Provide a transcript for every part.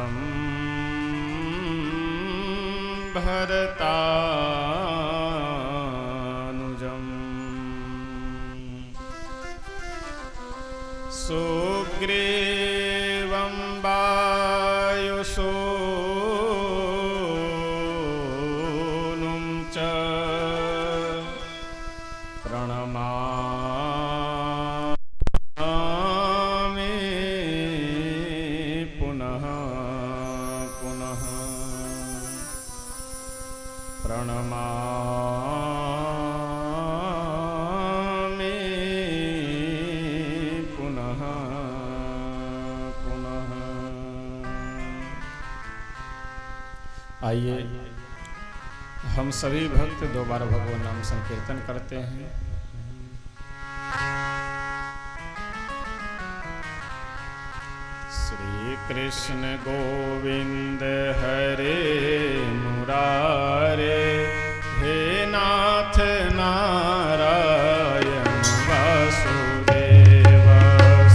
तं भरतानुजम् सुग्रीवं वायुसूनुं च प्रणमामि पुनः पुनः प्रणमामि पुनः पुनः। आइए हम सभी भक्त दो बार भगवान नाम संकीर्तन करते हैं। श्री कृष्ण गोविंद हरे मुरारे, हे नाथ नारायण वासुदेव।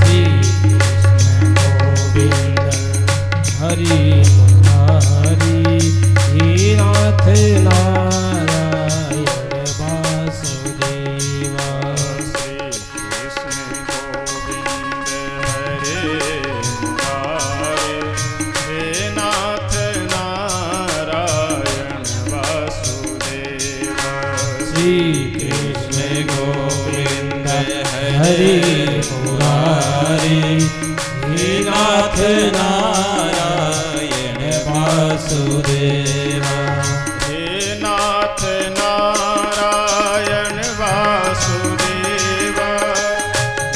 श्री कृष्ण गोविंद हरि मुरारी, हे नाथ नारायण वासुदेव। श्री कृष्ण गोविंद हरे मुरारे, हे नाथ नारायण वासुदेव। श्री कृष्ण गोविंद हरि मुरारी, हे नाथ नारायण वासुदेव। हे नाथ नारायण वासुदेव,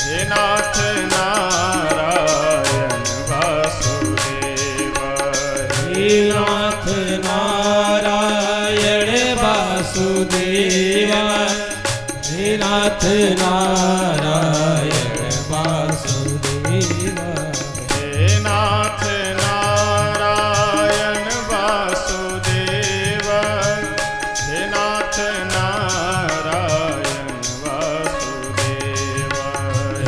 हे नाथ नारायण वासुदेव। हे नाथ नारायण वासुदेव, हे नाथ नारायण वासुदेव। हे नाथ नारायण वासुदेव, हे नाथ नारायण वासुदेव।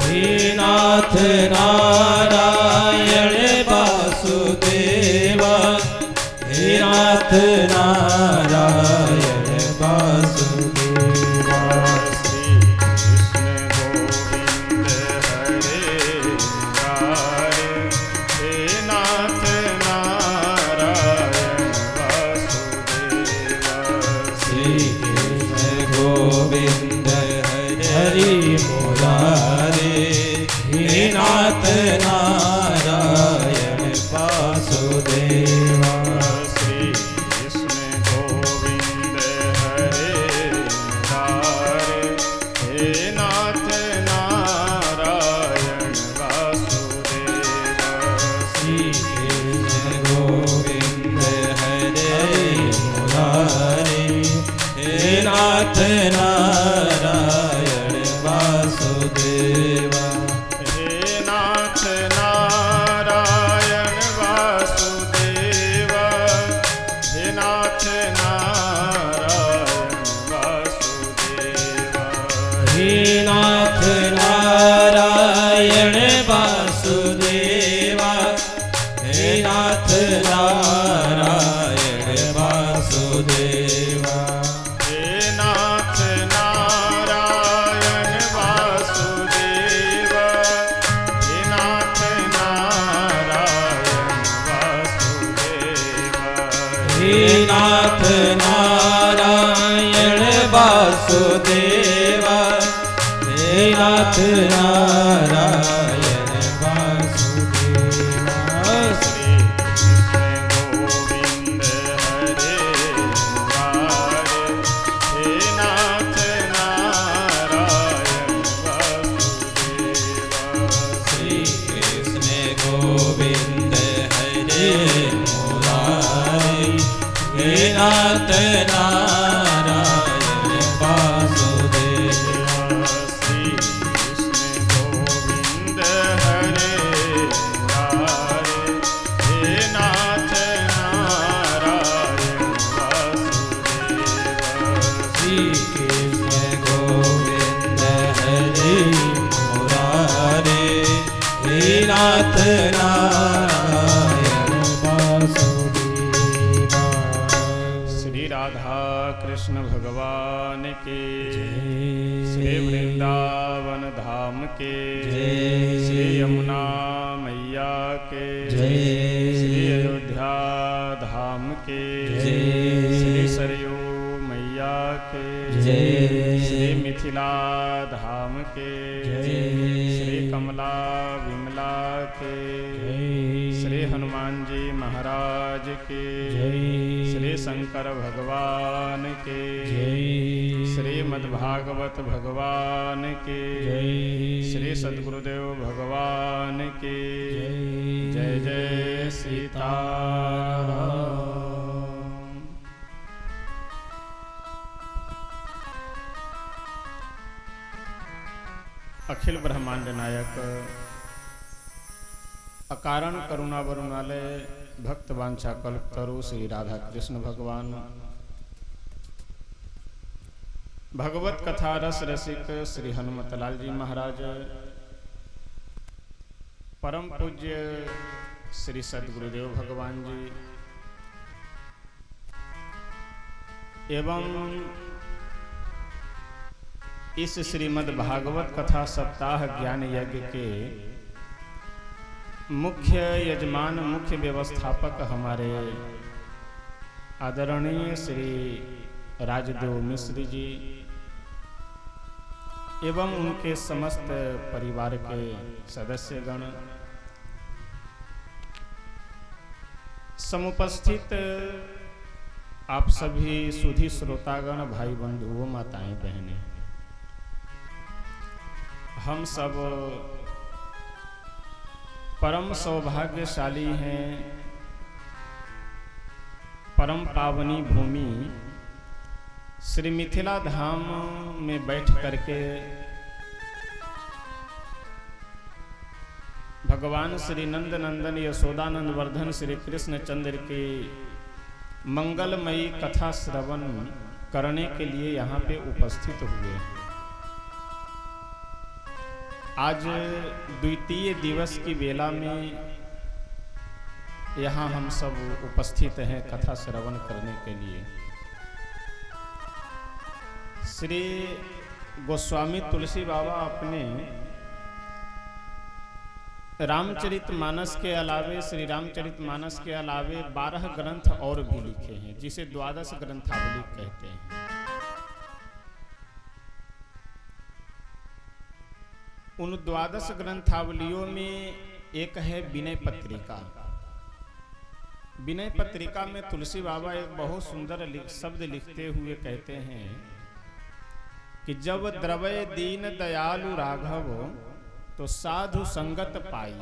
हे नाथ नारायण वासुदेव, हे नाथ नारायण वासुदेव। श्री कृष्ण गोविंद हरे मुरारे, हे नाथ नारायण वासुदेव। श्री कृष्ण गोविंद हरि मुरारे, हे नाथ नारायण वासुदेव। श्री कृष्ण गोविंद हरे मुरारे, हे नाथ नारायण वासुदेव। श्री कृष्ण गोविंद हरे मुरारे, हे नाथ नारायण वासुदेव। हे नाथ नारायण वासुदेव, हे नाथ नारायण वासुदेव। हे नाथ नारायण वासुदेव, हे नाथ नारायण वासुदेव। हे नाथ नारायण वासुदेव, हे नाथ नारायण वासुदेव। हे नाथ नारायण वासुदेव, हे नाथ नारायण वासुदेव। श्री कृष्ण गोविंद हरे मुरारे, हे नाथ नारायण वासुदेव। श्री कृष्ण गोविंद हरे मुरारी, हे नाथ नारायण वासुदेव। श्री कृष्ण गोविंद हरे मुरारे, हे नाथ नारायण वासुदेव। श्री कृष्ण गोविंद हरे मुरारे, हे नाथ नारायण के, जय श्री वृंदावन धाम के, जय श्री यमुना मैया के, जय श्री अयोध्या धाम के, जय श्री सरयू मैया के, जय श्री मिथिला धाम के, जय श्री कमला विमला के, जय श्री हनुमान जी महाराज के, जय श्री शंकर भगवान के, जय श्रीमद्भागवत भगवान के, जय श्री सद्गुरुदेव भगवान के, जय जय जय सीताराम। अखिल ब्रह्मांड नायक अकारण करुणा वरुणालय भक्त वांछा कल्पतरु श्री राधा कृष्ण भगवान भगवत कथा रस रसिक श्री हनुमतलाल जी महाराज, परम पूज्य श्री सद्गुरुदेव भगवान जी एवं इस श्रीमद् भागवत कथा सप्ताह ज्ञान यज्ञ के मुख्य यजमान मुख्य व्यवस्थापक हमारे आदरणीय श्री राजदेव मिश्र जी एवं उनके समस्त परिवार के सदस्यगण, समुपस्थित आप सभी सुधी श्रोतागण, भाई बंधुओं, माताएं बहनें, हम सब परम सौभाग्यशाली हैं। परम पावनी भूमि श्री मिथिला धाम में बैठ करके भगवान श्री नंद नंदन यशोदानंद वर्धन श्री कृष्ण चंद्र की मंगलमयी कथा श्रवण करने के लिए यहाँ पे उपस्थित हुए। आज द्वितीय दिवस की बेला में यहाँ हम सब उपस्थित हैं कथा श्रवण करने के लिए। श्री गोस्वामी तुलसी बाबा अपने रामचरितमानस के अलावे, श्री रामचरितमानस के अलावे 12 ग्रंथ और भी लिखे हैं, जिसे द्वादश ग्रंथावली कहते हैं। उन द्वादश ग्रंथावलियों में एक है विनय पत्रिका। विनय पत्रिका में तुलसी बाबा एक बहुत सुंदर शब्द लिखते हुए कहते हैं कि जब द्रवय दीन दयालु राघव तो साधु संगत पाई,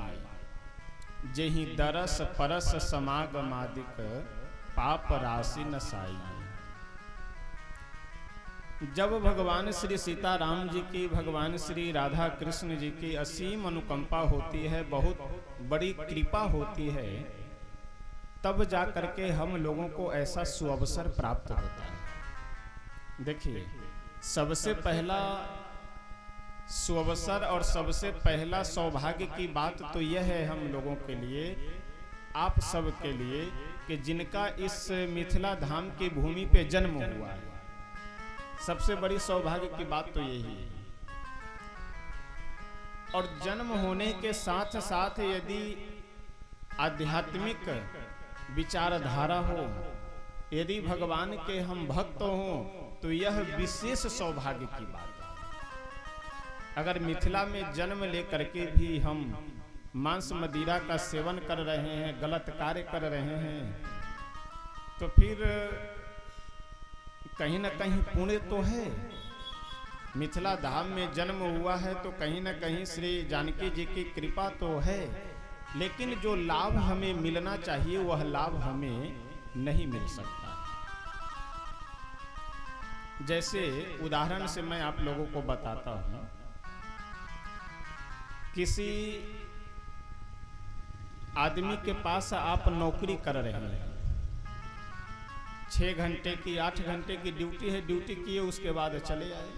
जेहि दरस परस समागमादिक पाप राशि नसाई। जब भगवान श्री सीताराम जी की, भगवान श्री राधा कृष्ण जी की असीम अनुकंपा होती है, बहुत बड़ी कृपा होती है, तब जा करके हम लोगों को ऐसा सुअवसर प्राप्त होता है। देखिए, सबसे पहला सुअवसर और सबसे पहला सौभाग्य की बात तो यह है हम लोगों के लिए, आप सब के लिए, कि जिनका इस मिथिला धाम की भूमि पे जन्म हुआ है। सबसे बड़ी सौभाग्य की बात तो यही है। और जन्म होने के साथ साथ यदि आध्यात्मिक विचारधारा हो, यदि भगवान के हम भक्त हों, तो यह विशेष सौभाग्य की बात है। अगर मिथिला में जन्म लेकर के भी हम मांस मदिरा का सेवन कर रहे हैं, गलत कार्य कर रहे हैं, तो फिर कहीं न कहीं पुण्य तो है। मिथिला धाम में जन्म हुआ है तो कहीं न कहीं श्री जानकी जी की कृपा तो है, लेकिन जो लाभ हमें मिलना चाहिए वह लाभ हमें नहीं मिल सकता। जैसे उदाहरण से मैं आप लोगों को बताता हूं, किसी आदमी के पास आप नौकरी कर रहे हैं, 6 घंटे की 8 घंटे की ड्यूटी है, ड्यूटी किए उसके बाद चले आए।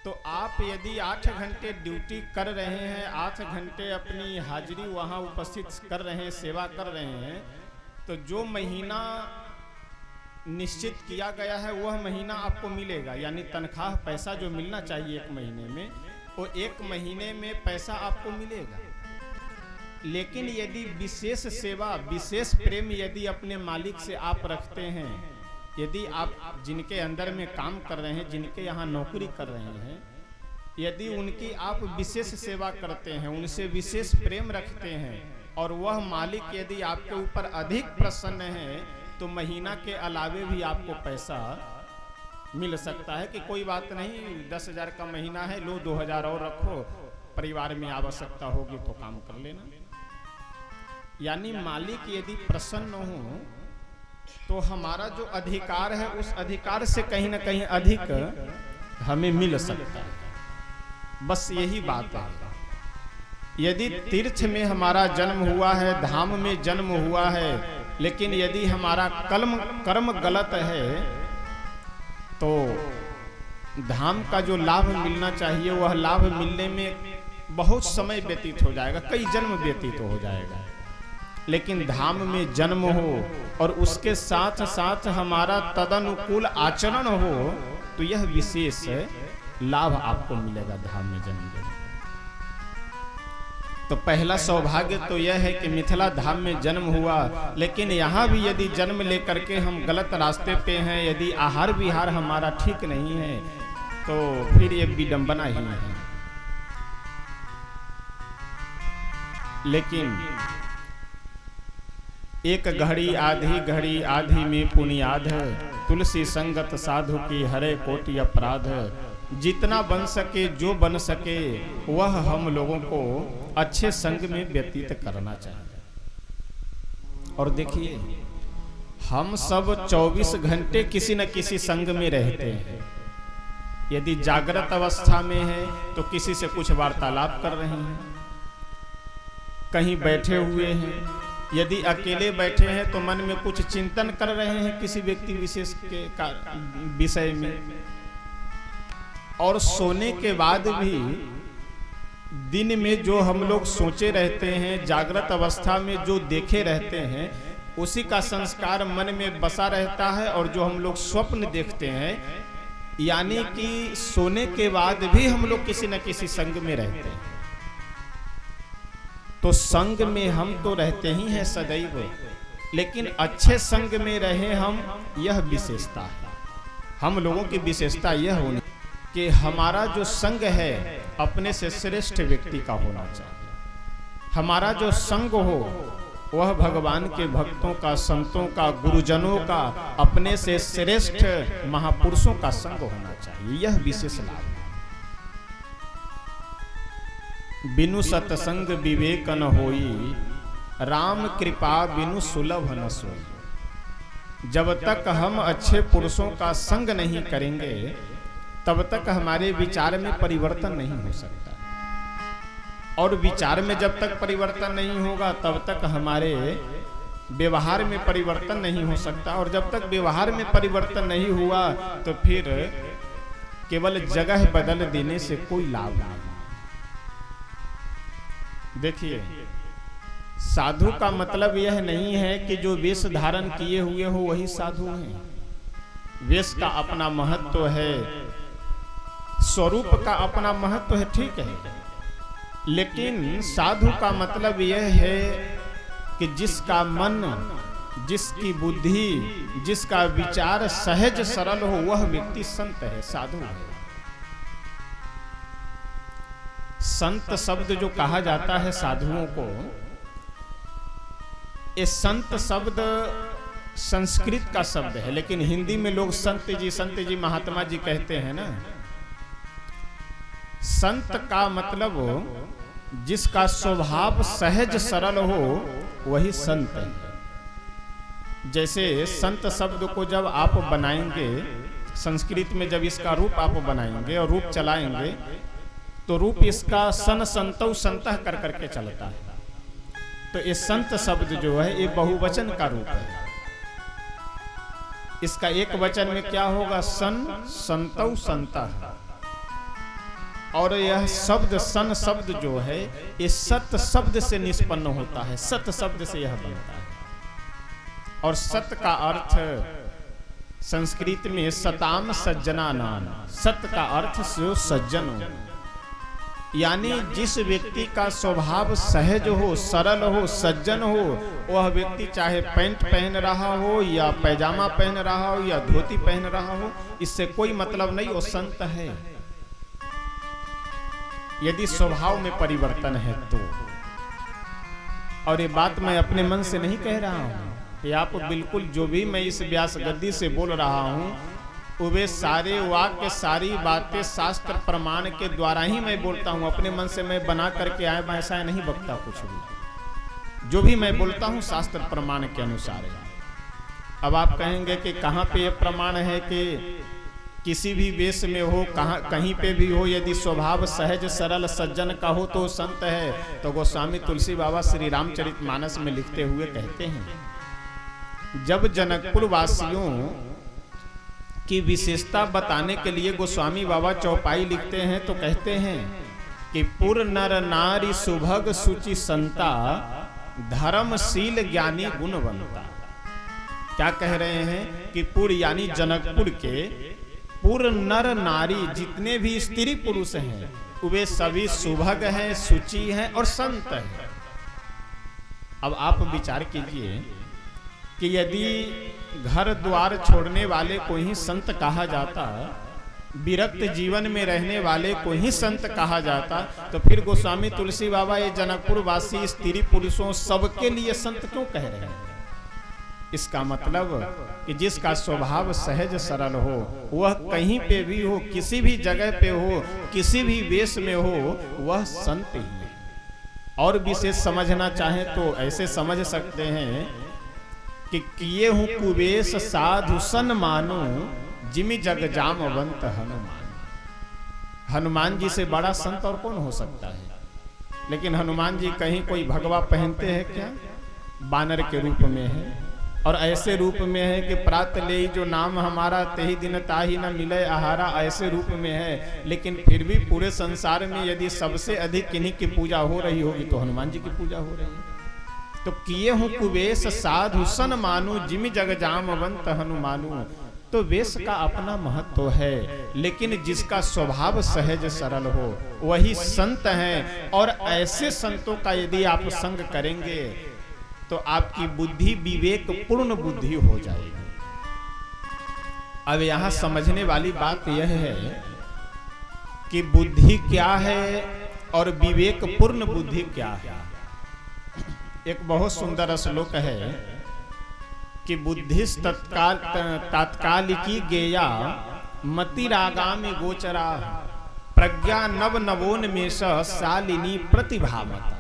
तो आप यदि 8 घंटे ड्यूटी कर रहे हैं, 8 घंटे अपनी हाजिरी वहाँ उपस्थित कर रहे हैं, सेवा कर रहे हैं, तो जो महीना निश्चित किया गया है वह महीना आपको मिलेगा, यानी तनख्वाह पैसा जो मिलना चाहिए एक महीने में, वो एक महीने में पैसा आपको मिलेगा। लेकिन यदि विशेष सेवा, विशेष प्रेम यदि अपने मालिक से आप रखते हैं, यदि आप जिनके अंदर में काम कर रहे हैं, जिनके यहाँ नौकरी कर रहे हैं, यदि उनकी आप विशेष सेवा करते हैं, उनसे विशेष प्रेम रखते हैं, और वह मालिक यदि आपके ऊपर अधिक प्रसन्न है, तो महीना के अलावे भी आपको पैसा मिल सकता है कि कोई बात नहीं, 10,000 का महीना है, लो 2,000 और रखो, परिवार में आवश्यकता होगी तो काम कर लेना। यानी मालिक यदि प्रसन्न हो तो हमारा जो अधिकार है उस अधिकार से कहीं ना कहीं अधिक हमें मिल सकता है। बस यही बात है। यदि तीर्थ में हमारा जन्म हुआ है, धाम में जन्म हुआ है, लेकिन यदि हमारा कर्म गलत है तो धाम का जो लाभ मिलना चाहिए वह लाभ मिलने में बहुत समय व्यतीत हो जाएगा, कई जन्म व्यतीत हो जाएगा। लेकिन धाम में जन्म हो और उसके साथ साथ हमारा तदनुकूल आचरण हो तो यह विशेष लाभ आपको मिलेगा धाम में जन्म लेने। तो पहला सौभाग्य तो यह है कि मिथिला धाम में जन्म हुआ, लेकिन यहाँ भी यदि जन्म लेकर के हम गलत रास्ते पे हैं, यदि आहार विहार हमारा ठीक नहीं है, तो फिर ये विडंबना ही है। लेकिन एक घड़ी आधी में पुनियाद, तुलसी संगत साधु की हरे कोटि अपराध। जितना बन सके, जो बन सके, वह हम लोगों को अच्छे संग में व्यतीत करना चाहिए। और देखिए, हम सब 24 घंटे किसी न किसी संग में रहते हैं। यदि जागृत अवस्था में है तो किसी से कुछ वार्तालाप कर रहे हैं, कहीं बैठे हुए हैं। यदि अकेले बैठे हैं तो मन में कुछ चिंतन कर रहे हैं किसी व्यक्ति विशेष के विषय में। और सोने के बाद भी दिन में जो हम लोग सोचे रहते हैं, जागृत अवस्था में जो देखे रहते हैं, उसी का संस्कार मन में बसा रहता है। और जो हम लोग स्वप्न देखते हैं, यानी कि सोने के बाद भी हम लोग किसी न किसी संग में रहते हैं। तो संग में हम तो रहते ही हैं सदैव, लेकिन अच्छे संग में रहे हम, यह विशेषता है। हम लोगों की विशेषता यह होनी कि हमारा जो संग है अपने से श्रेष्ठ व्यक्ति का होना चाहिए। हमारा जो संग हो वह भगवान के भक्तों का, संतों का, गुरुजनों का, अपने से श्रेष्ठ महापुरुषों का संग होना चाहिए। यह विशेष लाभ है। बिनु सत्संग विवेक न होई, राम कृपा बिनु सुलभ न सोई। जब तक हम अच्छे पुरुषों का संग नहीं करेंगे तब तक हमारे विचार में परिवर्तन नहीं हो सकता। और विचार में जब तक परिवर्तन नहीं होगा तब तक हमारे व्यवहार में परिवर्तन नहीं हो सकता। और जब तक व्यवहार में परिवर्तन नहीं हुआ तो फिर केवल जगह बदल देने से कोई लाभ नहीं। देखिए, साधु का मतलब यह नहीं है कि जो वेश धारण किए हुए हो वही साधु हैं। वेश का अपना महत्व है, स्वरूप का अपना महत्व है, ठीक है। लेकिन साधु का मतलब यह है कि जिसका मन, जिसकी बुद्धि, जिसका विचार सहज सरल हो, वह व्यक्ति संत है, साधु है। संत शब्द जो कहा जाता है साधुओं को, ये संत शब्द संस्कृत का शब्द है, लेकिन हिंदी में लोग संत जी, महात्मा जी कहते हैं ना। संत का मतलब जिसका स्वभाव सहज सरल हो वही संत है। जैसे संत शब्द को जब आप बनाएंगे संस्कृत में, जब इसका रूप आप बनाएंगे और रूप चलाएंगे तो रूप इसका सन संतौ संतः कर करके चलता है। तो ये संत शब्द जो है ये बहुवचन का रूप है। इसका एक वचन में क्या होगा? सन संतौ संतः। और यह शब्द सन शब्द जो है ये सत शब्द से निष्पन्न होता है, सत शब्द से यह बनता है। और सत का अर्थ संस्कृत में सताम सज्जना नाम, सत का अर्थ से सज्जन हो, यानी जिस व्यक्ति का स्वभाव सहज हो, सरल हो, सज्जन हो, वह व्यक्ति चाहे पैंट पहन रहा हो या पैजामा पहन रहा हो या धोती पहन रहा हो, इससे कोई मतलब नहीं, वो संत है। यदि स्वभाव में परिवर्तन है तो। और ये बात मैं अपने मन से नहीं कह रहा हूं, कि आप बिल्कुल जो भी मैं इस व्यास गद्दी से बोल रहा हूं वे सारे वाक्य, सारी बातें शास्त्र प्रमाण के द्वारा ही मैं बोलता हूं। अपने मन से मैं बना करके आए वैसा नहीं बकता कुछ भी। जो भी मैं बोलता हूं शास्त्र प्रमाण के अनुसार है। अब आप कहेंगे कि कहाँ पे ये प्रमाण है कि किसी भी वेश में हो, कहीं पे भी हो, यदि स्वभाव सहज सरल सज्जन का हो तो संत है। तो गोस्वामी तुलसी बाबा श्री रामचरितमानस में लिखते हुए कहते हैं, जब जनकपुर वासियों की विशेषता बताने के लिए गोस्वामी बाबा चौपाई लिखते हैं तो कहते हैं कि पुर नर नारी सुभग सुचि संता, धर्मशील ज्ञानी गुणवंता। क्या कह रहे हैं कि पुर यानी जनकपुर के पुर नर नारी जितने भी स्त्री पुरुष हैं वे सभी सुभग हैं, सुचि हैं और संत हैं। अब आप विचार कीजिए कि यदि घर द्वार छोड़ने वाले को ही संत कहा जाता, विरक्त जीवन में रहने वाले को ही संत कहा जाता, तो फिर गोस्वामी तुलसी बाबा ये जनकपुर वासी स्त्री पुरुषों सबके लिए संत क्यों कह रहे हैं? इसका मतलब कि जिसका स्वभाव सहज सरल हो, वह कहीं पे भी हो, किसी भी जगह पे हो, किसी भी वेश में हो, वह संत ही है। और विशेष समझना चाहें तो ऐसे समझ सकते हैं कि किए हूं कुवेश साधु सन मानो, जिमि जग जामवंत हनुमान। हनुमान जी से बड़ा संत और कौन हो सकता है? लेकिन हनुमान जी कहीं कोई भगवा पहनते हैं क्या? बानर के रूप में है, और ऐसे रूप में है कि प्रात ले जो नाम हमारा तेही दिन ताही न मिले आहारा, ऐसे रूप में है। लेकिन फिर भी पूरे संसार में यदि सबसे अधिक किन्हीं की पूजा हो रही होगी तो हनुमान जी की पूजा हो रही है। तो किए हूं कुवेश साधु सन मानु, जिमि जग जामवंत हनुमानु। तो वेश का अपना महत्व है, लेकिन जिसका स्वभाव सहज सरल हो वही संत हैं। और ऐसे संतों का यदि आप संग करेंगे तो आपकी बुद्धि विवेक पूर्ण बुद्धि हो जाएगी। अब यहां समझने वाली बात यह है कि बुद्धि क्या है और विवेक पूर्ण बुद्धि क्या है। एक बहुत सुंदर श्लोक है कि बुद्धिस तात्कालिकी गेया, मतिरागामि गोचरा, प्रज्ञा नव नवोन्मेष शालिनी प्रतिभामता।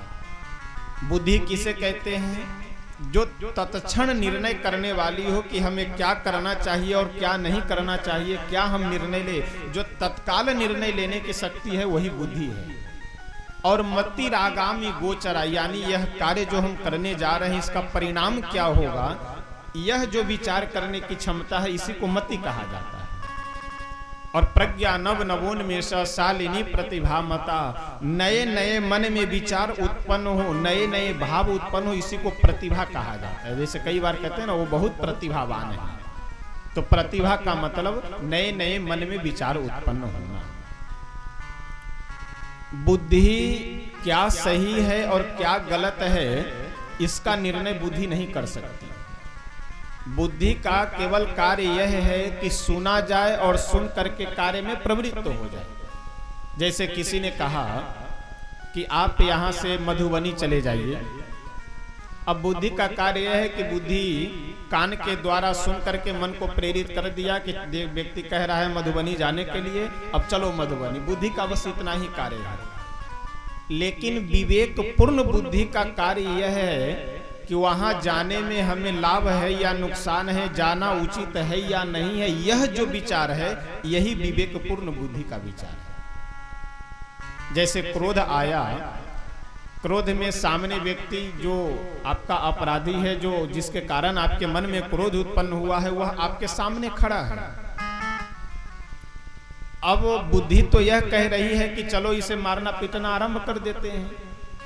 बुद्धि किसे कहते हैं? जो तत्क्षण निर्णय करने वाली हो कि हमें क्या करना चाहिए और क्या नहीं करना चाहिए, क्या हम निर्णय ले, जो तत्काल निर्णय लेने की शक्ति है वही बुद्धि है। और मति रागामी गोचरा, यानी यह कार्य जो हम करने जा रहे हैं इसका परिणाम क्या होगा, यह जो विचार करने की क्षमता है इसी को मति कहा जाता है। और प्रज्ञा नव नवोन्मेष शालिनी प्रतिभामता, नए नए मन में विचार उत्पन्न हो, नए नए भाव उत्पन्न हो, इसी को प्रतिभा कहा जाता है। जैसे कई बार कहते हैं ना वो बहुत प्रतिभावान है, तो प्रतिभा का मतलब नए नए मन में विचार उत्पन्न होना। बुद्धि क्या सही है और क्या गलत है इसका निर्णय बुद्धि नहीं कर सकती। बुद्धि का केवल कार्य यह है कि सुना जाए और सुन करके कार्य में प्रवृत्त हो जाए। जैसे किसी ने कहा कि आप यहां से मधुबनी चले जाइए। अब बुद्धि का कार्य यह है कि बुद्धि कान के द्वारा सुन करके मन को प्रेरित कर दिया कि व्यक्ति कह रहा है मधुबनी जाने के लिए, अब चलो मधुबनी। बुद्धि का बस इतना ही कार्य है। लेकिन विवेक पूर्ण बुद्धि का कार्य यह है कि वहां जाने में हमें लाभ है या नुकसान है, जाना उचित है या नहीं है, यह जो विचार है यही विवेक पूर्ण बुद्धि का विचार है। जैसे क्रोध आया, क्रोध में सामने व्यक्ति जो आपका अपराधी है, जो जिसके कारण आपके मन में क्रोध उत्पन्न हुआ है, वह आपके सामने खड़ा है। अब बुद्धि तो यह कह रही है कि चलो इसे मारना पीटना आरंभ कर देते हैं।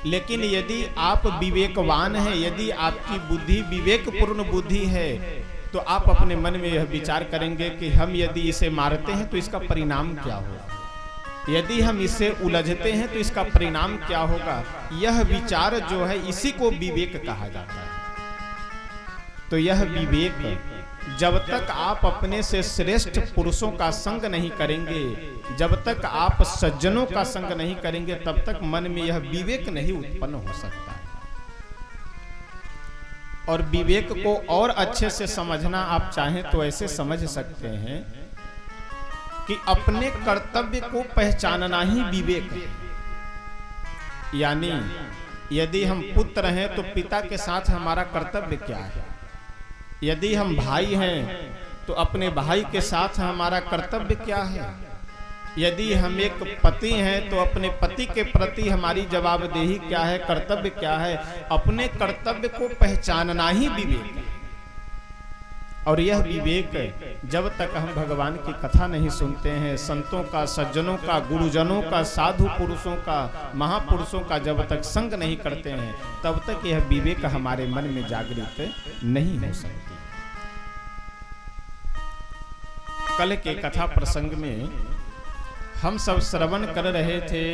लेकिन यदि आप विवेकवान हैं, यदि आपकी बुद्धि विवेकपूर्ण बुद्धि है, तो आप अपने मन में यह विचार करेंगे कि हम यदि इसे मारते हैं तो इसका परिणाम क्या होगा, यदि हम इसे उलझते हैं तो इसका परिणाम क्या होगा। यह विचार जो है इसी को विवेक कहा जाता है। तो यह विवेक, जब तक आप अपने से श्रेष्ठ पुरुषों का संग नहीं करेंगे, जब तक आप सज्जनों का संग नहीं करेंगे, तब तक मन में यह विवेक नहीं उत्पन्न हो सकता है। और विवेक को और अच्छे से समझना आप चाहें तो ऐसे समझ सकते हैं कि अपने कर्तव्य को पहचानना ही विवेक है। यानी यदि हम पुत्र हैं तो पिता के साथ हमारा कर्तव्य क्या है, यदि हम भाई हैं तो अपने भाई के साथ हमारा कर्तव्य क्या है, यदि हम एक पति हैं तो अपने पति के प्रति हमारी जवाबदेही क्या है, कर्तव्य क्या है। अपने कर्तव्य को पहचानना ही विवेक है। और यह विवेक जब तक हम भगवान की कथा नहीं सुनते हैं, संतों का, सज्जनों का, गुरुजनों का, साधु पुरुषों का, महापुरुषों का जब तक संग नहीं करते हैं, तब तक यह विवेक हमारे मन में जागृत नहीं हो सकती। कल के कथा प्रसंग में हम सब श्रवण कर रहे थे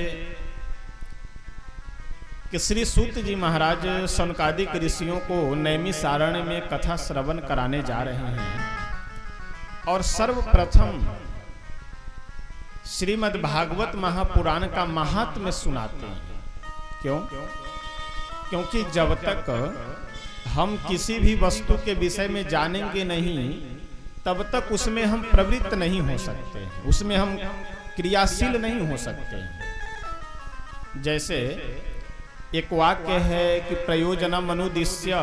कि श्री सूत जी महाराज सनकादिक ऋषियों को नैमिषारण्य में कथा श्रवण कराने जा रहे हैं और सर्वप्रथम श्रीमद् भागवत महापुराण का महात्म्य सुनाते हैं। क्यों? क्योंकि जब तक हम किसी भी वस्तु के विषय में जानेंगे नहीं, तब तक उसमें हम प्रवृत्त नहीं हो सकते हैं, उसमें हम क्रियाशील नहीं हो सकते हैं। जैसे एक वाक्य है कि प्रयोजनम अनुद्दिश्य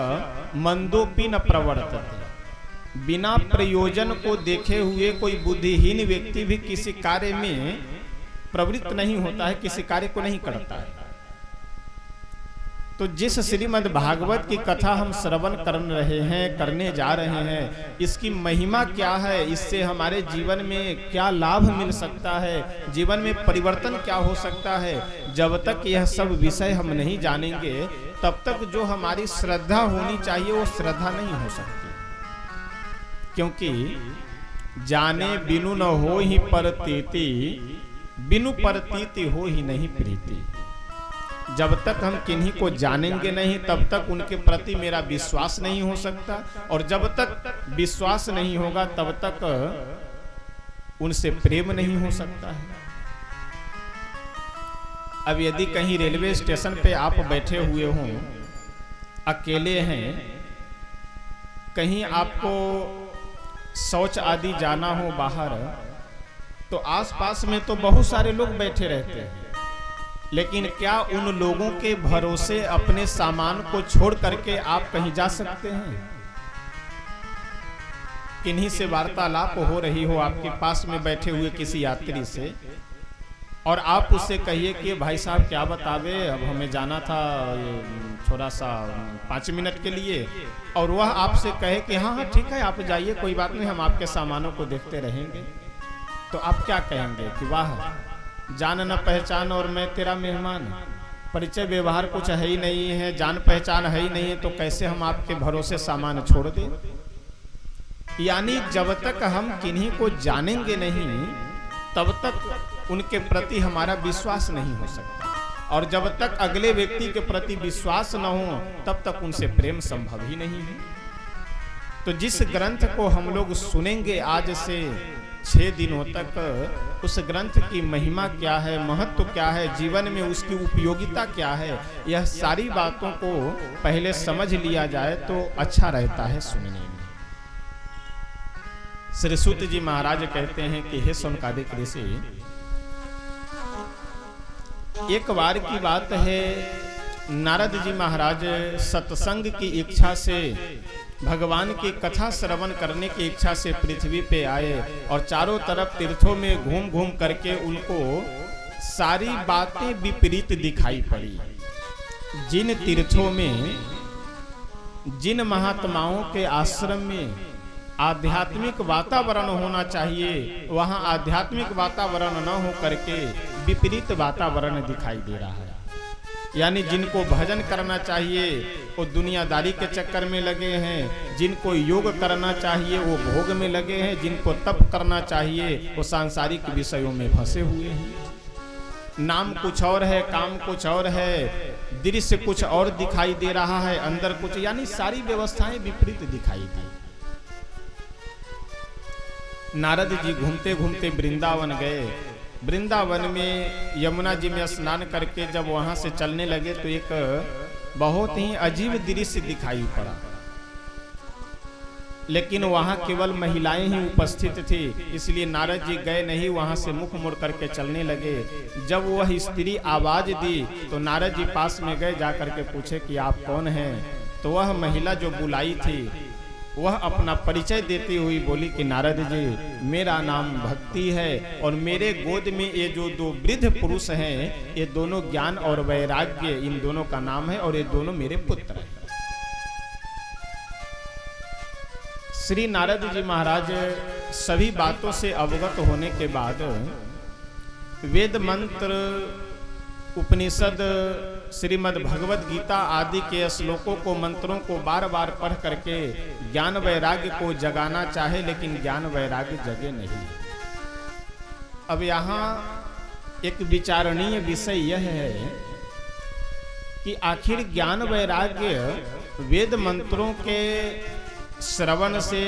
मंदोपि न प्रवर्तते। बिना प्रयोजन को देखे हुए कोई बुद्धिहीन व्यक्ति भी किसी कार्य में प्रवृत्त नहीं होता है, किसी कार्य को नहीं करता है। तो जिस श्रीमद् भागवत की कथा हम श्रवण करने जा रहे हैं, इसकी महिमा क्या है, इससे हमारे जीवन में क्या लाभ मिल सकता है, जीवन में परिवर्तन क्या हो सकता है, जब तक यह सब विषय हम नहीं जानेंगे, तब तक जो हमारी श्रद्धा होनी चाहिए वो श्रद्धा नहीं हो सकती। क्योंकि जाने बिनु न हो ही परतीति, बिनु परतीति हो ही नहीं प्रीति। जब तक हम किन्हीं को जानेंगे नहीं, तब तक उनके प्रति मेरा विश्वास नहीं हो सकता, और जब तक विश्वास नहीं होगा तब तक उनसे प्रेम नहीं हो सकता है। अब यदि कहीं रेलवे स्टेशन पे आप बैठे हुए हों, अकेले हैं, कहीं आपको शौच आदि जाना हो बाहर, तो आसपास में तो बहुत सारे लोग बैठे रहते हैं, लेकिन क्या उन लोगों के भरोसे अपने सामान को छोड़ करके आप कहीं जा सकते हैं? किन्हीं से वार्तालाप हो रही हो आपके पास में बैठे हुए किसी यात्री से, और आप उससे कहिए कि भाई साहब क्या बतावे, अब हमें जाना था थोड़ा सा 5 मिनट के लिए, और वह आपसे कहे कि हाँ हाँ ठीक है आप जाइए, कोई बात नहीं, हम आपके सामानों को देखते रहेंगे, तो आप क्या कहेंगे कि वाह, जान न पहचान और मैं तेरा मेहमान, परिचय व्यवहार कुछ है ही नहीं है, जान पहचान है ही नहीं है, तो कैसे हम आपके भरोसे सामान छोड़ दें। यानी जब तक हम किन्हीं को जानेंगे नहीं, तब तक उनके प्रति हमारा विश्वास नहीं हो सकता, और जब तक अगले व्यक्ति के प्रति विश्वास न हो, तब तक उनसे प्रेम संभव ही नहीं है। तो जिस ग्रंथ को हम लोग सुनेंगे आज से 6 दिनों तक, उस ग्रंथ की महिमा क्या है, महत्व क्या है, जीवन में उसकी उपयोगिता क्या है, यह सारी बातों को पहले समझ लिया जाए तो अच्छा रहता है सुनने में। श्री सूत जी महाराज कहते हैं कि हे सनकादिक ऋषि, एक बार की बात है, नारद जी महाराज सत्संग की इच्छा से, भगवान की कथा श्रवण करने की इच्छा से पृथ्वी पे आए, और चारों तरफ तीर्थों में घूम घूम करके उनको सारी बातें विपरीत दिखाई पड़ी। जिन तीर्थों में, जिन महात्माओं के आश्रम में आध्यात्मिक वातावरण होना चाहिए, वहां आध्यात्मिक वातावरण न हो करके विपरीत वातावरण दिखाई दे रहा है। यानी जिनको भजन करना चाहिए वो दुनियादारी के चक्कर में लगे हैं, जिनको योग करना चाहिए वो भोग में लगे हैं, जिनको तप करना चाहिए वो सांसारिक विषयों में फंसे हुए हैं। नाम कुछ और है, काम कुछ और है, दृश्य कुछ और दिखाई दे रहा है, अंदर कुछ, यानी सारी व्यवस्थाएं विपरीत दिखाई दी। नारद जी घूमते घूमते वृंदावन गए। वृंदावन में यमुना जी में स्नान करके जब वहां से चलने लगे तो एक बहुत ही अजीब दृश्य दिखाई पड़ा, लेकिन वहां केवल महिलाएं ही उपस्थित थी, इसलिए नारद जी गए नहीं, वहां से मुख मोड़ करके चलने लगे। जब वह स्त्री आवाज दी तो नारद जी पास में गए, जाकर के पूछे कि आप कौन हैं। तो वह महिला जो बुलाई थी वह अपना परिचय देती हुई बोली कि नारद जी मेरा नाम भक्ति है और मेरे गोद में ये जो दो वृद्ध पुरुष हैं ये दोनों ज्ञान और वैराग्य, इन दोनों का नाम है और ये दोनों मेरे पुत्र हैं। श्री नारद जी महाराज सभी बातों से अवगत होने के बाद वेद मंत्र, उपनिषद, श्रीमद् भगवत गीता आदि के श्लोकों को, मंत्रों को बार बार पढ़ करके ज्ञान वैराग्य को जगाना चाहे, लेकिन ज्ञान वैराग्य जगे नहीं। अब यहाँ एक विचारणीय विषय यह है कि आखिर ज्ञान वैराग्य वेद मंत्रों के श्रवण से,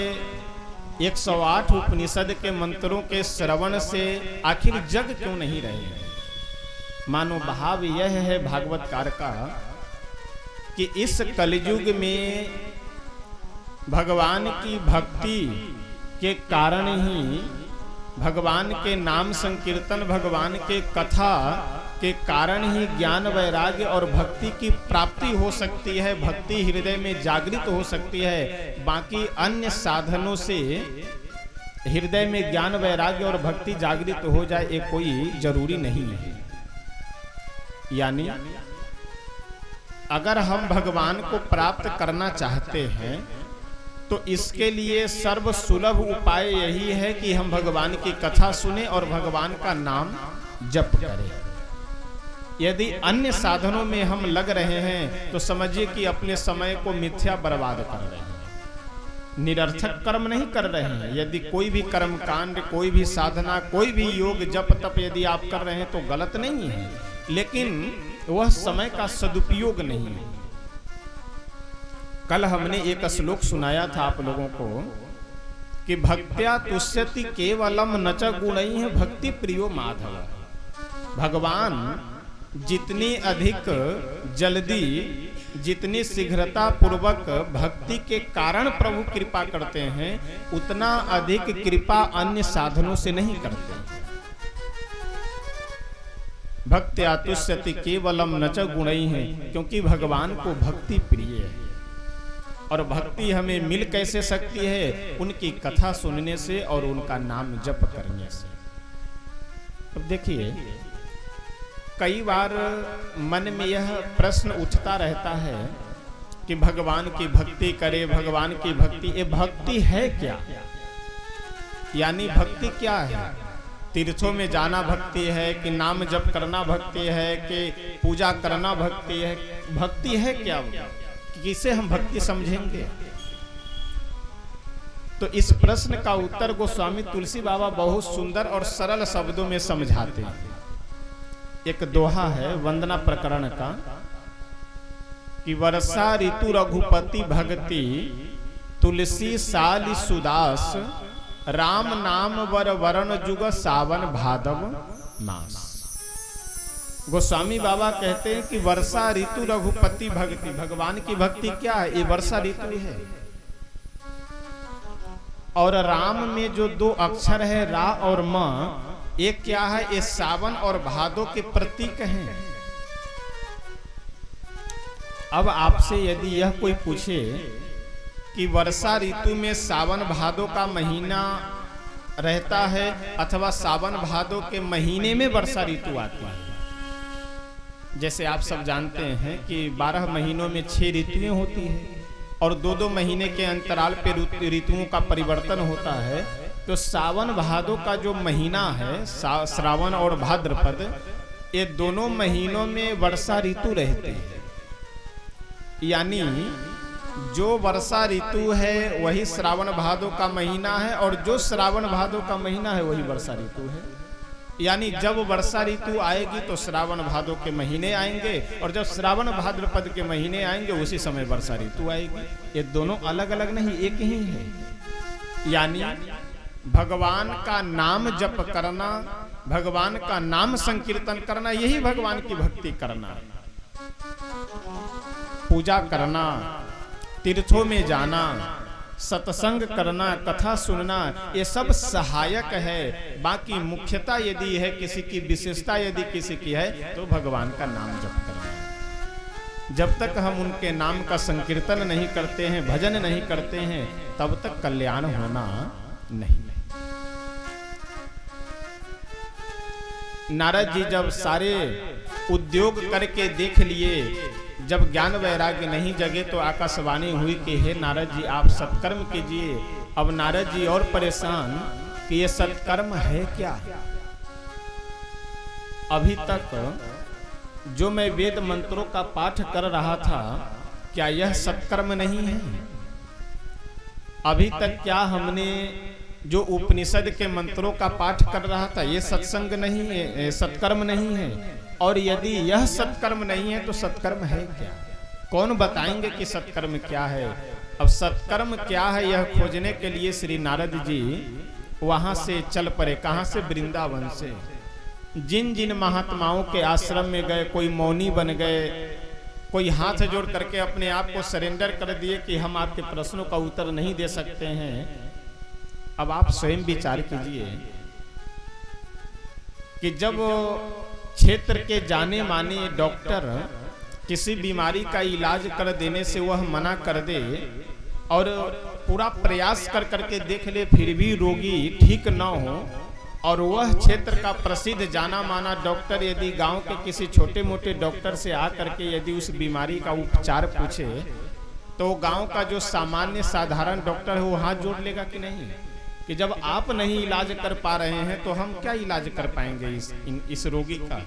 108 उपनिषद के मंत्रों के श्रवण से आखिर जग क्यों नहीं रहे हैं। मानो भाव यह है भागवतकार का कि इस कलयुग में भगवान की भक्ति के कारण ही, भगवान के नाम संकीर्तन, भगवान के कथा के कारण ही ज्ञान वैराग्य और भक्ति की प्राप्ति हो सकती है, भक्ति हृदय में जागृत हो सकती है। बाकी अन्य साधनों से हृदय में ज्ञान वैराग्य और भक्ति जागृत हो जाए ये कोई जरूरी नहीं है। यानी अगर हम भगवान को प्राप्त करना चाहते हैं तो इसके लिए सर्वसुलभ उपाय यही है कि हम भगवान की कथा सुने और भगवान का नाम जप करें। यदि अन्य साधनों में हम लग रहे हैं तो समझिए कि अपने समय को मिथ्या बर्बाद कर रहे हैं, निरर्थक कर्म नहीं कर रहे हैं। यदि कोई भी कर्म कांड, कोई भी साधना, कोई भी योग जप तप यदि आप कर रहे हैं तो गलत नहीं है, लेकिन वह समय का सदुपयोग नहीं है। कल हमने एक श्लोक सुनाया था आप लोगों को कि भक्त्या तुष्यति केवलम न च गुणैः भक्ति प्रियो माधव। भगवान जितनी अधिक जल्दी, जितनी शीघ्रता पूर्वक भक्ति के कारण प्रभु कृपा करते हैं, उतना अधिक कृपा अन्य साधनों से नहीं करते। भक्त्या तुष्यति केवलम न च गुणैः, क्योंकि भगवान को भक्ति प्रिय है। और भक्ति हमें मिल कैसे सकती है? उनकी कथा सुनने से और उनका नाम जप करने से। अब देखिए, कई बार मन में यह प्रश्न उठता रहता है कि भगवान की भक्ति करे, भगवान की भक्ति, ये भक्ति है क्या? यानी भक्ति क्या है? तीर्थों में जाना भक्ति है कि नाम जप करना भक्ति है कि पूजा करना भक्ति है? भक्ति है क्या? किसे हम भक्ति समझेंगे? तो इस प्रश्न का उत्तर गोस्वामी तुलसी बाबा बहुत सुंदर और सरल शब्दों में समझाते हैं। एक दोहा है वंदना प्रकरण का कि वर्षा ऋतु रघुपति भक्ति, तुलसी साली सुदास, राम नाम वर वरण जुग सावन भादव मास। गोस्वामी बाबा कहते हैं कि वर्षा ऋतु रघुपति भक्ति, भगवान की भक्ति क्या है? ये वर्षा ऋतु है। और राम में जो दो अक्षर है रा और म, एक क्या है? ये सावन और भादो के प्रतीक हैं। अब आपसे यदि यह कोई पूछे कि वर्षा ऋतु में सावन भादो का महीना रहता है अथवा सावन भादो के महीने में वर्षा ऋतु आती है, जैसे आप सब जानते हैं कि 12 महीनों में 6 ऋतुएं होती हैं और 2-2 महीने के अंतराल पे ऋतुओं का परिवर्तन होता है। तो सावन भादो का जो महीना है, श्रावण और भाद्रपद, ये दोनों महीनों में वर्षा ऋतु रहते हैं। यानी जो वर्षा ऋतु है वही श्रावण भादो का महीना है, और जो श्रावण भादो का महीना है वही वर्षा ऋतु है। यानी जब वर्षा ऋतु आएगी तो श्रावण भादो के महीने आएंगे, और जब श्रावण भाद्रपद के महीने आएंगे उसी समय वर्षा ऋतु आएगी। ये दोनों अलग अलग नहीं, एक ही है। यानी भगवान का नाम जप करना, भगवान का नाम संकीर्तन करना, यही भगवान की भक्ति करना। पूजा करना, तीर्थों में जाना, सत्संग करना, कथा सुनना, ये सब सहायक है। बाकी मुख्यता यदि है, किसी की विशेषता यदि किसी की है, तो भगवान का नाम जप करना। जब तक हम उनके नाम का संकीर्तन नहीं करते हैं, भजन नहीं करते हैं, तब तक कल्याण होना नहीं। नारद जी जब सारे उद्योग करके देख लिए, जब ज्ञान वैराग्य नहीं जगे, तो आकाशवाणी हुई कि हे नारद जी आप सत्कर्म कीजिए। अब नारद जी और परेशान कि ये सत्कर्म है क्या। अभी तक जो मैं वेद मंत्रों का पाठ कर रहा था, क्या यह सत्कर्म नहीं है? अभी तक क्या हमने जो उपनिषद के मंत्रों का पाठ कर रहा था, ये सत्संग नहीं है, सत्कर्म नहीं है? और यदि यह सत्कर्म नहीं है तो सत्कर्म है क्या? कौन बताएंगे कि सत्कर्म क्या है? अब सत्कर्म क्या है यह खोजने के लिए श्री नारद जी वहां से चल पड़े। कहां से? वृंदावन से। जिन जिन महात्माओं के आश्रम में गए, कोई मौनी बन गए, कोई हाथ जोड़ करके अपने आप को सरेंडर कर दिए कि हम आपके प्रश्नों का उत्तर नहीं दे सकते हैं। अब आप स्वयं विचार कीजिए कि जब क्षेत्र के जाने माने डॉक्टर किसी बीमारी का इलाज कर देने से वह मना कर दे, और पूरा प्रयास कर करके देख ले फिर भी रोगी ठीक न हो, और वह क्षेत्र का प्रसिद्ध जाना माना डॉक्टर यदि गांव के किसी छोटे मोटे डॉक्टर से आकर के यदि उस बीमारी का उपचार पूछे, तो गांव का जो सामान्य साधारण डॉक्टर है वो हाथ जोड़ लेगा कि नहीं, कि जब आप नहीं इलाज कर पा रहे हैं तो हम क्या इलाज कर पाएंगे इस रोगी का।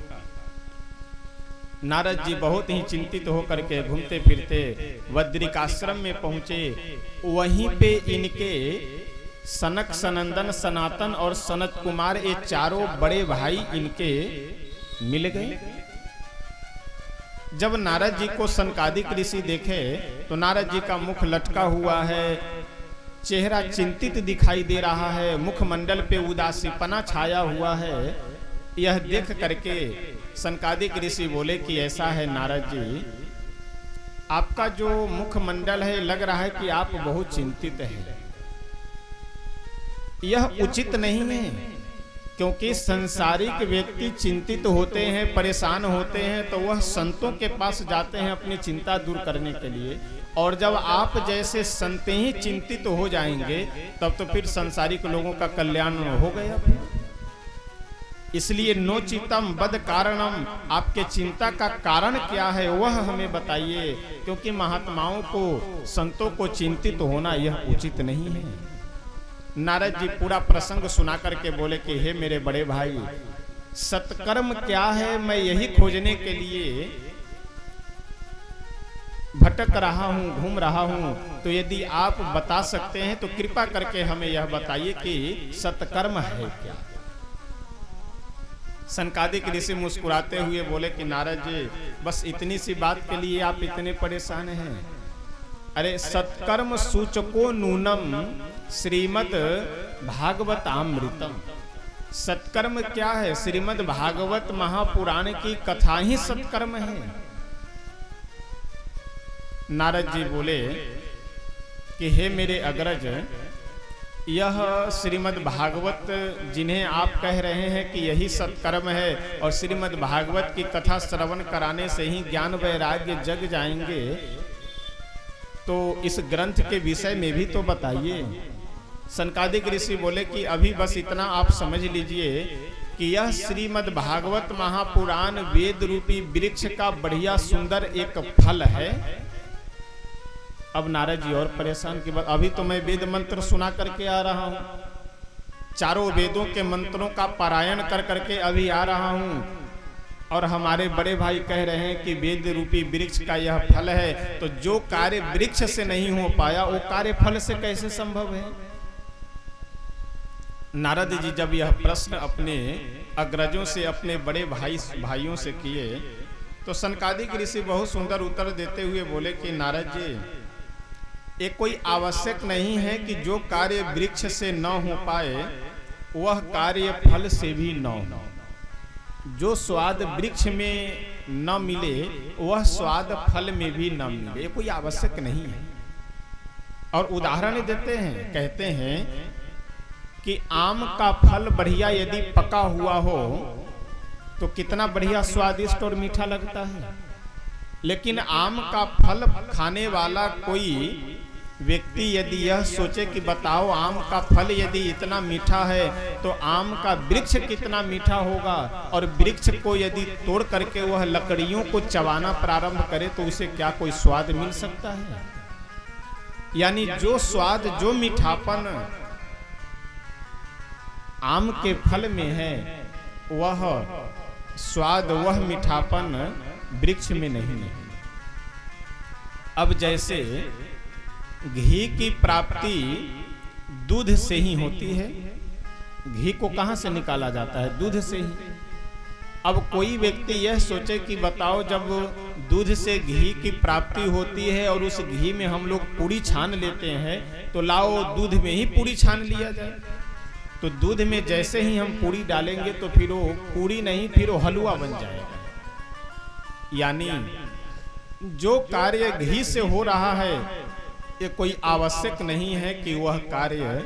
नारद जी बहुत ही चिंतित होकर के घूमते फिरते बद्रिकाश्रम में पहुंचे। वहीं पे इनके सनक, सनंदन, सनातन और सनत कुमार, ये चारों बड़े भाई इनके मिल गए। जब नारद जी को सनकादिक ऋषि देखे तो नारद जी का मुख लटका हुआ है, चेहरा चिंतित दिखाई दे रहा है, मुखमंडल पे उदासीपना छाया हुआ है। यह देख करके सनकादिक ऋषि बोले कि ऐसा है नारद जी, आपका जो मुखमंडल है लग रहा है कि आप बहुत चिंतित हैं। यह उचित नहीं है, क्योंकि संसारिक व्यक्ति चिंतित होते हैं, परेशान होते हैं, तो वह संतों के पास जाते हैं अपनी चिंता दूर करने के लिए। और जब आप जैसे संत ही चिंतित हो जाएंगे तब तो फिर संसारिक लोगों का कल्याण हो गया। इसलिए नोचितम बद कारणम, आपके चिंता का कारण क्या है वह हमें बताइए, क्योंकि महात्माओं को, संतों को चिंतित होना यह उचित नहीं है। नारद जी पूरा प्रसंग सुना करके बोले कि हे मेरे बड़े भाई, सत्कर्म क्या है मैं यही खोजने के लिए भटक रहा हूँ, घूम रहा हूँ। तो यदि आप बता सकते हैं तो कृपा करके हमें यह बताइए कि सत्कर्म है क्या। सनकादिक ऋषि मुस्कुराते हुए बोले कि नारद जी, बस इतनी सी बात के लिए आप इतने परेशान हैं? अरे सत्कर्म सूचको नूनम श्रीमद् भागवतामृतम। सत्कर्म क्या है? श्रीमद् भागवत महापुराण की कथा ही सत्कर्म है। नारद जी बोले कि हे मेरे अग्रज, यह श्रीमद् भागवत जिन्हें आप कह रहे हैं कि यही सत्कर्म है, और श्रीमद् भागवत की कथा श्रवण कराने से ही ज्ञान वैराग्य जग जाएंगे, तो इस ग्रंथ के विषय में भी तो बताइए। सनकादिक ऋषि बोले कि अभी बस इतना आप समझ लीजिए कि यह श्रीमद् भागवत महापुराण वेद रूपी वृक्ष का बढ़िया सुंदर एक फल है। अब नारद जी और परेशान की बात, अभी तो मैं वेद मंत्र सुना करके आ रहा हूँ, चारों वेदों के मंत्रों का पारायण कर करके अभी आ रहा हूँ, और हमारे बड़े भाई कह रहे हैं कि वेद रूपी वृक्ष का यह फल है, तो जो कार्य वृक्ष से नहीं हो पाया वो कार्य फल से कैसे संभव है? नारद जी जब यह प्रश्न अपने अग्रजों से, अपने बड़े भाइयों से किए, तो सनकादिक ऋषि बहुत सुंदर उत्तर देते हुए बोले कि नारद जी, ये कोई आवश्यक नहीं है कि जो कार्य वृक्ष से न हो पाए वह कार्य फल से भी न हो। जो स्वाद वृक्ष में न मिले वह स्वाद फल में भी न मिले, ये कोई आवश्यक नहीं है। और उदाहरण देते हैं, कहते हैं कि आम का फल बढ़िया यदि पका हुआ हो तो कितना बढ़िया स्वादिष्ट और मीठा लगता है, लेकिन आम का फल खाने वाला कोई व्यक्ति यदि यह सोचे कि बताओ आम का फल यदि इतना मीठा है तो आम का वृक्ष कितना मीठा होगा, और वृक्ष को यदि तोड़ करके वह लकड़ियों को चबाना प्रारंभ करे तो उसे क्या कोई स्वाद मिल सकता है? यानी जो स्वाद, जो मीठापन आम के फल में है वह स्वाद, वह मीठापन वृक्ष में नहीं है। अब जैसे घी की प्राप्ति दूध से ही होती है, घी को कहां से निकाला जाता है? दूध से ही। अब कोई व्यक्ति यह सोचे कि बताओ जब दूध से घी की प्राप्ति होती है और उस घी में हम लोग पूरी छान लेते हैं, तो लाओ दूध में ही पूरी छान लिया जाए। तो दूध में जैसे ही हम पूरी डालेंगे तो फिर वो पूरी नहीं, फिर वो हलवा बन जाएगा। यानी जो कार्य घी से हो रहा है ये कोई आवश्यक नहीं है कि वह कार्य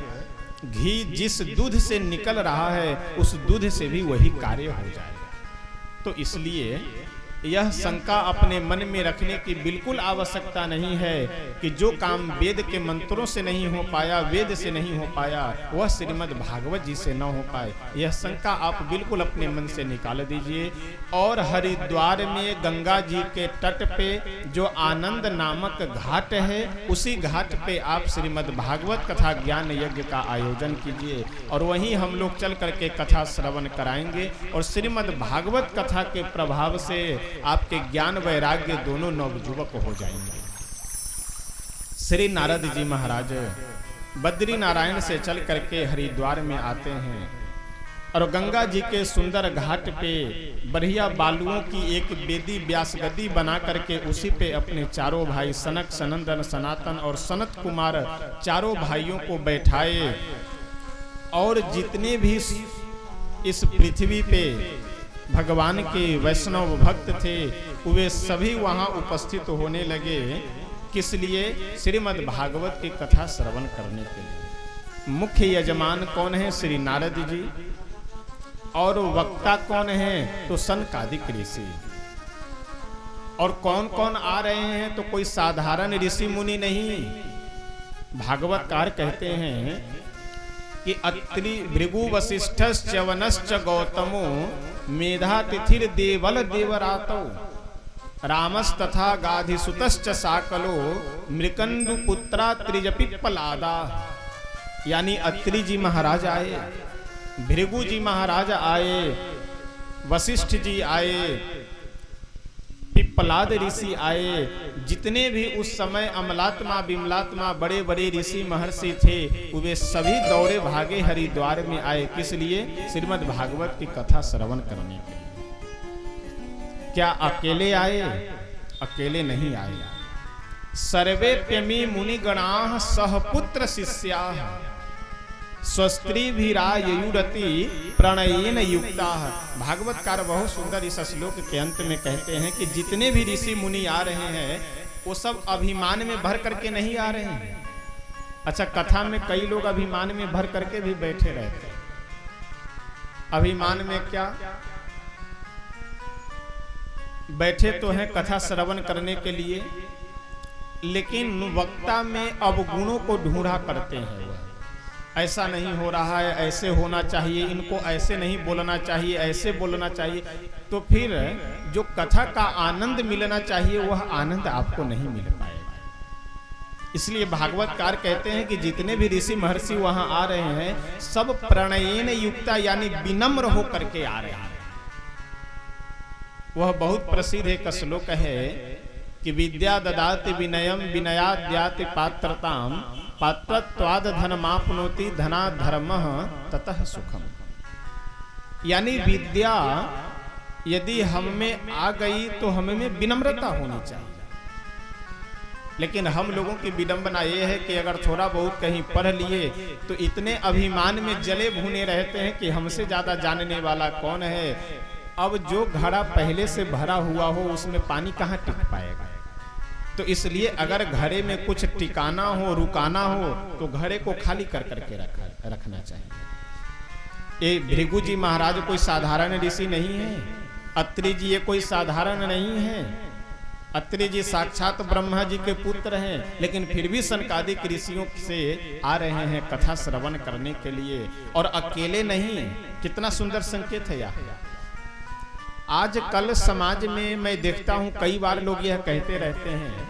घी जिस दूध से निकल रहा है उस दूध से भी वही कार्य हो जाएगा। तो इसलिए यह शंका अपने मन में रखने की बिल्कुल आवश्यकता नहीं है कि जो काम वेद के मंत्रों से नहीं हो पाया, वेद से नहीं हो पाया, वह श्रीमद् भागवत जी से न हो पाए। यह शंका आप बिल्कुल अपने मन से निकाल दीजिए। और हरिद्वार में गंगा जी के तट पे जो आनंद नामक घाट है, उसी घाट पे आप श्रीमद् भागवत कथा ज्ञान यज्ञ का आयोजन कीजिए और वहीं हम लोग चल करके कथा श्रवण कराएंगे। और श्रीमद् भागवत कथा के प्रभाव से आपके ज्ञान वैराग्य दोनों नवयुवक हो जाएंगे। श्री नारद जी महाराज बद्री नारायण से चल करके हरिद्वार में आते हैं और गंगा जी के सुंदर घाट पे बढ़िया बालुओं की एक वेदी व्यास गद्दी बना करके उसी पे अपने चारों भाई सनक, सनंदन, सनातन और सनत कुमार चारों भाइयों को बैठाए और जितने भी इस पृथ्वी पे भगवान के वैष्णव भक्त थे वे सभी वहां उपस्थित होने लगे। किस लिए? श्रीमद् भागवत की कथा श्रवण करने के लिए। मुख्य यजमान कौन है? श्री नारद जी। और वक्ता कौन है? तो सनकादिक ऋषि। और कौन कौन आ रहे हैं? तो कोई साधारण ऋषि मुनि नहीं। भागवतकार कहते हैं कि अत्रि भृगु वशिष्ठश्च वनश्च गौतमो मेधा तिथिर देवल देवरातो रामस तथा गाधिसुतश्च साकलो मृकंडु पुत्रा त्रिजपिप्पलादा। यानी अत्रि जी महाराज आए, भृगु जी महाराज आए, वशिष्ठ जी आए, पिप्पलाद ऋषि आए। जितने भी उस समय अमलात्मा विमलात्मा बड़े बड़े ऋषि महर्षि थे वे सभी दौड़े भागे हरिद्वार में आए। किस लिए? श्रीमद् भागवत की कथा श्रवण करने के लिए। क्या अकेले आए? अकेले नहीं आए। सर्वेप्यमी मुनिगणाः सहपुत्र शिष्याः स्वस्त्री भीरायुरति प्रणयेन युक्ता। भागवतकार बहुत सुंदर इस श्लोक के अंत में कहते हैं कि जितने भी ऋषि मुनि आ रहे हैं वो सब अभिमान में भर करके नहीं आ रहे हैं। अच्छा, कथा में कई लोग अभिमान में भर करके भी बैठे रहते हैं। अभिमान में क्या? बैठे तो हैं कथा श्रवण करने के लिए, लेकिन वक्ता में अवगुणों को ढूंढा करते हैं। वह ऐसा नहीं हो रहा है, ऐसे होना चाहिए, इनको ऐसे नहीं बोलना चाहिए, ऐसे बोलना चाहिए। तो फिर जो कथा का आनंद मिलना चाहिए वह आनंद आपको नहीं मिल पाएगा। इसलिए भागवतकार कहते हैं कि जितने भी ऋषि महर्षि वहां आ रहे हैं सब प्रणयेन युक्ता, यानी विनम्र होकर के आ रहे हैं। वह बहुत प्रसिद्ध एक श्लोक है कि विद्या ददाति विनयम विनयाद्याति पात्रताम पात्रत्वाद धनमाप्नोति धना धर्मः ततः सुखम। यानी विद्या यदि हम में आ गई तो हमें विनम्रता होनी चाहिए। लेकिन हम लोगों की विडंबना यह है कि अगर थोड़ा बहुत कहीं पढ़ लिए तो इतने अभिमान में जले भुने रहते हैं कि हमसे ज्यादा जानने वाला कौन है। अब जो घड़ा पहले से भरा हुआ हो उसमें पानी कहाँ टिक पाएगा। तो इसलिए अगर घड़े में कुछ टिकाना हो रुकाना हो तो घड़े को खाली कर करके रखना चाहिए। ये भृगु जी महाराज कोई साधारण ऋषि नहीं है। अत्रि जी ये कोई साधारण नहीं है। अत्रि जी साक्षात ब्रह्मा जी के पुत्र हैं, लेकिन फिर भी सनकादिक ऋषियों से आ रहे हैं कथा श्रवण करने के लिए, और अकेले नहीं। कितना सुंदर संकेत है यह। आजकल समाज में मैं देखता हूं कई बार लोग यह कहते रहते हैं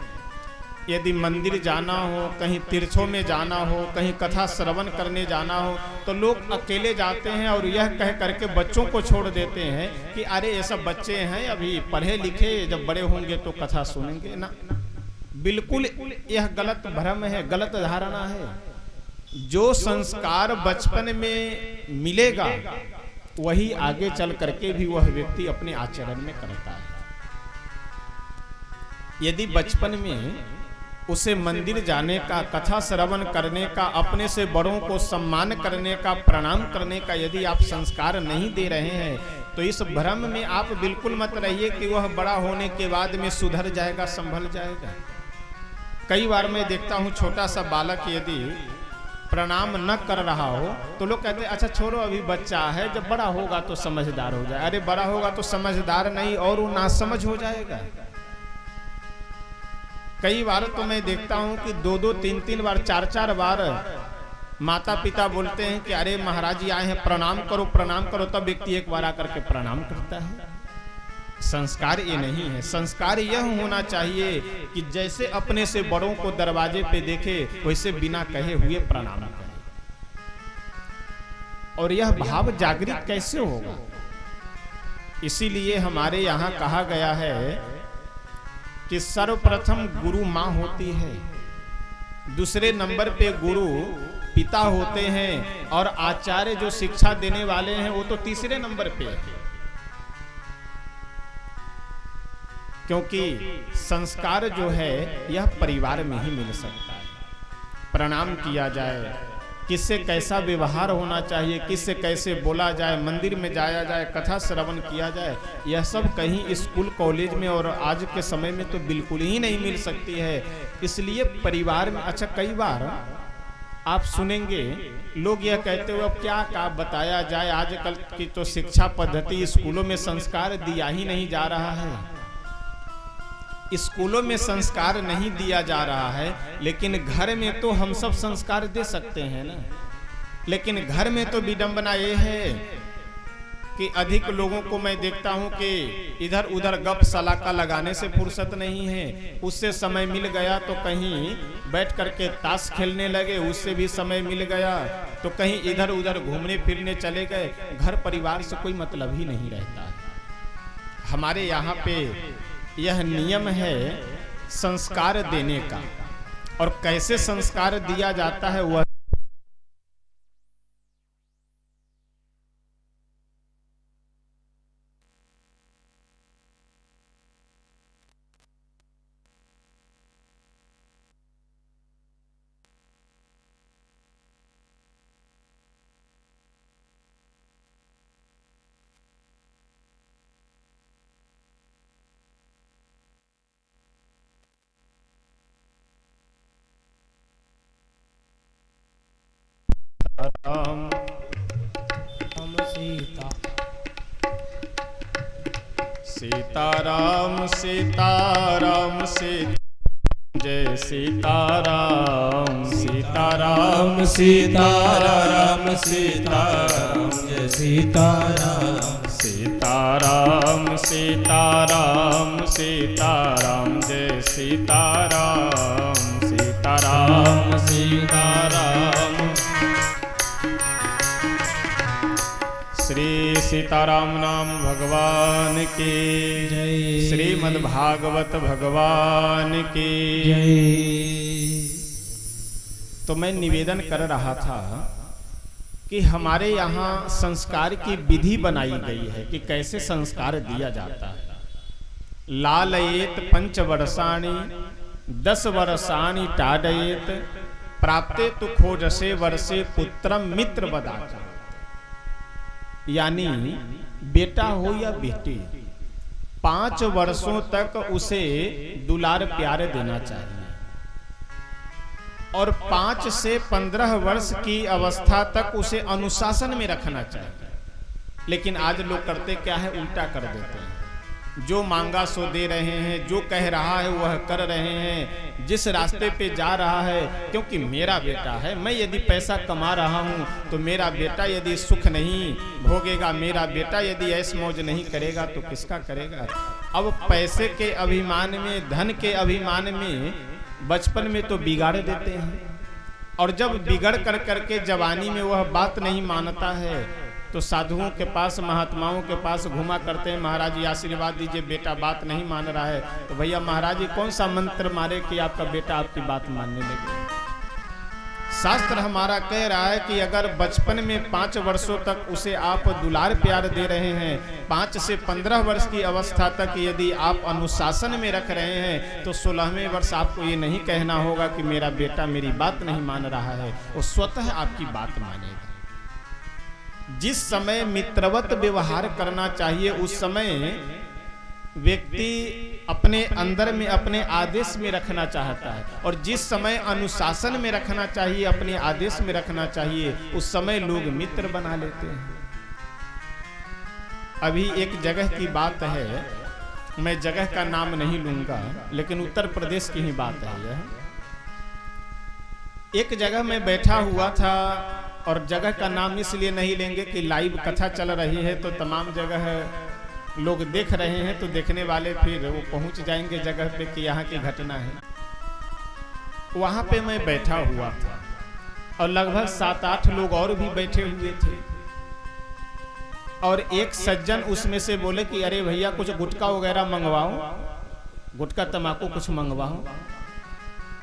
यदि मंदिर जाना हो, कहीं तीर्थों में जाना हो, कहीं कथा श्रवण करने जाना हो तो लोग अकेले जाते हैं और यह कह करके बच्चों को छोड़ देते हैं कि अरे ये सब बच्चे हैं अभी पढ़े लिखे, जब बड़े होंगे तो कथा सुनेंगे ना। बिल्कुल यह गलत भ्रम है, गलत धारणा है। जो संस्कार बचपन में मिलेगा वही आगे चल करके भी वह व्यक्ति अपने आचरण में करता है। यदि बचपन में उसे मंदिर जाने का, कथा श्रवण करने का, अपने से बड़ों को सम्मान करने का, प्रणाम करने का यदि आप संस्कार नहीं दे रहे हैं तो इस भ्रम में आप बिल्कुल मत रहिए कि वह बड़ा होने के बाद में सुधर जाएगा, संभल जाएगा। कई बार मैं देखता हूं छोटा सा बालक यदि प्रणाम न कर रहा हो तो लोग कहते हैं अच्छा छोड़ो अभी बच्चा है, जब बड़ा होगा तो समझदार हो जाए। अरे बड़ा होगा तो समझदार नहीं और वो नासमझ हो जाएगा। कई बार तो मैं देखता हूं कि 2-2, 3-3 बार, 4-4 बार माता पिता बोलते हैं कि अरे महाराज जी आए हैं प्रणाम करो प्रणाम करो, तब व्यक्ति एक बार आकर के प्रणाम करता है। संस्कार ये नहीं है। संस्कार यह होना चाहिए कि जैसे अपने से बड़ों को दरवाजे पे देखे वैसे बिना कहे हुए प्रणाम करे। और यह भाव जागृत कैसे होगा? इसीलिए हमारे यहाँ कहा गया है कि सर्वप्रथम गुरु माँ होती है, दूसरे नंबर पे गुरु पिता होते हैं, और आचार्य जो शिक्षा देने वाले हैं वो तो तीसरे नंबर पे है। क्योंकि संस्कार जो है यह परिवार में ही मिल सकता है। प्रणाम किया जाए, किससे कैसा व्यवहार होना चाहिए, किससे कैसे बोला जाए, मंदिर में जाया जाए, कथा श्रवण किया जाए, यह सब कहीं स्कूल कॉलेज में और आज के समय में तो बिल्कुल ही नहीं मिल सकती है। इसलिए परिवार में अच्छा कई बार आप सुनेंगे लोग यह कहते हुए अब क्या बताया जाए, आजकल की तो शिक्षा पद्धति स्कूलों में संस्कार दिया ही नहीं जा रहा है। स्कूलों में संस्कार नहीं दिया जा रहा है, लेकिन घर में तो हम सब संस्कार दे सकते हैं ना। लेकिन घर में तो विडंबना ये है कि अधिक लोगों को मैं देखता हूं कि इधर उधर गप सलाका लगाने से फुर्सत नहीं है। उससे समय मिल गया तो कहीं बैठ करके ताश खेलने लगे, उससे भी समय मिल गया तो कहीं इधर उधर घूमने फिरने चले गए। घर परिवार से कोई मतलब ही नहीं रहता है। हमारे यहाँ पे यह नियम है संस्कार देने का, और कैसे संस्कार दिया जाता है वह राम सीता सीताराम सीताराम सीता जय सीताराम सीताराम सीताराम सीताराम जय सीताराम सीताराम सीताराम सीताराम जय सीताराम सीताराम सीताराम श्री सीता सीताराम नाम भगवान की जय। श्रीमद् भागवत भगवान की जय। तो मैं निवेदन कर रहा था कि हमारे यहाँ संस्कार की विधि बनाई गई है कि कैसे संस्कार दिया जाता है। लालयेत 5 वर्षाणि 10 वर्षाणि टाडयेत प्राप्ते तु खोजसे वर्षे पुत्रम मित्र बदाचा। यानी बेटा हो या बेटी 5 वर्षों तक उसे दुलार प्यार देना चाहिए और 5 से 15 वर्ष की अवस्था तक उसे अनुशासन में रखना चाहिए। लेकिन आज लोग करते क्या है, उल्टा कर देते हैं। जो मांगा सो दे रहे हैं, जो कह रहा है वह कर रहे हैं, जिस रास्ते पे जा रहा है, क्योंकि मेरा बेटा है, मैं यदि पैसा कमा रहा हूं तो मेरा बेटा यदि सुख नहीं भोगेगा, मेरा बेटा यदि ऐश मौज नहीं करेगा तो किसका करेगा। अब पैसे के अभिमान में, धन के अभिमान में बचपन में तो बिगाड़ देते हैं और जब बिगड़ कर करके जवानी में वह बात नहीं मानता है तो साधुओं के पास, महात्माओं के पास घुमा करते हैं, महाराज जी आशीर्वाद दीजिए, बेटा बात नहीं मान रहा है। तो भैया महाराज जी कौन सा मंत्र मारे कि आपका बेटा आपकी बात मानने लगे। शास्त्र हमारा कह रहा है कि अगर बचपन में 5 वर्षों तक उसे आप दुलार प्यार दे रहे हैं, 5 से 15 वर्ष की अवस्था तक यदि आप अनुशासन में रख रहे हैं तो 16वें वर्ष आपको ये नहीं कहना होगा कि मेरा बेटा मेरी बात नहीं मान रहा है, वो स्वतः आपकी बात मानेगा। जिस समय मित्रवत व्यवहार करना चाहिए उस समय व्यक्ति अपने अंदर में, अपने आदेश में रखना चाहता है और जिस समय अनुशासन में रखना चाहिए, अपने आदेश में रखना चाहिए, उस समय लोग मित्र बना लेते हैं। अभी एक जगह की बात है, मैं जगह का नाम नहीं लूंगा लेकिन उत्तर प्रदेश की ही बात है यह। एक जगह में बैठा हुआ था और जगह का नाम इसलिए नहीं लेंगे कि लाइव कथा चल रही है तो तमाम जगह लोग देख रहे हैं, तो देखने वाले फिर वो पहुंच जाएंगे जगह पे कि यहाँ की घटना है। वहां पे मैं बैठा हुआ था और लगभग 7-8 लोग और भी बैठे हुए थे और एक सज्जन उसमें से बोले कि अरे भैया कुछ गुटखा वगैरह मंगवाओ, गुटखा तम्बाकू कुछ मंगवाओ।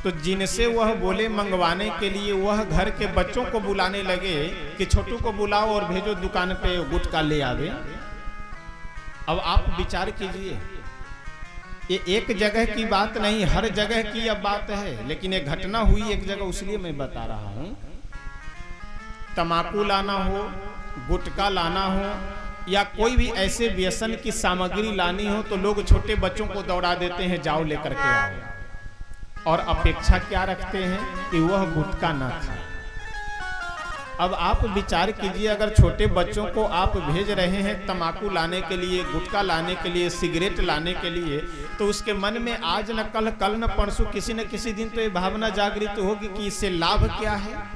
तो जिनसे वह बोले मंगवाने के लिए वह घर के बच्चों को बुलाने लगे कि छोटू को बुलाओ और भेजो दुकान पे गुटखा ले आवे। अब आप विचार कीजिए, ये एक जगह की बात नहीं, हर जगह की अब बात है, लेकिन एक घटना हुई एक जगह उसलिए मैं बता रहा हूं। तम्बाकू लाना हो, गुटखा लाना हो या कोई भी ऐसे व्यसन की सामग्री लानी हो तो लोग छोटे बच्चों को दौड़ा देते हैं, जाओ लेकर के आओ, और अपेक्षा क्या रखते हैं कि वह गुटखा ना खाए। अब आप विचार कीजिए, अगर छोटे बच्चों को आप भेज रहे हैं तम्बाकू लाने के लिए, गुटखा लाने के लिए, सिगरेट लाने के लिए, तो उसके मन में आज न कल, कल न परसों, किसी न किसी दिन तो ये भावना जागृत होगी कि इससे लाभ क्या है।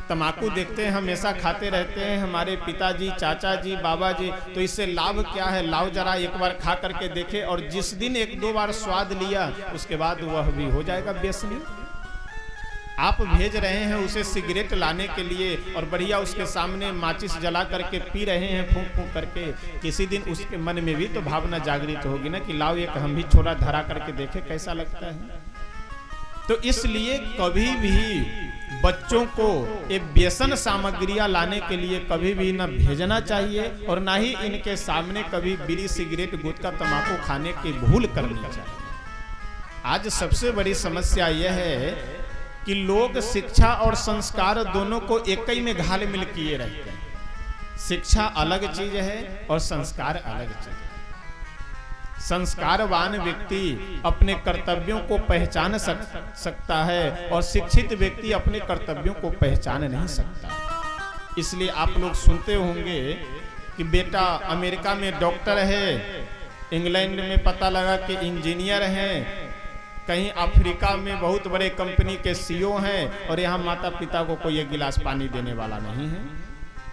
तम्बाकू देखते हैं, हमेशा खाते रहते हैं हमारे पिताजी, चाचा जी, बाबा जी, तो इससे लाभ क्या है, लाओ जरा एक बार खा करके देखे। और जिस दिन 1-2 बार स्वाद लिया उसके बाद वह भी हो जाएगा व्यसनी। आप भेज रहे हैं उसे सिगरेट लाने के लिए और बढ़िया उसके सामने माचिस जला करके पी रहे हैं फूंक फूंक करके, किसी दिन उसके मन में भी तो भावना जागृत होगी ना कि लाओ एक हम भी छोड़ा धरा करके देखे कैसा लगता है। तो इसलिए कभी भी बच्चों को ये व्यसन सामग्रियां लाने के लिए कभी भी न भेजना चाहिए और ना ही इनके सामने कभी बीड़ी, सिगरेट, गुटखा, तम्बाकू खाने की भूल करनी चाहिए। आज सबसे बड़ी समस्या यह है कि लोग शिक्षा और संस्कार दोनों को एक ही में घाल मिल किए रहते हैं। शिक्षा अलग चीज है और संस्कार अलग चीज है। संस्कारवान व्यक्ति अपने कर्तव्यों को पहचान सकता है और शिक्षित व्यक्ति अपने कर्तव्यों को पहचान नहीं सकता। इसलिए आप लोग सुनते होंगे कि बेटा अमेरिका में डॉक्टर है, इंग्लैंड में पता लगा कि इंजीनियर हैं, कहीं अफ्रीका में बहुत बड़े कंपनी के सीईओ हैं और यहाँ माता पिता को कोई एक गिलास पानी देने वाला नहीं है।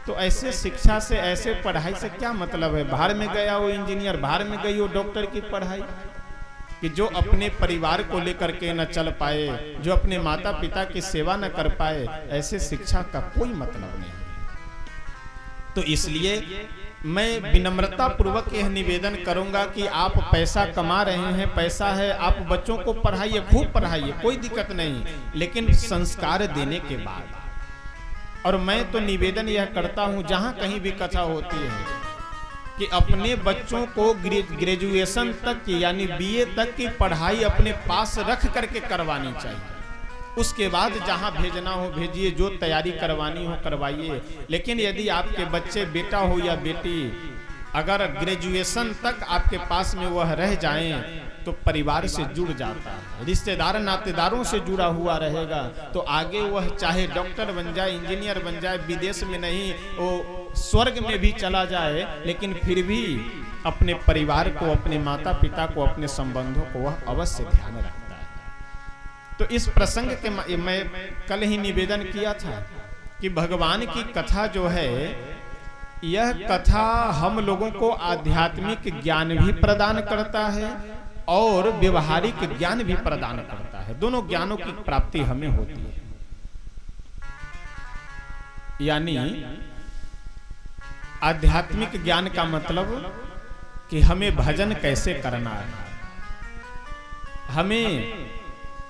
तो ऐसे शिक्षा से, ऐसे पढ़ाई से क्या मतलब है। बाहर में गया वो इंजीनियर, बाहर में गई वो डॉक्टर की पढ़ाई, कि जो अपने परिवार को लेकर के न चल पाए, जो अपने माता पिता की सेवा न कर पाए, ऐसे शिक्षा का कोई मतलब नहीं। तो इसलिए मैं विनम्रता पूर्वक यह निवेदन करूंगा कि आप पैसा कमा रहे हैं, पैसा है, आप बच्चों को पढ़ाइए, खूब पढ़ाइए, कोई दिक्कत नहीं, लेकिन संस्कार देने के बाद। और मैं तो निवेदन यह करता हूं, जहां कहीं भी कथा होती है, कि अपने बच्चों को ग्रेजुएशन तक यानी बीए तक की पढ़ाई अपने पास रख करके करवानी चाहिए। उसके बाद जहां भेजना हो भेजिए, जो तैयारी करवानी हो करवाइए। लेकिन यदि आपके बच्चे, बेटा हो या बेटी, अगर ग्रेजुएशन तक आपके पास में वह रह जाएं, तो परिवार से जुड़ जाता है, रिश्तेदार नातेदारों से जुड़ा हुआ रहेगा, तो आगे वह चाहे डॉक्टर बन जाए, इंजीनियर बन जाए, विदेश में नहीं, वो स्वर्ग में भी चला जाए, लेकिन फिर भी अपने परिवार को, अपने माता पिता को, अपने संबंधों को वह अवश्य ध्यान रखता है। तो इस प्रसंग के मैं कल ही निवेदन किया था कि भगवान की कथा जो है, यह कथा हम लोगों को आध्यात्मिक ज्ञान भी प्रदान करता है और व्यवहारिक ज्ञान भी प्रदान करता है। दोनों ज्ञानों की प्राप्ति हमें होती है। यानी आध्यात्मिक ज्ञान का मतलब कि हमें भजन कैसे करना है, हमें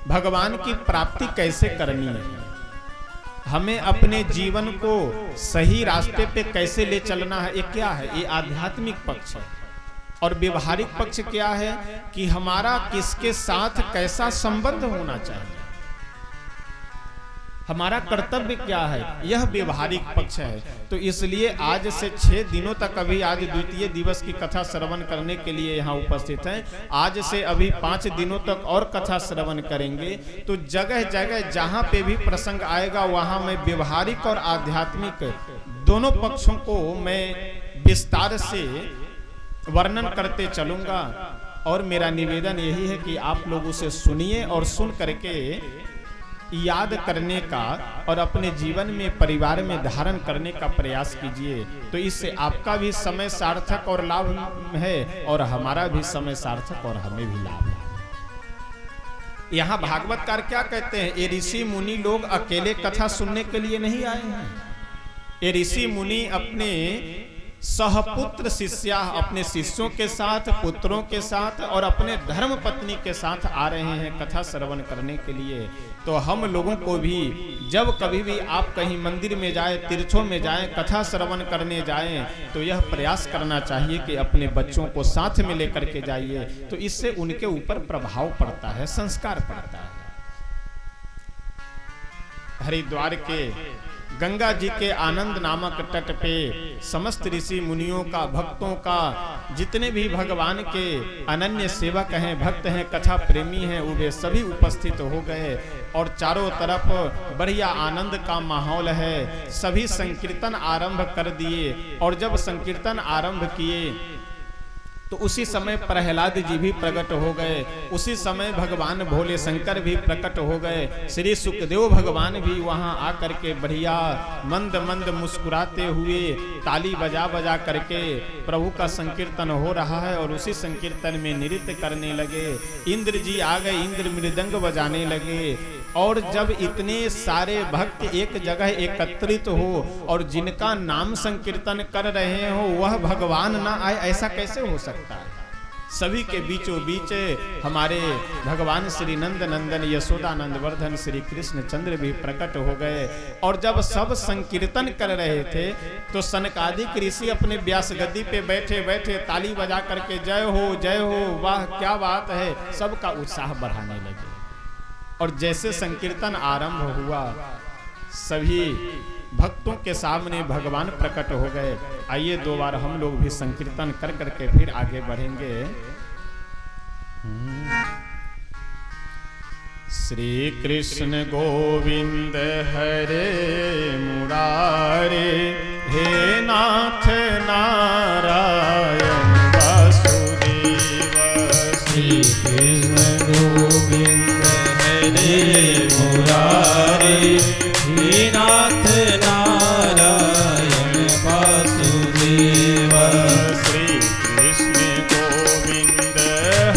भगवान की प्राप्ति कैसे करनी है, हमें अपने जीवन को सही रास्ते पे कैसे ले चलना है। ये क्या है? ये आध्यात्मिक पक्ष है। और व्यवहारिक पक्ष क्या है कि हमारा किसके साथ कैसा संबंध होना चाहिए, हमारा कर्तव्य क्या है, यह व्यवहारिक पक्ष है। तो इसलिए आज से 6 दिनों तक, अभी आज द्वितीय दिवस की कथा श्रवण करने के लिए यहाँ उपस्थित हैं, आज से अभी 5 दिनों तक और कथा श्रवण करेंगे। तो जगह जगह जहाँ पे भी प्रसंग आएगा, वहाँ मैं व्यवहारिक और आध्यात्मिक दोनों पक्षों को मैं विस्तार से वर्णन करते चलूंगा। और मेरा निवेदन यही है कि आप लोग उसे सुनिए और सुन करके याद करने का और अपने जीवन में, परिवार में धारण करने का प्रयास कीजिए। तो इससे आपका भी समय सार्थक और लाभ है और हमारा भी समय सार्थक और हमें भी लाभ है। यहाँ भागवतकार क्या कहते हैं? ये ऋषि मुनि लोग अकेले कथा सुनने के लिए नहीं आए हैं। ये ऋषि मुनि अपने सहपुत्र शिष्या, अपने शिष्यों के साथ, पुत्रों के साथ और अपने धर्म पत्नी के साथ आ रहे हैं कथा श्रवण करने के लिए। तो हम लोगों को भी जब कभी भी आप कहीं मंदिर में जाए, तीर्थों में जाए, कथा श्रवण करने जाएं, तो यह प्रयास करना चाहिए कि अपने बच्चों को साथ में लेकर के जाइए। तो इससे उनके ऊपर प्रभाव पड़ता है, संस्कार पड़ता है। हरिद्वार के गंगा जी के आनंद नामक तट पे समस्त ऋषि मुनियों का, भक्तों का, जितने भी भगवान के अनन्य सेवक हैं, भक्त हैं, कथा प्रेमी हैं, वे सभी उपस्थित हो गए और चारों तरफ बढ़िया आनंद का माहौल है। सभी संकीर्तन आरंभ कर दिए और जब संकीर्तन आरंभ किए तो उसी समय प्रहलाद जी भी प्रकट हो गए, उसी समय भगवान भोले शंकर भी प्रकट हो गए, श्री सुखदेव भगवान भी वहां आकर के बढ़िया मंद मंद मुस्कुराते हुए ताली बजा बजा करके प्रभु का संकीर्तन हो रहा है और उसी संकीर्तन में नृत्य करने लगे। इंद्र जी आ गए, इंद्र मृदंग बजाने लगे। और जब इतने सारे भक्त एक जगह एकत्रित हो और जिनका नाम संकीर्तन कर रहे हो वह भगवान ना आए, ऐसा कैसे हो सकता है? सभी के बीचों बीच हमारे भगवान श्री नंद नंदन यशोदानंद वर्धन श्री कृष्ण चंद्र भी प्रकट हो गए। और जब सब संकीर्तन कर रहे थे तो सनकादिक ऋषि अपने व्यास गद्दी पे बैठे बैठे ताली बजा करके जय हो, वाह क्या बात है, सबका उत्साह बढ़ाने लगे। और जैसे संकीर्तन आरंभ हुआ, सभी भक्तों के सामने भगवान प्रकट हो गए। आइए 2 बार हम लोग भी संकीर्तन कर करके फिर आगे बढ़ेंगे। श्री कृष्ण गोविंद हरे मुरारे, हे नाथ नारायण वासुदेव। श्री कृष्ण गोविंद हरे मुरारे, हे नाथ नारायण वासुदेव। श्री कृष्ण गोविंद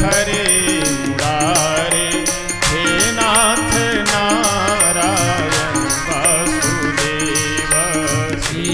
हरे मुरारे, हे नाथ नारायण वासुदेव। श्री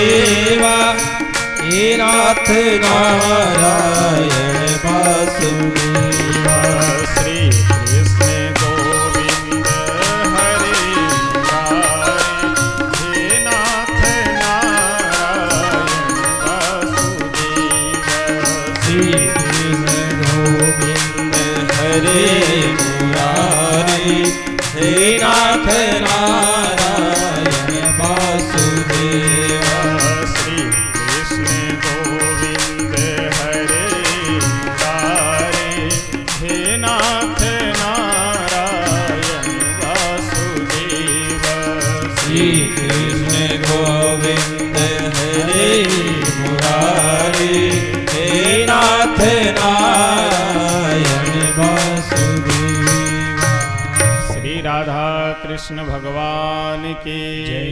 वासुदेवा हे नाथ नारायण वासुदेवा। श्री कृष्ण गोविंद हरे मुरारे हे नाथ नारायण वासुदेवा। श्री कृष्ण गोविंद हरे मुरारे हे नाथ नारायण वासुदेवा। श्री कृष्ण गोविंद हरे मुरारे हे नाथ नारायण वासुदेवा। श्री कृष्ण गोविंद हरे मुरारे हे नाथ नारायण वासुदेवा। श्री राधा कृष्ण भगवान की जय।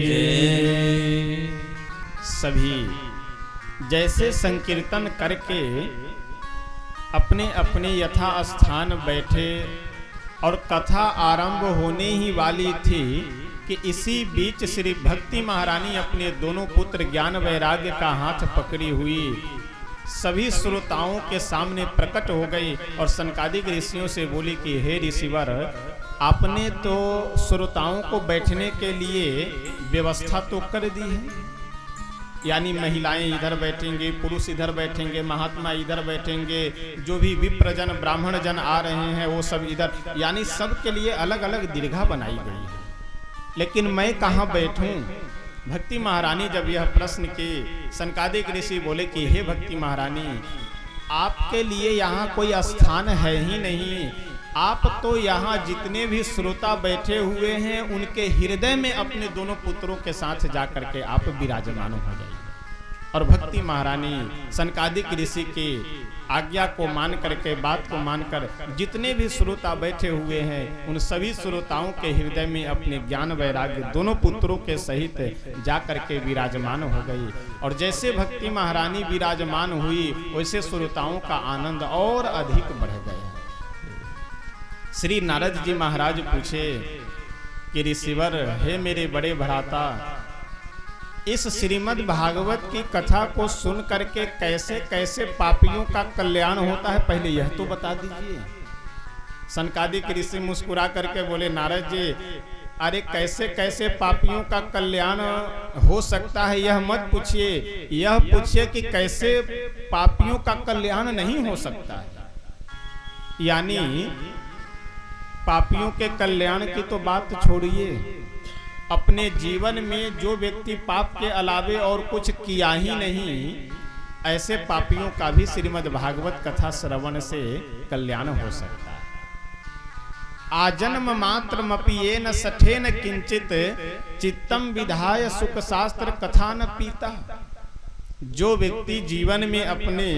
सभी जैसे संकीर्तन करके अपने अपने यथा स्थान बैठे और कथा आरंभ होने ही वाली थी कि इसी बीच श्री भक्ति महारानी अपने दोनों पुत्र ज्ञान वैराग्य का हाथ पकड़ी हुई सभी श्रोताओं के सामने प्रकट हो गई और सनकादिक ऋषियों से बोली कि हे ऋषिवर, आपने तो श्रोताओं को बैठने के लिए व्यवस्था तो कर दी है, यानी महिलाएं इधर बैठेंगे, पुरुष इधर बैठेंगे, महात्मा इधर बैठेंगे, जो भी विप्रजन ब्राह्मण जन आ रहे हैं वो सब इधर, यानी सबके लिए अलग अलग दीर्घा बनाई गई है। लेकिन मैं कहाँ बैठूं? भक्ति महारानी जब यह प्रश्न की, सनकादिक ऋषि बोले कि हे भक्ति महारानी, आपके लिए यहाँ कोई स्थान है ही नहीं। आप तो यहाँ जितने भी श्रोता बैठे हुए हैं उनके हृदय में अपने दोनों पुत्रों के साथ जाकर के आप विराजमान हो जाइए। और भक्ति महारानी सनकादिक ऋषि की आज्ञा को मान करके, बात को मानकर जितने भी श्रोता बैठे हुए हैं उन सभी श्रोताओं के हृदय में अपने ज्ञान वैराग्य दोनों पुत्रों के सहित जा करके विराजमान हो गई। और जैसे भक्ति महारानी विराजमान हुई वैसे श्रोताओं का आनंद और अधिक बढ़ गया। श्री नारद जी महाराज पूछे कि ऋषिवर, हे मेरे बड़े भ्राता, इस श्रीमद् भागवत की कथा को सुन करके कैसे कैसे पापियों का कल्याण होता है, पहले यह तो बता दीजिए। सनकादिक ऋषि मुस्कुरा करके बोले, नारद जी, अरे कैसे कैसे पापियों का कल्याण हो सकता है यह मत पूछिए, यह पूछिए कि कैसे पापियों का कल्याण नहीं हो सकता है। यानी पापियों के कल्याण की तो बात छोड़िए, अपने जीवन में जो व्यक्ति पाप के अलावे और कुछ किया ही नहीं, ऐसे पापियों का भी श्रीमद् भागवत कथा श्रवण से कल्याण हो सकता है। आजन्म मात्र मपियेन सठेन किंचित चित्तम विधाय सुख शास्त्र कथा न पीता। जो व्यक्ति जीवन में अपने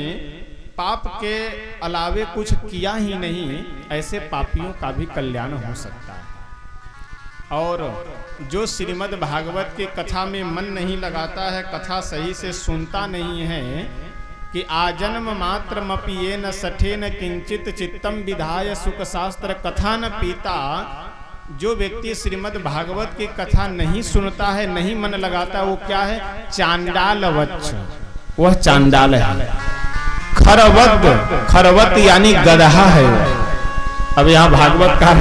पाप के अलावे कुछ किया ही नहीं, ऐसे पापियों का भी कल्याण हो सकता है। और जो श्रीमद् भागवत की कथा में मन नहीं लगाता है, कथा सही से सुनता नहीं है, कि आजन्म मात्र मपियेन सठेन किंचित चित्तम विधाय सुख शास्त्र कथा न पीता। जो व्यक्ति श्रीमद् भागवत की कथा नहीं सुनता है, नहीं मन लगाता, वो क्या है? चांडाल वच्च, वह चांडाल है। खरवत यानी गदहा है। अब यहाँ भागवत का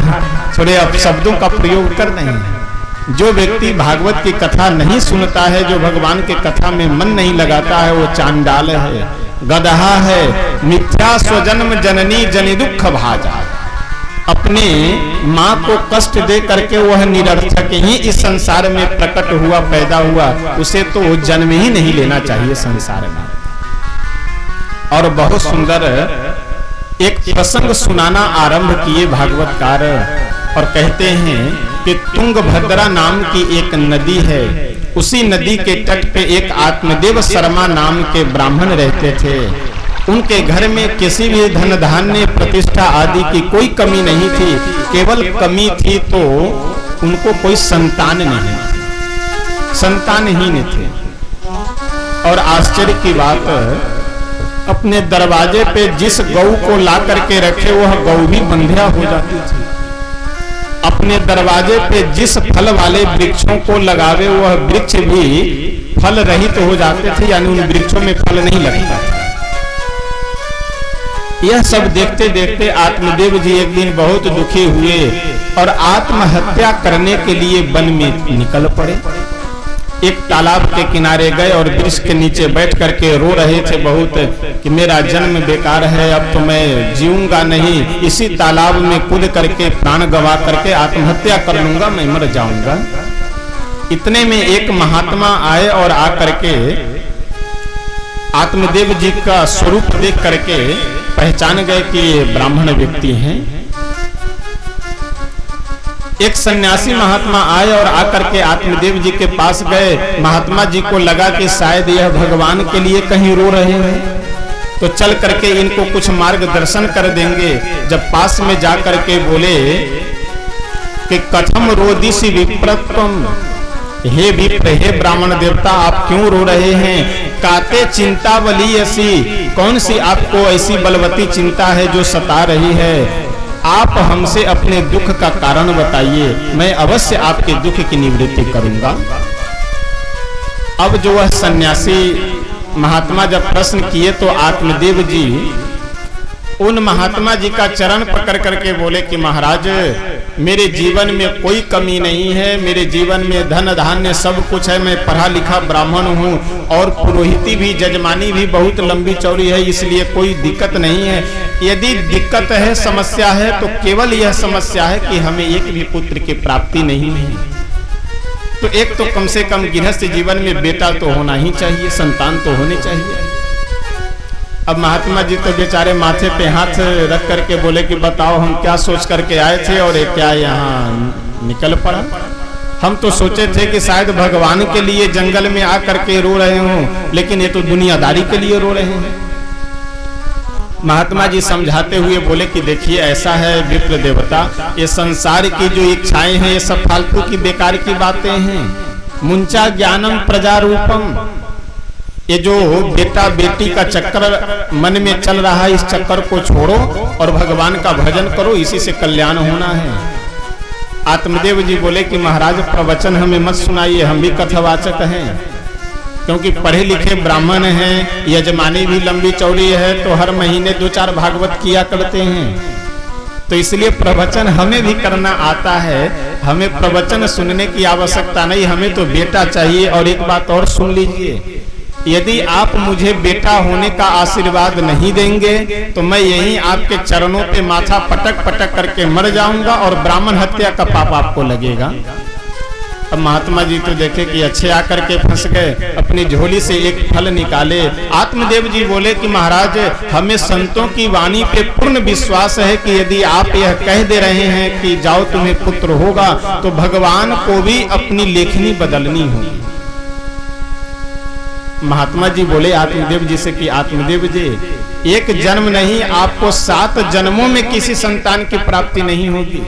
थोड़े अब शब्दों का प्रयोग कर रहे हैं। जो व्यक्ति भागवत की कथा नहीं सुनता है, जो भगवान की कथा में मन नहीं लगाता है, वो चांडाल है, गदहा है। मिथ्या स्वजन्म जननी जनि दुख भाजा। अपने माँ को कष्ट दे करके वह निरर्थक ही इस संसार में प्रकट हुआ, पैदा हुआ, उसे तो जन्म ही नहीं लेना चाहिए संसार में। और बहुत सुंदर एक प्रसंग सुनाना आरंभ किए भागवतकार और कहते हैं कि तुंगभद्रा नाम की एक नदी है, उसी नदी के तट पे एक आत्मदेव शर्मा नाम के ब्राह्मण रहते थे। उनके घर में किसी भी धन धान्य प्रतिष्ठा आदि की कोई कमी नहीं थी, केवल कमी थी तो उनको कोई संतान नहीं, संतानहीन थे। और आश्चर्य की बात, अपने दरवाजे पे जिस गौ को ला करके रखे वह गौ भी बंधिया हो जाती थी। अपने दरवाजे पे जिस फल वाले वृक्षों को लगावे वह वृक्ष भी फल रहित हो जाते थे, यानी उन वृक्षों में फल नहीं लगता था। यह सब देखते देखते आत्मदेव जी एक दिन बहुत दुखी हुए और आत्महत्या करने के लिए वन में निकल पड़े। एक तालाब के किनारे गए और वृक्ष के नीचे बैठ करके रो रहे थे बहुत कि मेरा जन्म बेकार है, अब तो मैं जीऊंगा नहीं, इसी तालाब में कूद करके प्राण गवा करके आत्महत्या कर लूंगा, मैं मर जाऊंगा। इतने में एक महात्मा आए और आकर के आत्मदेव जी का स्वरूप देख करके पहचान गए कि ये ब्राह्मण व्यक्ति हैं। एक सन्यासी महात्मा आए और आकर के आत्मदेव जी के पास गए। महात्मा जी को लगा कि शायद यह भगवान के लिए कहीं रो रहे हैं, तो चल करके इनको कुछ मार्गदर्शन कर देंगे। जब पास में जा करके बोले कि कथम रोदिसी विप्रत्वम, हे विप्र, हे ब्राह्मण देवता, आप क्यों रो रहे हैं? काते चिंता बली ऐसी, कौन सी आपको ऐसी बलवती चिंता है जो सता रही है? आप हमसे अपने दुख का कारण बताइए, मैं अवश्य आपके दुख की निवृत्ति करूंगा। अब जो वह सन्यासी महात्मा जब प्रश्न किए तो आत्मदेव जी उन महात्मा जी का चरण पकड़ करके बोले कि महाराज, मेरे जीवन में कोई कमी नहीं है, मेरे जीवन में धन धान्य सब कुछ है, मैं पढ़ा लिखा ब्राह्मण हूँ और पुरोहिती भी, जजमानी भी बहुत लंबी चौड़ी है, इसलिए कोई दिक्कत नहीं है। यदि दिक्कत है, समस्या है, तो केवल यह समस्या है कि हमें एक भी पुत्र की प्राप्ति नहीं है। तो एक तो कम से कम गृहस्थ जीवन में बेटा तो होना ही चाहिए, संतान तो होने चाहिए। अब महात्मा जी तो बेचारे माथे पे हाथ रख करके बोले कि बताओ हम क्या सोच करके आए थे और ये क्या यहाँ निकल पड़ा। हम तो सोचे थे कि शायद भगवान के लिए जंगल में आ करके रो रहे हों, लेकिन ये तो दुनियादारी के लिए रो रहे हैं। महात्मा जी समझाते हुए बोले कि देखिए ऐसा है विप्र देवता, ये संसार की जो इच्छाएं हैं ये सब फालतू की बेकार की बातें हैं। मुंचा ज्ञानम प्रजारूपम, ये जो बेटा बेटी का चक्कर मन में चल रहा है, इस चक्कर को छोड़ो और भगवान का भजन करो, इसी से कल्याण होना है। आत्मदेव जी बोले कि महाराज प्रवचन हमें मत सुनाइए, हम भी कथावाचक हैं, क्योंकि पढ़े लिखे ब्राह्मण हैं, यजमानी भी लंबी चौड़ी है, तो हर महीने 2-4 भागवत किया करते हैं, तो इसलिए प्रवचन हमें भी करना आता है, हमें प्रवचन सुनने की आवश्यकता नहीं, हमें तो बेटा चाहिए। और एक बात और सुन लीजिए, यदि आप मुझे बेटा होने का आशीर्वाद नहीं देंगे तो मैं यहीं आपके चरणों पे माथा पटक पटक करके मर जाऊंगा और ब्राह्मण हत्या का पाप आपको लगेगा। अब महात्मा जी तो देखे कि अच्छे आकर के फंस गए, अपनी झोली से एक फल निकाले। आत्मदेव जी बोले कि महाराज, हमें संतों की वाणी पे पूर्ण विश्वास है कि यदि आप यह कह दे रहे हैं कि जाओ तुम्हें पुत्र होगा, तो भगवान को भी अपनी लेखनी बदलनी होगी। महात्मा जी बोले आत्मदेव जी से कि आत्मदेव जी, एक जन्म नहीं, आपको 7 जन्मों में किसी संतान की प्राप्ति नहीं होगी।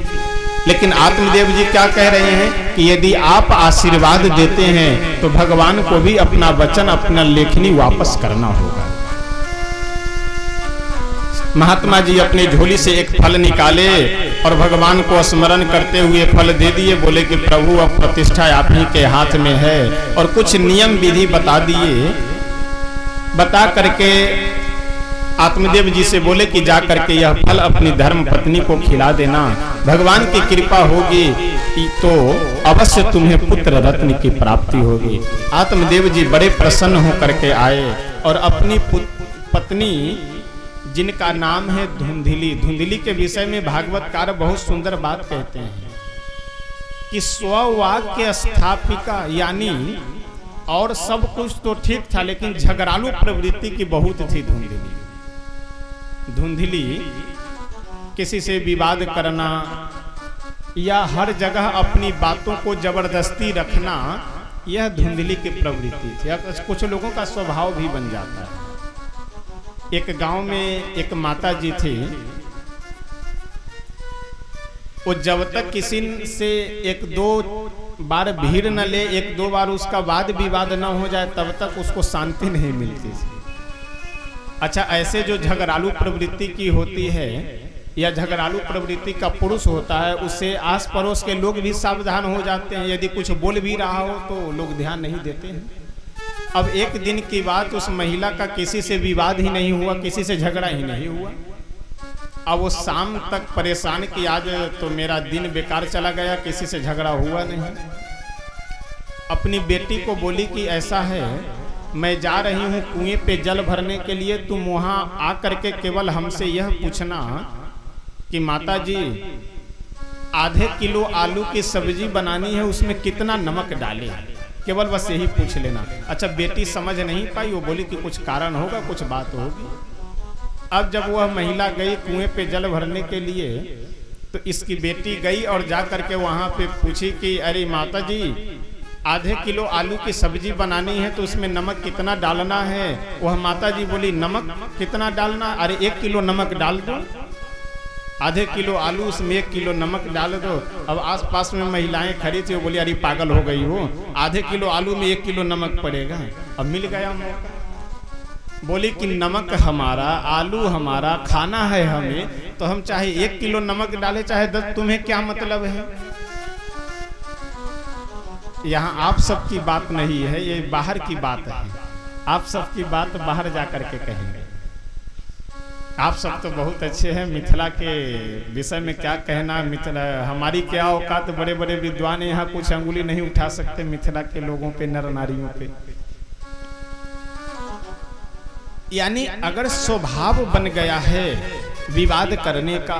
लेकिन आत्मदेव जी क्या कह रहे हैं कि यदि आप आशीर्वाद देते हैं तो भगवान को भी अपना वचन, अपना लेखनी वापस करना होगा। महात्मा जी अपनी झोली से एक फल निकाले और भगवान को स्मरण करते हुए फल दे दिए। बोले कि प्रभु अब प्रतिष्ठा आप ही के हाथ में है, और कुछ नियम विधि बता दिए। बता करके आत्मदेव जी से बोले कि जा करके यह फल अपनी धर्म पत्नी को खिला देना, भगवान की कृपा होगी तो अवश्य तुम्हें पुत्र रत्न की प्राप्ति होगी। आत्मदेव जी बड़े प्रसन्न होकर के आए और अपनी पत्नी, जिनका नाम है धुंधली, धुंधली के विषय में भागवतकार बहुत सुंदर बात कहते हैं कि स्ववाक्य स्थापिका, यानी और सब कुछ तो ठीक था लेकिन झगड़ालू प्रवृत्ति की बहुत थी धुंधली। धुंधली किसी से विवाद करना या हर जगह अपनी बातों को जबरदस्ती रखना, यह धुंधली की प्रवृत्ति थी। कुछ लोगों का स्वभाव भी बन जाता है। एक गांव में एक माता जी थी, वो जब तक किसी से 1-2 बार भीड़ न ले, 1-2 बार उसका वाद विवाद न हो जाए, तब तक उसको शांति नहीं मिलती थी। अच्छा, ऐसे जो झगड़ालू प्रवृत्ति की होती है या झगड़ालू प्रवृत्ति का पुरुष होता है, उससे आस पड़ोस के लोग भी सावधान हो जाते हैं। यदि कुछ बोल भी रहा हो तो लोग ध्यान नहीं देते हैं। अब एक दिन की बात, उस महिला का किसी से विवाद ही नहीं हुआ, किसी से झगड़ा ही नहीं हुआ। अब वो शाम तक परेशान कि आज तो मेरा दिन बेकार चला गया, किसी से झगड़ा हुआ नहीं। अपनी बेटी को बोली कि ऐसा है, मैं जा रही हूँ कुएं पे जल भरने के लिए, तुम वहाँ आ करके केवल हमसे यह पूछना कि माता जी आधे किलो आलू की सब्जी बनानी है, उसमें कितना नमक डालें, केवल बस यही पूछ लेना। अच्छा, बेटी समझ नहीं पाई, वो बोली कि कुछ कारण होगा, कुछ बात होगी। अब जब वह महिला गई कुएं पे जल भरने के लिए, तो इसकी बेटी गई और जा करके वहाँ पे पूछी कि अरे माता जी आधे किलो आलू की सब्जी बनानी है, तो उसमें नमक कितना डालना है। वह माता जी बोली नमक कितना डालना, अरे 1 किलो नमक डाल दो, आधे किलो आलू उसमें 1 किलो नमक डाल दो। अब आसपास में महिलाएं खड़ी थी, वो बोली अरे पागल हो गई हो, आधे किलो आलू में 1 किलो नमक पड़ेगा। अब मिल गया मौका। बोली कि नमक हमारा, आलू हमारा, खाना है हमें, तो हम चाहे 1 किलो नमक डाले चाहे 10, तुम्हें क्या मतलब है। यहाँ आप सबकी बात नहीं है, ये बाहर की बात है। आप सबकी बात बाहर जा करके कहेंगे। आप सब तो बहुत अच्छे हैं, मिथिला के विषय में क्या कहना। मिथिला हमारी क्या औकात, बड़े बड़े विद्वान यहाँ कुछ अंगुली नहीं उठा सकते मिथिला के लोगों पे, नर नारियों पे। यानी अगर स्वभाव बन गया है विवाद करने का,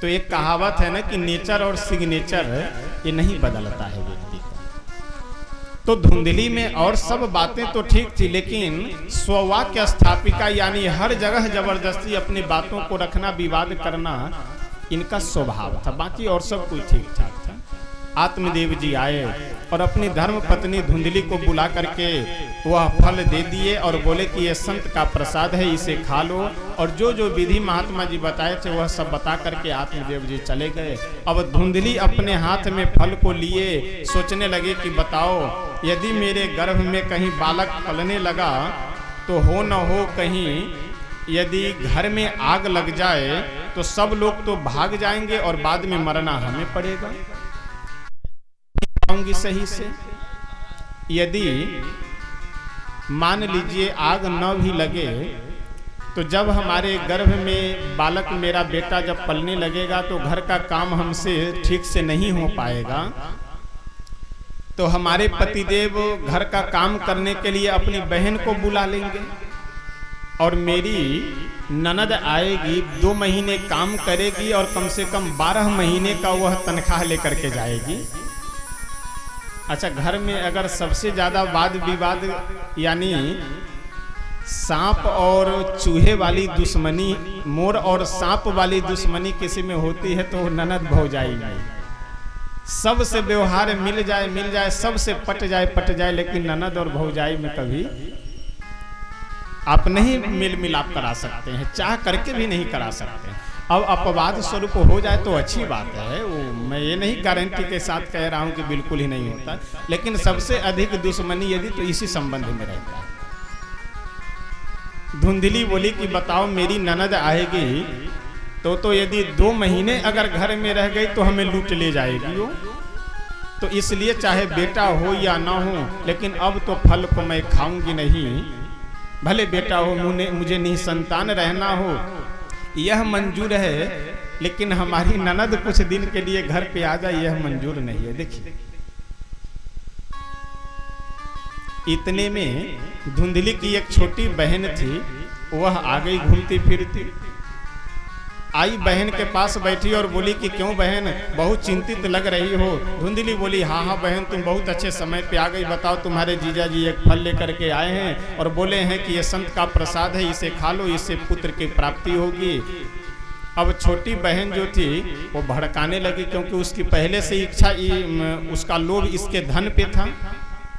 तो एक कहावत है ना कि नेचर और सिग्नेचर ये नहीं बदलता है व्यक्ति का। तो धुंधली में और सब बातें तो ठीक थी, लेकिन स्ववाक्य स्थापिका यानी हर जगह जबरदस्ती अपनी बातों को रखना, विवाद करना, इनका स्वभाव था। बाकी और सब कुछ ठीक ठाक था। आत्मदेव जी आए और अपनी धर्म पत्नी धुंधली को बुला करके वह फल दे दिए और बोले कि ये संत का प्रसाद है, इसे खा लो। और जो जो विधि महात्मा जी बताए थे वह सब बता करके आत्मदेव जी चले गए। अब धुंधली अपने हाथ में फल को लिए सोचने लगे कि बताओ, यदि मेरे गर्भ में कहीं बालक पलने लगा तो हो न हो कहीं यदि घर में आग लग जाए तो सब लोग तो भाग जाएंगे और बाद में मरना हमें पड़ेगा। सही से यदि मान लीजिए आग न भी लगे, तो जब हमारे गर्भ में बालक, मेरा बेटा जब पलने लगेगा, तो घर का काम हमसे ठीक से नहीं हो पाएगा। तो हमारे पतिदेव घर का काम करने के लिए अपनी बहन को बुला लेंगे और मेरी ननद आएगी, 2 महीने काम करेगी और कम से कम 12 महीने का वह तनख्वाह लेकर के जाएगी। अच्छा, घर में अगर सबसे ज्यादा वाद विवाद यानी सांप और चूहे वाली दुश्मनी, मोर और सांप वाली दुश्मनी किसी में होती है तो ननद भौजाई में सबसे व्यवहार मिल जाए, सबसे पट जाए, लेकिन ननद और भौजाई में कभी आप नहीं मेल मिलाप करा सकते हैं, चाह करके भी नहीं करा सकते। अब अपवाद स्वरूप हो जाए तो अच्छी बात है, वो मैं ये नहीं गारंटी के साथ कह रहा हूँ कि बिल्कुल ही नहीं होता, लेकिन सबसे अधिक दुश्मनी यदि तो इसी संबंध में रहता है। धुंधली बोली कि बताओ मेरी ननद आएगी तो यदि 2 महीने अगर घर में रह गई तो हमें लूट ले जाएगी वो, तो इसलिए चाहे बेटा हो या ना हो, लेकिन अब तो फल को मैं खाऊंगी नहीं। भले बेटा हो, मुझे निसंतान रहना हो, यह मंजूर है, लेकिन हमारी ननद कुछ दिन के लिए घर पे आ जाए यह मंजूर नहीं है। देखिए, इतने में धुंधली की एक छोटी बहन थी, वह आ गई घूमती फिरती, आई बहन के पास बैठी और बोली कि क्यों बहन, बहुत चिंतित लग रही हो। धुंधली बोली हाँ बहन, तुम बहुत अच्छे समय पे आ गई। बताओ, तुम्हारे जीजा जी एक फल लेकर के आए हैं और बोले हैं कि ये संत का प्रसाद है, इसे खा लो, इससे पुत्र की प्राप्ति होगी। अब छोटी बहन जो थी वो भड़काने लगी, क्योंकि उसकी पहले से इच्छा, उसका लोभ इसके धन पे था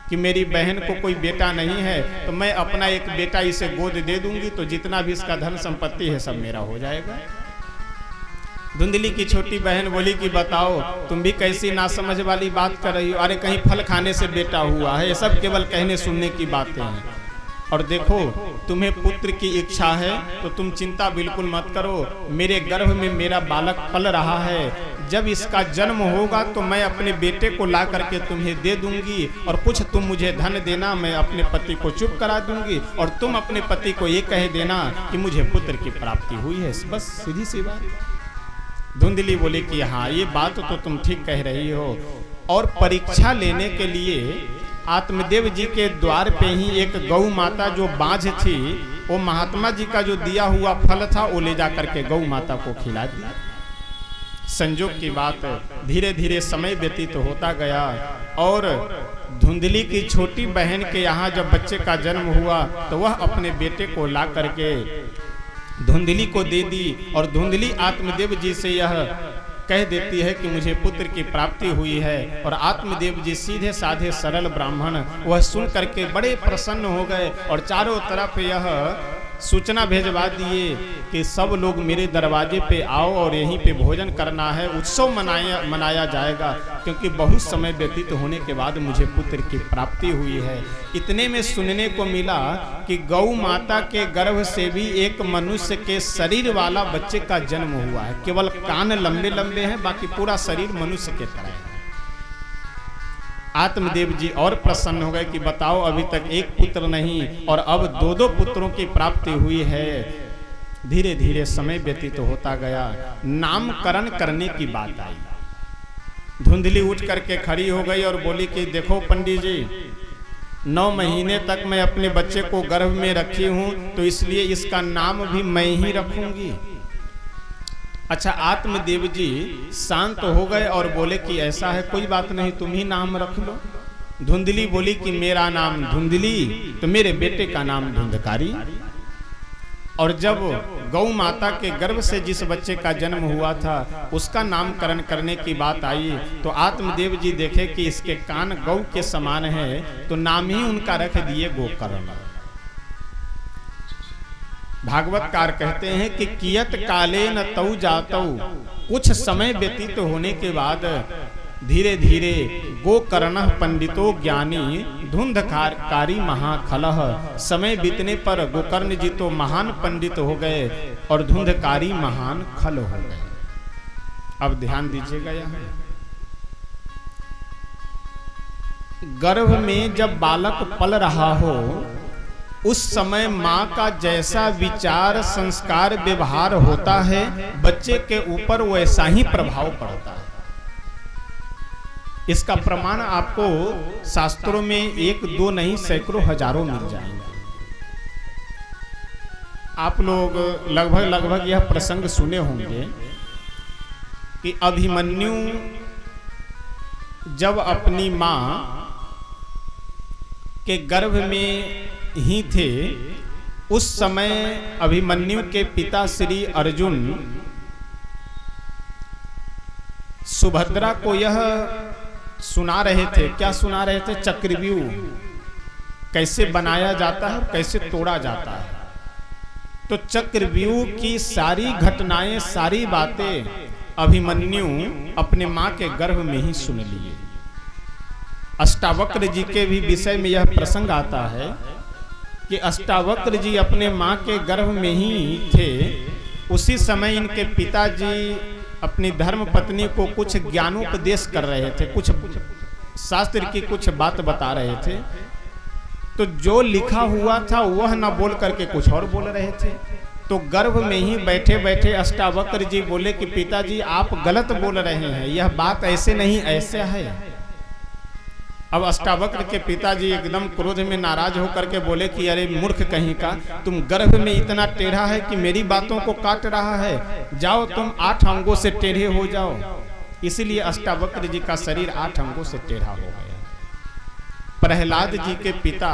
कि मेरी बहन को कोई बेटा नहीं है, तो मैं अपना एक बेटा इसे गोद दे दूंगी, तो जितना भी इसका धन संपत्ति है सब मेरा हो जाएगा। धुंधली की छोटी बहन बोली कि बताओ, तुम भी कैसी नासमझ वाली बात कर रही हो। अरे कहीं फल खाने से बेटा हुआ है, ये सब केवल कहने सुनने की बातें हैं। और देखो तुम्हें पुत्र की इच्छा है तो तुम चिंता बिल्कुल मत करो, मेरे गर्भ में मेरा बालक पल रहा है, जब इसका जन्म होगा तो मैं अपने बेटे को ला करके तुम्हें दे दूंगी और कुछ तुम मुझे धन देना, मैं अपने पति को चुप करा दूंगी और तुम अपने पति को ये कह देना कि मुझे पुत्र की प्राप्ति हुई है। बस सीधी सी बात। धुंधली बोली कि हाँ ये बात तो तुम ठीक कह रही हो। और परीक्षा लेने के लिए आत्मदेव जी के द्वार पे ही एक गौ माता जो बांझ थी, वो महात्मा जी का जो दिया हुआ फल था वो ले जा करके गौ माता को खिला दिया। संजोग की बात, धीरे धीरे समय व्यतीत होता गया और धुंधली की छोटी बहन के यहाँ जब बच्चे का जन्म हुआ तो वह अपने बेटे को ला करके धुंधली को दे दी और धुंधली आत्मदेव जी से यह कह देती है कि मुझे पुत्र की प्राप्ति हुई है। और आत्मदेव जी सीधे साधे सरल ब्राह्मण वह सुन करके बड़े प्रसन्न हो गए और चारों तरफ यह सूचना भेजवा दिए कि सब लोग मेरे दरवाजे पे आओ और यहीं पे भोजन करना है, उत्सव मनाया जाएगा, क्योंकि बहुत समय व्यतीत होने के बाद मुझे पुत्र की प्राप्ति हुई है। इतने में सुनने को मिला कि गौ माता के गर्भ से भी एक मनुष्य के शरीर वाला बच्चे का जन्म हुआ है। केवल कान लंबे लंबे हैं, बाकी पूरा शरीर मनुष्य के तरह है। आत्मदेव जी और प्रसन्न हो गए कि बताओ अभी तक एक पुत्र नहीं और अब दो दो पुत्रों की प्राप्ति हुई है। धीरे धीरे समय व्यतीत होता गया, नामकरण करने की बात आई। धुंधली उठ करके खड़ी हो गई और बोली कि देखो पंडित जी, 9 महीने तक मैं अपने बच्चे को गर्भ में रखी हूं तो इसलिए इसका नाम भी मैं ही रखूंगी। अच्छा, आत्मदेव जी शांत हो गए और बोले कि ऐसा है, कोई बात नहीं, तुम ही नाम रख लो। धुंधली बोली कि मेरा नाम धुंधली तो मेरे बेटे का नाम धुंधकारी। और जब गौ माता के गर्भ से जिस बच्चे का जन्म हुआ था उसका नामकरण करने की बात आई तो आत्मदेव जी देखे कि इसके कान गौ के समान है तो नाम ही उनका रख दिए गोकर्ण। भागवतकार कहते हैं कि कियत काले न तौ जातौ, कुछ समय व्यतीत होने के बाद धीरे धीरे गोकर्ण पंडितो ज्ञानी धुंधकारी महाखलह, समय बीतने पर गोकर्ण जी तो महान पंडित हो गए और धुंधकारी महान खल हो गए। अब ध्यान दीजिएगा, यहाँ गर्भ में जब बालक पल रहा हो उस समय माँ का जैसा विचार संस्कार व्यवहार होता है बच्चे के ऊपर वैसा ही प्रभाव पड़ता है। इसका प्रमाण आपको शास्त्रों में 1 2 नहीं सैकड़ों हजारों मिल जाएंगे। आप लोग लगभग यह प्रसंग सुने होंगे कि अभिमन्यु जब अपनी माँ के गर्भ में ही थे उस समय अभिमन्यु के पिता श्री अर्जुन सुभद्रा को यह सुना रहे थे। क्या सुना रहे थे? चक्रव्यूह कैसे बनाया जाता है, कैसे तोड़ा जाता है। तो चक्रव्यूह की सारी घटनाएं, सारी बातें अभिमन्यु अपने माँ के गर्भ में ही सुन लिए। अष्टावक्र जी के भी विषय में यह प्रसंग आता है कि अष्टावक्र जी अपने माँ के गर्भ में ही थे। उसी समय इनके पिताजी अपनी धर्म पत्नी को कुछ ज्ञानोपदेश कर रहे थे, कुछ शास्त्र की कुछ बात बता रहे थे। तो जो लिखा हुआ था वह ना बोल करके कुछ और बोल रहे थे। तो गर्भ में ही बैठे बैठे अष्टावक्र जी बोले कि पिताजी आप गलत बोल रहे हैं, यह बात ऐसे नहीं ऐसे है। अब अष्टावक्र के पिताजी एकदम क्रोध में नाराज होकर के बोले कि अरे मूर्ख कहीं का, तुम गर्भ में इतना टेढ़ा है कि मेरी बातों को काट रहा है, जाओ तुम 8 अंगों से टेढ़े हो जाओ। इसीलिए अष्टावक्र जी का शरीर 8 अंगों से टेढ़ा हो गया। प्रहलाद जी के पिता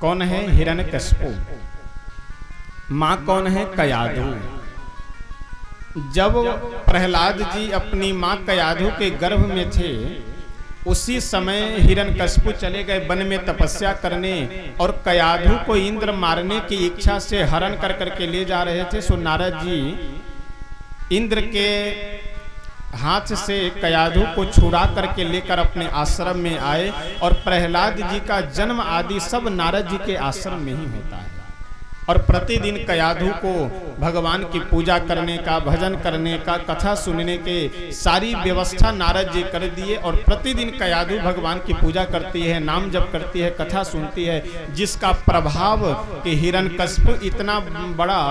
कौन है? हिरण्यकश्यप। माँ कौन है? कयाधु। जब प्रहलाद जी अपनी माँ कयाधु के गर्भ में थे उसी समय हिरण्यकश्यप चले गए वन में तपस्या करने और कयाधु को इंद्र मारने की इच्छा से हरण कर करके ले जा रहे थे। सो नारद जी इंद्र के हाथ से कयाधु को छुड़ा करके लेकर अपने आश्रम में आए और प्रहलाद जी का जन्म आदि सब नारद जी के आश्रम में ही होता है। और प्रतिदिन कयाधु को भगवान की पूजा करने का, भजन करने का, कथा सुनने के सारी व्यवस्था नारद जी कर दिए। और प्रतिदिन कयाधु भगवान की पूजा करती है, नाम जप करती है, कथा सुनती है, जिसका प्रभाव कि हिरण्यकश्यप इतना बड़ा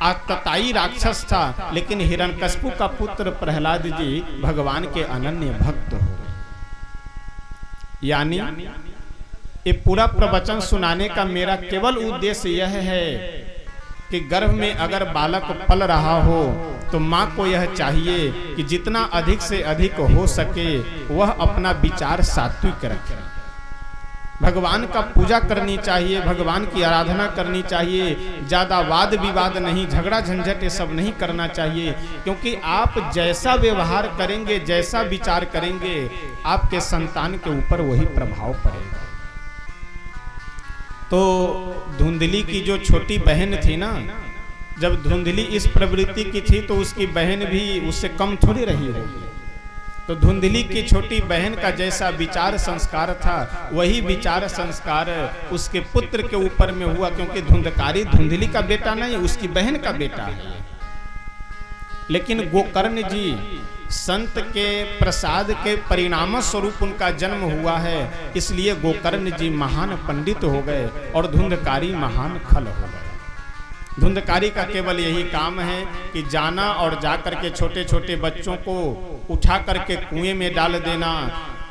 आतताई राक्षस था, लेकिन हिरण्यकश्यप का पुत्र प्रहलाद जी भगवान के अनन्य भक्त हो गए। यानी ये पूरा प्रवचन सुनाने का मेरा केवल उद्देश्य यह है कि गर्भ में अगर बालक पल रहा हो तो माँ को यह चाहिए कि जितना अधिक से अधिक हो सके वह अपना विचार सात्विक रखे। भगवान का पूजा करनी चाहिए, भगवान की आराधना करनी चाहिए, ज़्यादा वाद विवाद नहीं, झगड़ा झंझट ये सब नहीं करना चाहिए। क्योंकि आप जैसा व्यवहार करेंगे, जैसा विचार करेंगे, आपके संतान के ऊपर वही प्रभाव पड़ेगा। तो धुंधली की जो छोटी बहन थी ना, जब धुंधली इस प्रवृत्ति की थी तो उसकी बहन भी उससे कम थोड़ी रही होगी। तो धुंधली की छोटी बहन का जैसा विचार संस्कार था वही विचार संस्कार उसके पुत्र के ऊपर में हुआ। क्योंकि धुंधकारी धुंधली का बेटा नहीं, उसकी बहन का बेटा है। लेकिन गोकर्ण जी संत के प्रसाद के परिणाम स्वरूप उनका जन्म हुआ है, इसलिए गोकर्ण जी महान पंडित हो गए और धुंधकारी महान खल हो गए। धुंधकारी का केवल यही काम है कि जाना और जा करके छोटे छोटे बच्चों को उठा करके कुएं में डाल देना,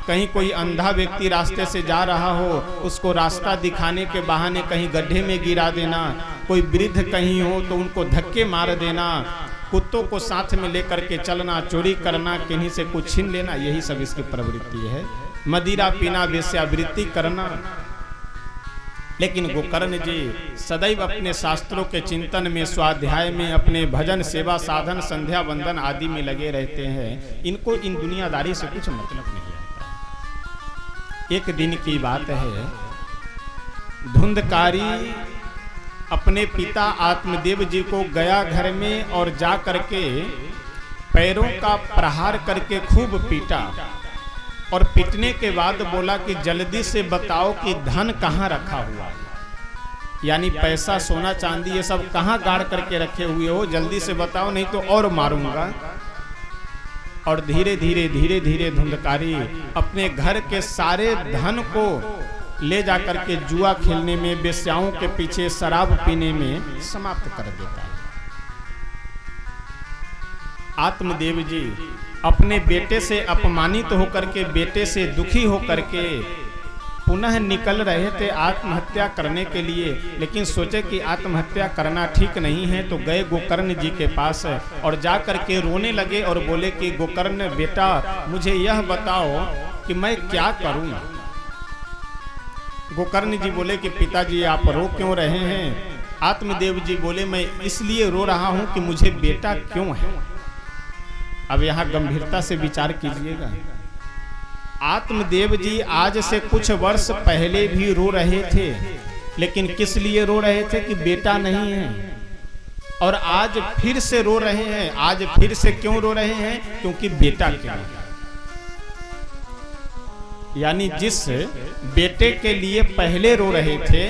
कहीं कोई अंधा व्यक्ति रास्ते से जा रहा हो उसको रास्ता दिखाने के बहाने कहीं गड्ढे में गिरा देना, कोई वृद्ध कहीं हो तो उनको धक्के मार देना, कुत्तों को साथ में लेकर के चलना, चोरी करना, किन्हीं से कुछ छीन लेना, यही सब इसकी प्रवृत्ति है। मदिरा पीना, वेश्यावृत्ति करना। लेकिन गोकर्ण जी सदैव अपने शास्त्रों के चिंतन में, स्वाध्याय में, अपने भजन सेवा साधन संध्या वंदन आदि में लगे रहते हैं। इनको इन दुनियादारी से कुछ मतलब नहीं आता। एक दिन की बात है, धुंधकारी अपने पिता आत्मदेव जी को गया घर में और जा करके पैरों का प्रहार करके खूब पीटा। और पीटने के बाद बोला कि जल्दी से बताओ कि धन कहाँ रखा हुआ है, यानी पैसा सोना चांदी ये सब कहाँ गाड़ करके रखे हुए हो, जल्दी से बताओ नहीं तो और मारूंगा। और धीरे धीरे धीरे धीरे धुंधकारी अपने घर के सारे धन को ले जा करके जुआ खेलने में, वेश्याओं के पीछे शराब पीने में समाप्त कर देता है। आत्मदेव जी अपने बेटे से अपमानित होकर के, बेटे से दुखी होकर के पुनः निकल रहे थे आत्महत्या करने के लिए। लेकिन सोचे कि आत्महत्या करना ठीक नहीं है, तो गए गोकर्ण जी के पास और जा करके रोने लगे और बोले कि गोकर्ण बेटा, मुझे यह बताओ कि मैं क्या करूं। गोकर्ण जी बोले कि पिताजी आप रो क्यों रहे हैं। आत्मदेव जी बोले मैं इसलिए रो रहा हूं कि मुझे बेटा क्यों है। अब यहाँ गंभीरता से विचार कीजिएगा। आत्मदेव जी आज से कुछ वर्ष पहले भी रो रहे थे, लेकिन किस लिए रो रहे थे कि बेटा नहीं है। और आज फिर से रो रहे हैं। आज फिर से क्यों रो रहे हैं? क्योंकि बेटा के लिए। यानी जिस बेटे के लिए पहले रो रहे थे,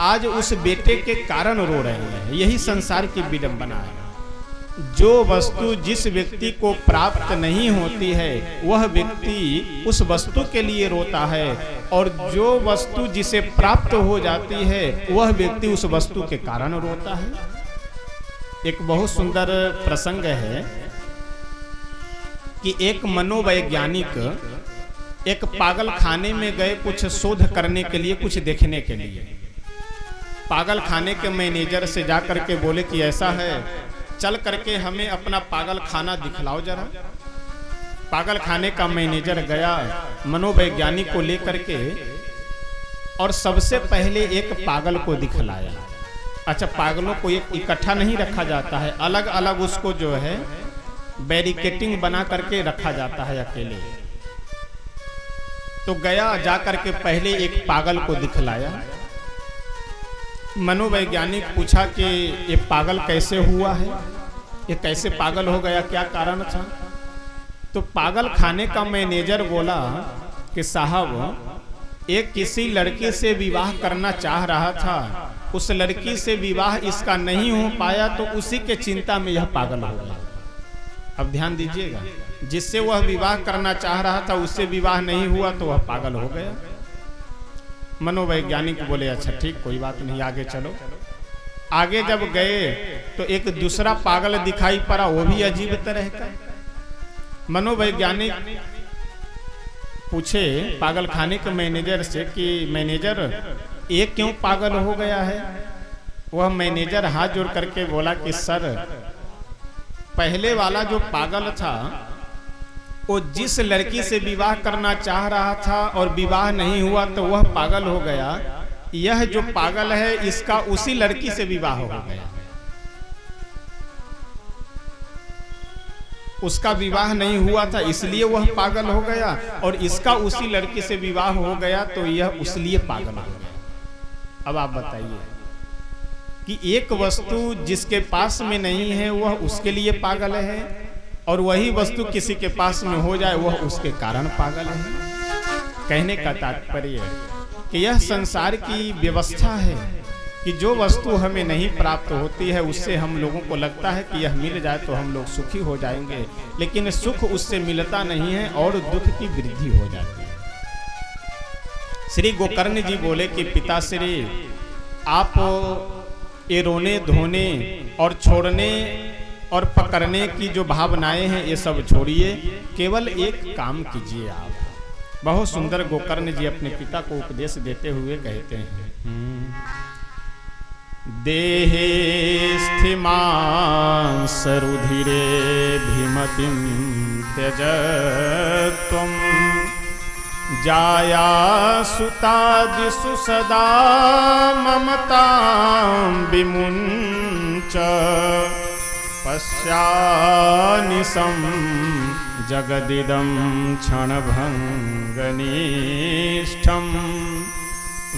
आज उस बेटे के कारण रो रहे हैं। यही संसार की विडंबना है। जो वस्तु जिस व्यक्ति को प्राप्त नहीं होती है वह व्यक्ति उस वस्तु के लिए रोता है, और जो वस्तु जिसे प्राप्त हो जाती है वह व्यक्ति उस वस्तु के कारण रोता है। एक बहुत सुंदर प्रसंग है कि एक मनोवैज्ञानिक एक पागल खाने में गए कुछ शोध करने के लिए, कुछ देखने के लिए। पागल खाने के मैनेजर से जाकर के बोले कि ऐसा है, चल करके हमें अपना पागल खाना दिखलाओ जरा। पागल खाने का मैनेजर गया मनोवैज्ञानिक को लेकर के और सबसे पहले एक पागल को दिखलाया। अच्छा, पागलों को एक इकट्ठा नहीं रखा जाता है, अलग अलग उसको जो है बैरिकेटिंग बना करके रखा जाता है अकेले। तो गया जा करके पहले एक पागल को दिखलाया। मनोवैज्ञानिक पूछा कि ये पागल कैसे हुआ है, ये कैसे पागल हो गया, क्या कारण था। तो पागल खाने का मैनेजर बोला कि साहब एक किसी लड़की से विवाह करना चाह रहा था, उस लड़की से विवाह इसका नहीं हो पाया तो उसी के चिंता में यह पागल हो गया। अब ध्यान दीजिएगा, जिससे वह विवाह करना चाह रहा था उससे विवाह नहीं हुआ तो वह पागल हो गया। मनोवैज्ञानिक बोले अच्छा ठीक, कोई बात नहीं, आगे चलो। आगे जब गए तो एक दूसरा पागल दिखाई पड़ा, वो भी अजीब तरह का। मनोवैज्ञानिक पूछे पागल खाने के मैनेजर से कि मैनेजर ये क्यों पागल हो गया है? वह मैनेजर हाथ जोड़ करके बोला कि सर, पहले वाला जो पागल था वो जिस लड़की से विवाह करना चाह रहा था और विवाह नहीं हुआ तो वह पागल हो गया। यह जो पागल है इसका उसी लड़की से विवाह हो गया, उसका विवाह नहीं हुआ था इसलिए वह पागल हो गया, और इसका उसी लड़की से विवाह हो गया तो यह उसलिए पागल हो गया। अब आप बताइए कि एक वस्तु जिसके पास में नहीं है वह उसके लिए पागल है, और वही वस्तु किसी के पास में हो जाए वह उसके कारण पागल है। कहने का तात्पर्य कि यह संसार की व्यवस्था है कि जो वस्तु हमें नहीं प्राप्त होती है उससे हम लोगों को लगता है कि यह मिल जाए तो हम लोग सुखी हो जाएंगे, लेकिन सुख उससे मिलता नहीं है और दुख की वृद्धि हो जाती है। श्री गोकर्ण जी बोले कि पिताश्री, आप ये रोने धोने और छोड़ने और पकड़ने की जो भावनाएं हैं ये सब छोड़िए, केवल एक काम कीजिए। आप बहुत सुंदर गोकर्ण जी अपने पिता को उपदेश देते हुए कहते हैं, देहे स्थिमांसरुधिरे भीमतिं त्यजत्वं जाया सुतादिषु सदा ममतां विमुञ्च पश्यानिशं जगदिदं क्षणभङ्गनिष्ठं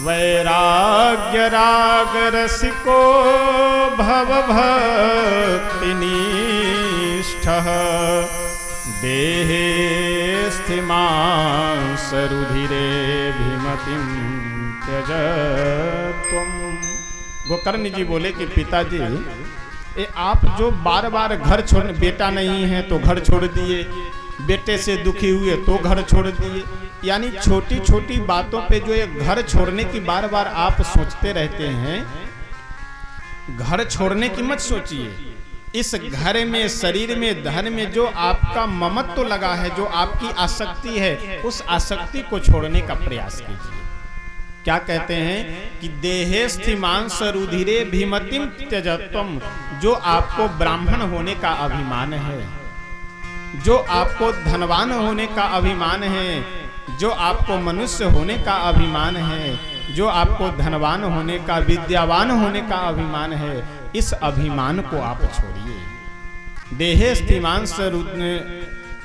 वैराग्यरागरसिको भवभक्तिनिष्ठः देहे स्थिमांसरुधिरे भीमतिं त्यजत्वम्। गोकर्ण जी बोले कि पिताजी, ये आप जो बार बार घर छोड़, बेटा नहीं है तो घर छोड़ दिए, बेटे से दुखी हुए तो घर छोड़ दिए, यानी छोटी छोटी बातों पे जो ये घर छोड़ने की बार बार आप सोचते रहते हैं, घर छोड़ने की मत सोचिए। इस घर में, शरीर में, धन में जो आपका ममत्व लगा है, जो आपकी आसक्ति है, उस आसक्ति को छोड़ने का प्रयास कीजिए। क्या कहते हैं कि देहे स्थिमांसरुधिरे भीमतिं त्यजत्वम्, जो आपको ब्राह्मण होने का अभिमान है, जो आपको धनवान होने का अभिमान है, जो आपको मनुष्य होने का अभिमान है, जो आपको धनवान होने का, विद्यावान होने का अभिमान है, इस अभिमान को आप छोड़िए।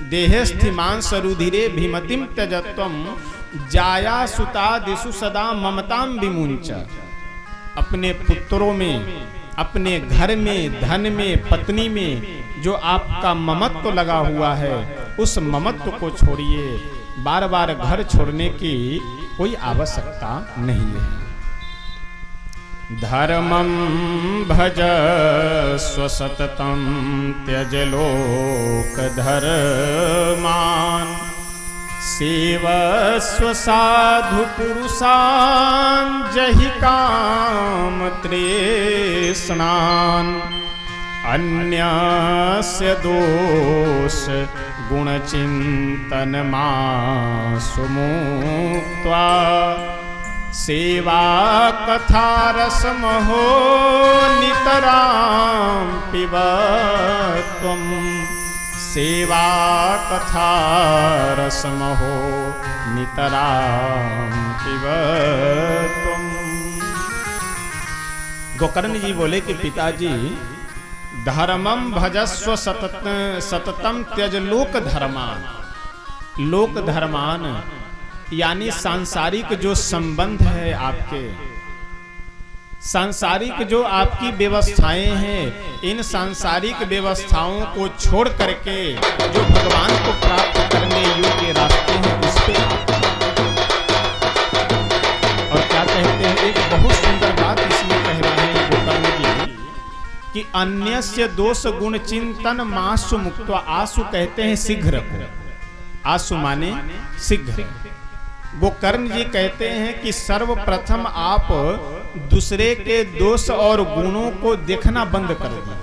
देहे स्थिमांसरुधिरे भीमतिं त्यजत्वम् जाया सुतादिषु सदा ममतां विमुञ्च। अपने पुत्रों में, अपने घर में, धन में, पत्नी में जो आपका ममत्व लगा हुआ है, उस ममत्व को छोड़िए। बार बार घर छोड़ने की कोई आवश्यकता नहीं है। धर्मं भजस्व सततं त्यज लोक धर्मान् सेवस्व साधु पुरुषान् जहि काम तृष्णान् अन्यस्य दोष गुणचिन्तन मासु मुक्त्वा सेवा कथा रसमहो नितरां पिबत्वं सेवा कथा रसमहो नितरां पिबत्वं। गोकर्ण जी बोले कि पिताजी, धर्मं भजस्व सततम त्यज लोक धर्मान। लोक धर्मान यानी सांसारिक जो संबंध है आपके, सांसारिक जो आपकी व्यवस्थाएं हैं, इन सांसारिक व्यवस्थाओं को छोड़ करके जो भगवान को प्राप्त करने योग्य रास्ते हैं उस पे आप। और क्या कहते हैं, एक बहुत सुंदर बात इसमें कह रहे हैं गोकर्ण जी कि अन्यस्य दोष गुण चिंतन मासु मुक्त्वा। आसु कहते हैं शीघ्र को, आसु माने शीघ्र। गोकर्ण जी कहते हैं कि सर्वप्रथम आप दूसरे के दोष और गुणों को देखना बंद कर दिए।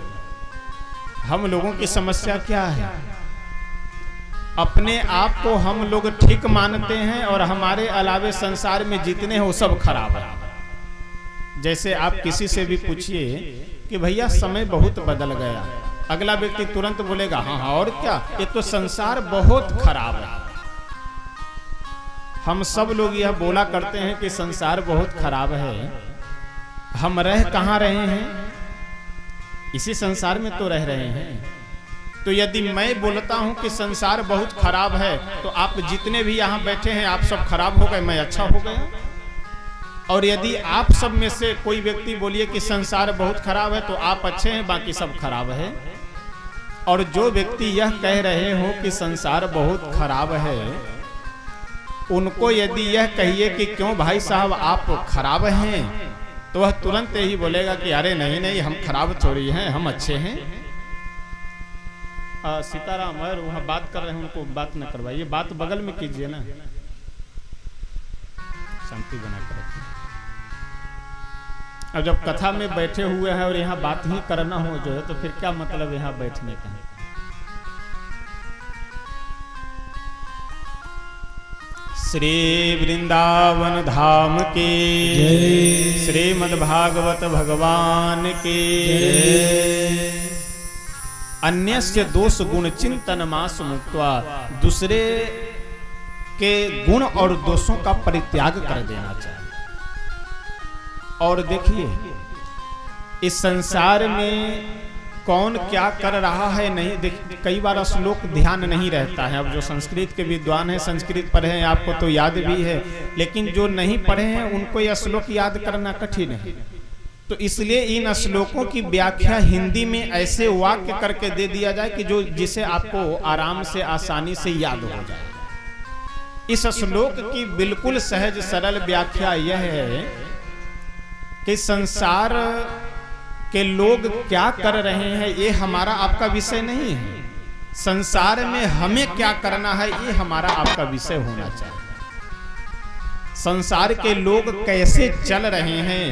हम लोगों की समस्या क्या है, अपने आप को हम लोग ठीक मानते हैं और हमारे अलावे संसार में जितने हैं वो सब खराब है। जैसे आप किसी से भी पूछिए कि भैया समय बहुत बदल गया, अगला व्यक्ति तुरंत बोलेगा हाँ हाँ और क्या, ये तो संसार बहुत खराब है। हम सब लोग यह बोला करते हैं कि संसार बहुत खराब है, हम रह कहाँ रहे हैं, इसी संसार में तो रह रहे हैं। तो यदि मैं बोलता हूं कि संसार बहुत खराब है तो आप जितने भी यहाँ बैठे हैं आप सब खराब हो गए, मैं अच्छा हो गया। और यदि आप सब में से कोई व्यक्ति बोलिए कि संसार बहुत खराब है तो आप अच्छे हैं, बाकी सब खराब है। और जो व्यक्ति यह कह रहे हो कि संसार बहुत खराब है, उनको यदि यह कहिए कि क्यों भाई साहब आप खराब हैं, तो वह तुरंत ही बोलेगा कि अरे नहीं नहीं हम खराब थोड़ी हैं, हम अच्छे हैं। सीताराम और वहाँ बात कर रहे हैं, उनको बात न करवाइए, बात बगल में कीजिए ना, शांति बना कर रखिए। अब जब कथा में बैठे हुए हैं और यहाँ बात ही करना हो जो है तो फिर क्या मतलब यहाँ बैठने का। श्री वृंदावन धाम के जय, श्रीमद् भागवत भगवान के जय। अन्यस्य दोष गुण चिंतन मास मुक्त्वा। दूसरे के गुण और दोषों का परित्याग कर देना चाहिए। और देखिए इस संसार में कौन क्या कर रहा है नहीं देख, कई बार श्लोक ध्यान नहीं रहता है। अब जो संस्कृत के विद्वान हैं, संस्कृत पढ़े हैं, आपको तो याद भी है, लेकिन जो नहीं पढ़े हैं उनको यह श्लोक याद करना कठिन है। तो इसलिए इन श्लोकों की व्याख्या हिंदी में ऐसे वाक्य करके दे दिया जाए कि जो जिसे आपको आराम से आसानी से याद हो जाए। इस श्लोक की बिल्कुल सहज सरल व्याख्या यह है कि संसार के लोग क्या कर रहे हैं ये हमारा आपका विषय नहीं है। संसार में हमें क्या करना है ये हमारा आपका विषय होना चाहिए। संसार के लोग कैसे चल रहे हैं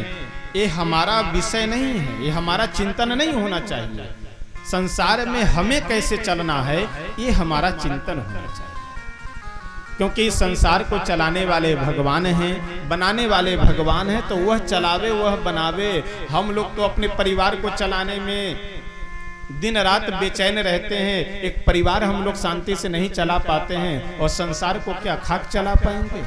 ये हमारा विषय नहीं है, ये हमारा चिंतन नहीं होना चाहिए। संसार में हमें कैसे चलना है ये हमारा चिंतन होना चाहिए। क्योंकि संसार को चलाने वाले भगवान हैं, बनाने वाले भगवान हैं, तो वह चलावे वह बनावे। हम लोग तो अपने परिवार को चलाने में दिन रात बेचैन रहते हैं। एक परिवार हम लोग शांति से नहीं चला पाते हैं और संसार को क्या खाक चला पाएंगे।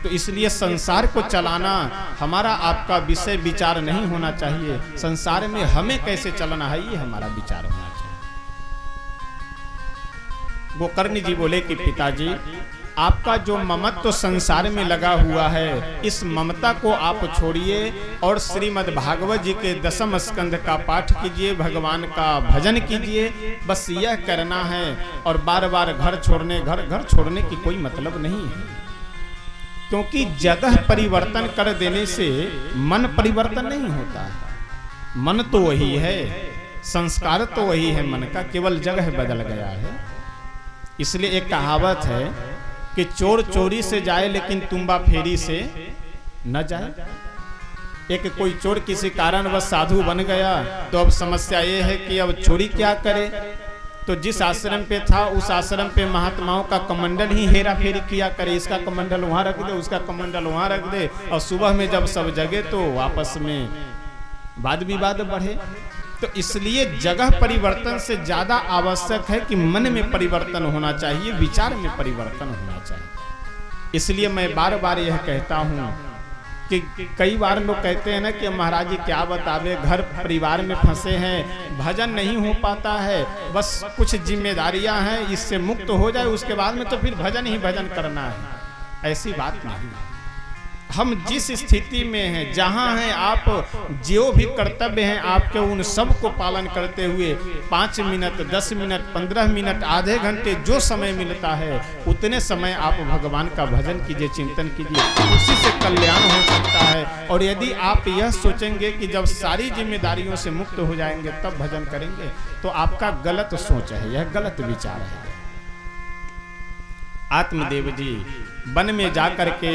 तो इसलिए संसार को चलाना हमारा आपका विषय विचार नहीं होना चाहिए। संसार में हमें कैसे चलना है ये हमारा विचार होना चाहिए। गोकर्ण जी बोले कि पिताजी आपका जो ममत्व तो संसार में लगा हुआ है, इस ममता को आप छोड़िए और श्रीमद् भागवत जी के 10वें स्कंध का पाठ कीजिए, भगवान का भजन कीजिए। बस यह करना है। और बार बार घर छोड़ने की कोई मतलब नहीं है। क्योंकि जगह परिवर्तन कर देने से मन परिवर्तन नहीं होता है। मन तो वही है, संस्कार तो वही है मन का, केवल जगह बदल गया है। इसलिए एक कहावत है कि चोर चोरी से जाए लेकिन तुम्बा फेरी से न जाए। एक कोई चोर किसी कारणवश साधु बन गया तो अब समस्या ये है कि अब चोरी क्या करे। तो जिस आश्रम पे था उस आश्रम पे महात्माओं का कमंडल ही हेरा फेरी किया करे। इसका कमंडल वहां रख दे, उसका कमंडल वहां रख दे, और सुबह में जब सब जगे तो आपस में वाद विवाद बढ़े। तो इसलिए जगह परिवर्तन से ज्यादा आवश्यक है कि मन में परिवर्तन होना चाहिए, विचार में परिवर्तन होना चाहिए। इसलिए मैं बार बार यह कहता हूं कि कई बार लोग कहते हैं ना कि महाराज जी क्या बतावे, घर परिवार में फंसे हैं, भजन नहीं हो पाता है, बस कुछ जिम्मेदारियां हैं, इससे मुक्त हो जाए उसके बाद में तो फिर भजन ही भजन करना है। ऐसी बात नहीं। हम जिस स्थिति में हैं, जहाँ हैं, आप जो भी कर्तव्य हैं आपके, उन सब को पालन करते हुए 5 मिनट, 10 मिनट, 15 मिनट, आधे घंटे जो समय मिलता है उतने समय आप भगवान का भजन कीजिए, चिंतन कीजिए, उसी से कल्याण हो सकता है। और यदि आप यह सोचेंगे कि जब सारी जिम्मेदारियों से मुक्त हो जाएंगे तब भजन करेंगे, तो आपका गलत सोच है, यह गलत विचार है। आत्मदेव जी वन में जाकर के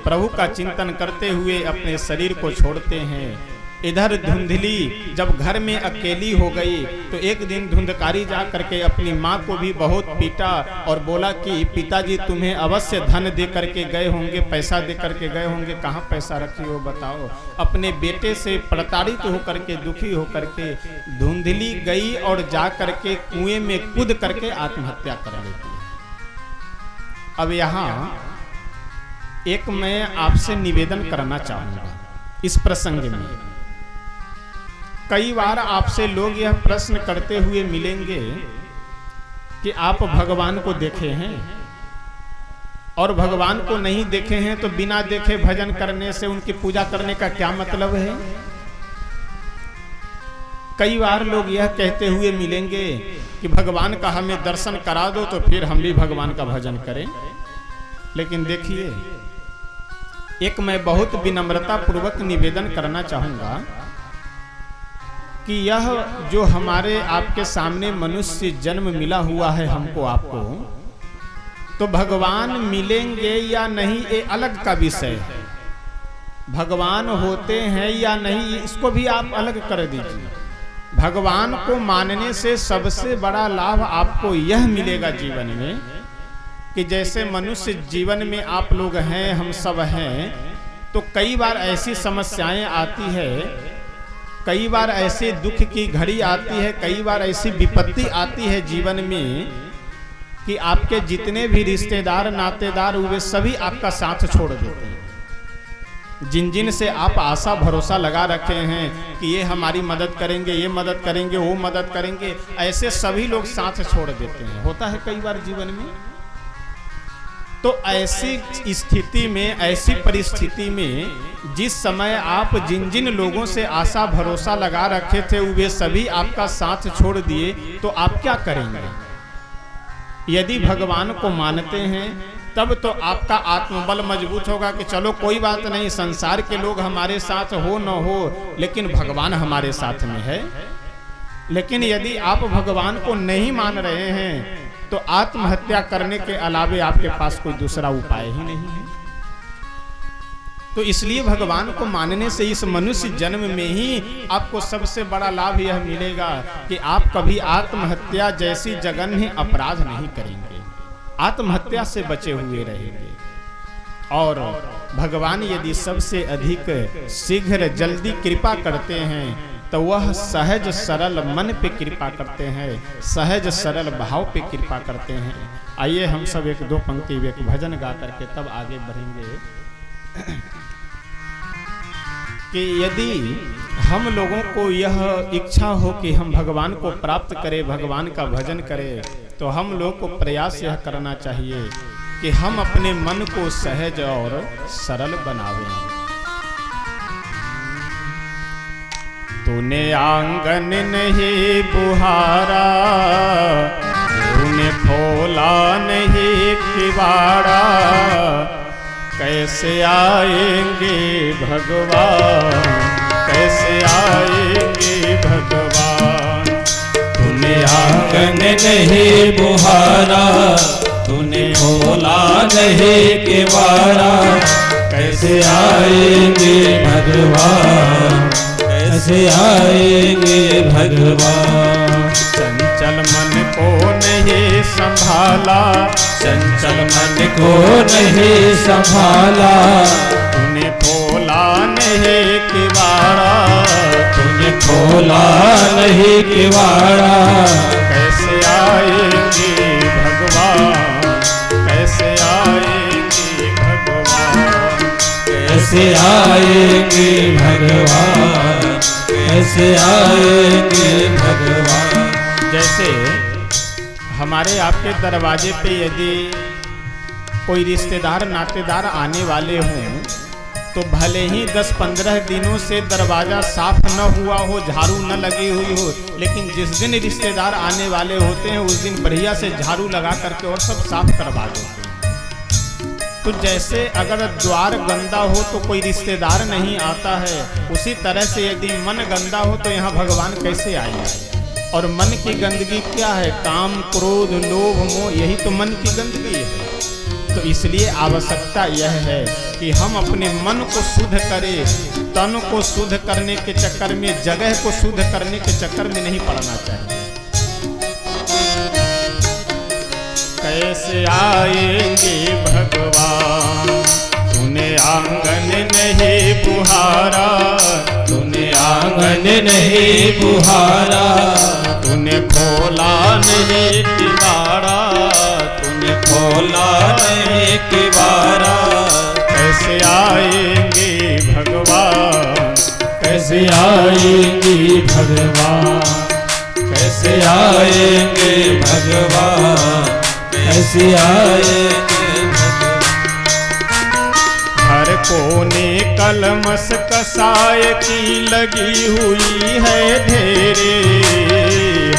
प्रभु का चिंतन करते हुए अपने शरीर को छोड़ते हैं। इधर धुंधली जब घर में अकेली हो गई तो एक दिन धुंधकारी जा करके अपनी माँ को भी बहुत पीटा और बोला कि पिताजी तुम्हें अवश्य धन दे करके गए होंगे, पैसा दे करके गए होंगे, कहाँ पैसा रखी हो बताओ। अपने बेटे से प्रताड़ित होकर के, दुखी होकर के धुंधली गई और जा करके कुएं में कूद करके आत्महत्या कर लेती है। अब यहाँ एक मैं आपसे निवेदन करना चाहूंगा इस प्रसंग में। कई बार आपसे लोग यह प्रश्न करते हुए मिलेंगे कि आप भगवान को देखे हैं, और भगवान को नहीं देखे हैं तो बिना देखे भजन करने से, उनकी पूजा करने का क्या मतलब है। कई बार लोग यह कहते हुए मिलेंगे कि भगवान का हमें दर्शन करा दो तो फिर हम भी भगवान का भजन करें। लेकिन देखिए, एक मैं बहुत विनम्रता पूर्वक निवेदन करना चाहूंगा कि यह जो हमारे आपके सामने मनुष्य जन्म मिला हुआ है हमको आपको, तो भगवान मिलेंगे या नहीं ये अलग का विषय है। भगवान होते हैं या नहीं इसको भी आप अलग कर दीजिए। भगवान को मानने से सबसे बड़ा लाभ आपको यह मिलेगा जीवन में कि जैसे मनुष्य जीवन में आप लोग हैं, हम सब हैं, तो कई बार ऐसी समस्याएं आती है, कई बार ऐसे दुख की घड़ी आती है, कई बार ऐसी विपत्ति आती है जीवन में कि आपके जितने भी रिश्तेदार नातेदार हुए सभी आपका साथ छोड़ देते हैं। जिन जिन से आप आशा भरोसा लगा रखे हैं कि ये हमारी मदद करेंगे, ये मदद करेंगे, वो मदद करेंगे, ऐसे सभी लोग साथ छोड़ देते हैं। होता है कई बार जीवन में। तो ऐसी स्थिति में, ऐसी परिस्थिति में जिस समय आप जिन जिन लोगों से आशा भरोसा लगा रखे थे वे सभी आपका साथ छोड़ दिए, तो आप क्या करेंगे। यदि भगवान को मानते हैं तब तो आपका आत्मबल मजबूत होगा कि चलो कोई बात नहीं, संसार के लोग हमारे साथ हो न हो लेकिन भगवान हमारे साथ में है। लेकिन यदि आप भगवान को नहीं मान रहे हैं तो आत्महत्या करने के अलावे आपके पास कोई दूसरा उपाय ही नहीं है। तो इसलिए भगवान को मानने से इस मनुष्य जन्म में ही आपको सबसे बड़ा लाभ यह मिलेगा कि आप कभी आत्महत्या जैसी जघन्य अपराध नहीं करेंगे, आत्महत्या से बचे हुए रहेंगे। और भगवान यदि सबसे अधिक शीघ्र जल्दी कृपा करते हैं तो वह सहज सरल मन पे कृपा करते हैं, सहज सरल भाव पे कृपा करते हैं। आइए हम सब एक दो पंक्ति एक भजन गा करके तब आगे बढ़ेंगे कि यदि हम लोगों को यह इच्छा हो कि हम भगवान को प्राप्त करें, भगवान का भजन करें, तो हम लोग को प्रयास यह करना चाहिए कि हम अपने मन को सहज और सरल बनावें। तूने आंगन नहीं बुहारा, तूने खोला नहीं किवाड़ा, कैसे आएंगे भगवान, कैसे आएंगे भगवान। तूने आंगन नहीं बुहारा, तूने खोला नहीं किवाड़ा, कैसे आएंगे भगवान, कैसे आएंगे भगवान। चंचल मन को नहीं संभाला, चंचल मन को नहीं संभाला, तूने खोला नहीं किवाड़ा, तूने खोला नहीं किवाड़ा, कैसे आएंगे भगवान, कैसे आएंगे भगवान, कैसे आएंगे भगवान, कैसे आएंगे भगवान। जैसे हमारे आपके दरवाजे पे यदि कोई रिश्तेदार नातेदार आने वाले हों तो भले ही 10-15 दिनों से दरवाजा साफ न हुआ हो, झाड़ू न लगी हुई हो, लेकिन जिस दिन रिश्तेदार आने वाले होते हैं उस दिन बढ़िया से झाड़ू लगा करके और सब साफ करवा देते हैं। तो जैसे अगर द्वार गंदा हो तो कोई रिश्तेदार नहीं आता है, उसी तरह से यदि मन गंदा हो तो यहाँ भगवान कैसे आएंगे। और मन की गंदगी क्या है? काम, क्रोध, लोभ, मोह, यही तो मन की गंदगी है। तो इसलिए आवश्यकता यह है कि हम अपने मन को शुद्ध करें। तन को शुद्ध करने के चक्कर में, जगह को शुद्ध करने के चक्कर में नहीं पड़ना चाहिए। कैसे आएंगे भगवान, तूने आंगन नहीं बुहारा, तूने आंगन नहीं बुहारा, तूने खोला नहीं किवाड़ा, तूने खोला नहीं किवाड़ा। कैसे आएंगे भगवान, कैसे आएंगे भगवान, कैसे आएंगे भगवान, कैसे आएंगे भगवान। हर कोने कलमस कसाय की लगी हुई है ढेरे,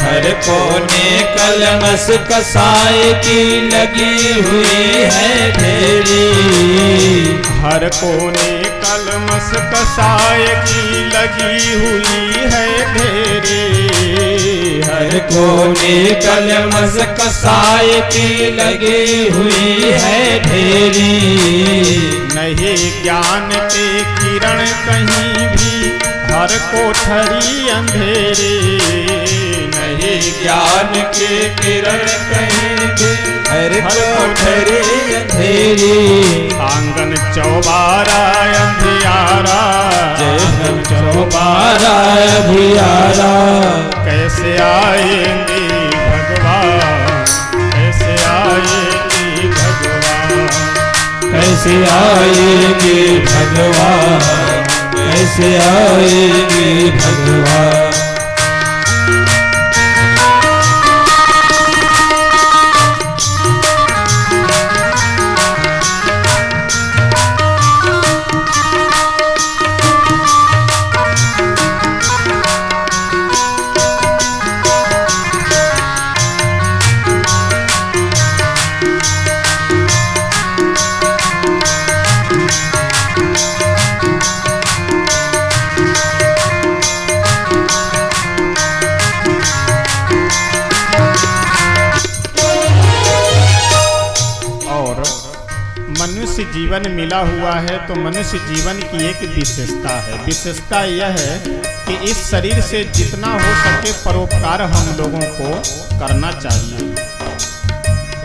हर कोने कलमस कसाय की लगी हुई है ढेरी, हर कोने कलमस कसाय की लगी हुई है ढेरे, हर कोने कलमस कसाय की लगी हुई है ढेरी। नहीं ज्ञान के किरण कहीं भी, हर कोठरी अंधेरे, नहीं ज्ञान के किरण कहीं भी, हर कोठरी अंधेरी। आंगन चौबारा अंधियारा, आंगन चौबारा अंधियारा। कैसे आएंगे भगवान, कैसे आएंगे भगवान, कैसे आएंगे भगवान, कैसे आएंगे भगवान। मनुष्य जीवन मिला हुआ है तो मनुष्य जीवन की एक विशेषता है। विशेषता यह है कि इस शरीर से जितना हो सके परोपकार हम लोगों को करना चाहिए।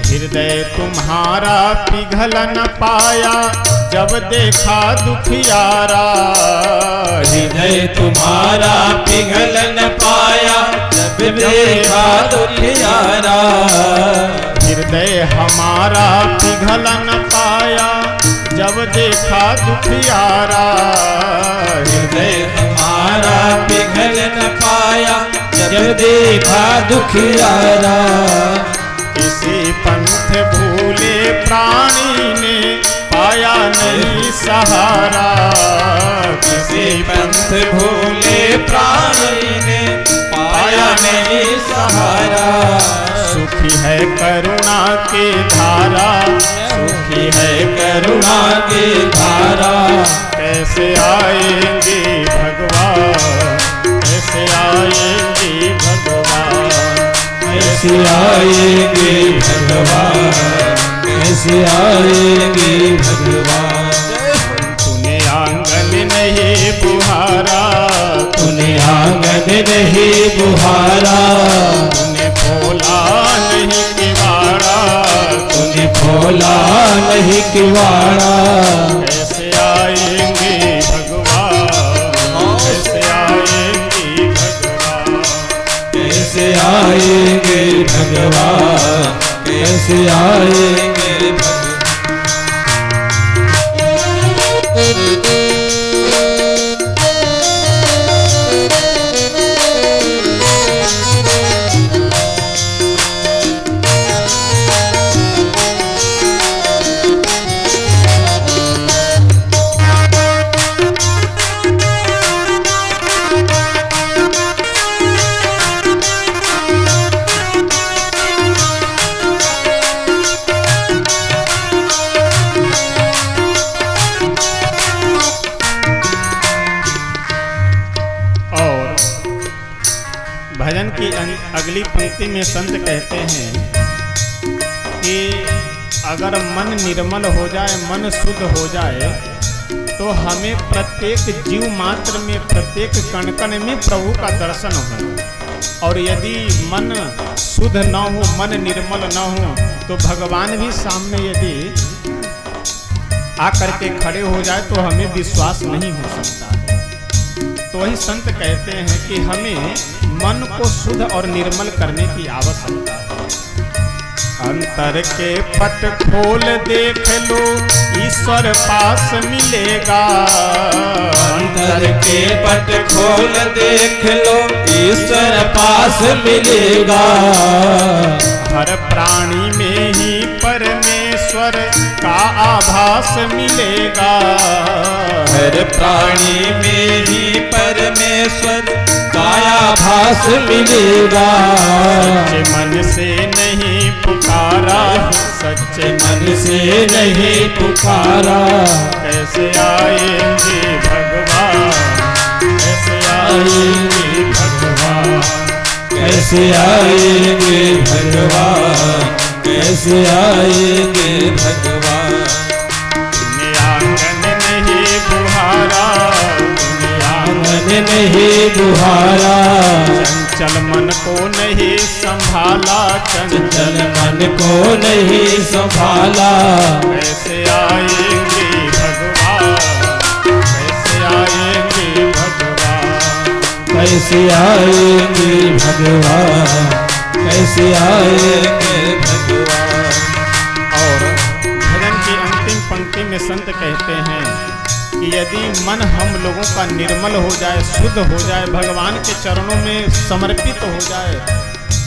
हृदय तुम्हारा पिघल न पाया जब देखा दुखियारा, हृदय तुम्हारा पिघल न पाया जब देखा दुखियारा। हृदय हमारा पिघल न पाया जब देखा दुखियारा, हृदय हमारा पिघल न पाया जब देखा दुखियारा। किसी पंथ भूले प्राणी ने पाया नहीं सहारा, किसी पंथ भूले प्राणी ने पाया नहीं सहारा। सुखी है करुणा की धारा, सुखी है करुणा की धारा। कैसे आएंगे भगवान, कैसे आएंगे भगवान, कैसे आएंगे भगवान, कैसे आएंगे भगवान। तूने आंगन नहीं बुहारा, तूने आंगन नहीं बुहारा। तूने खोला नहीं किवाड़ा, तूने खोला नहीं किवाड़ा। कैसे आएंगे भगवान, कैसे आएंगे भगवान, कैसे आएंगे भगवान, कैसे आएंगे भगवान। भजन की अगली पंक्ति में संत कहते हैं कि अगर मन निर्मल हो जाए, मन शुद्ध हो जाए, तो हमें प्रत्येक जीव मात्र में, प्रत्येक कण कण में प्रभु का दर्शन हो। और यदि मन शुद्ध न हो, मन निर्मल न हो, तो भगवान भी सामने यदि आकर के खड़े हो जाए तो हमें विश्वास नहीं हो सकता है। तो वही संत कहते हैं कि हमें मन को शुद्ध और निर्मल करने की आवश्यकता है। अंतर के पट खोल देख लो, ईश्वर पास मिलेगा। अंतर के पट खोल देख लो, ईश्वर पास मिलेगा। हर प्राणी में ही परमेश्वर का आभास मिलेगा। हर प्राणी में ही परमेश्वर का आभास मिलेगा। सच्चे मन से नहीं पुकारा, सच्चे मन से नहीं पुकारा, कैसे आएंगे भगवान, कैसे आएंगे भगवान, कैसे आएंगे भगवान, कैसे आएंगे भगवान। तूने आंगन नहीं बुहारा, तूने आंगन नहीं बुहारा, चंचल मन को नहीं संभाला, चंचल मन को नहीं संभाला। कैसे आएंगे भगवान, कैसे आएंगे भगवान, कैसे आएंगे भगवान, कैसे आएंगे भगवान। और भजन की अंतिम पंक्ति में संत कहते हैं कि यदि मन हम लोगों का निर्मल हो जाए, शुद्ध हो जाए, भगवान के चरणों में समर्पित हो जाए,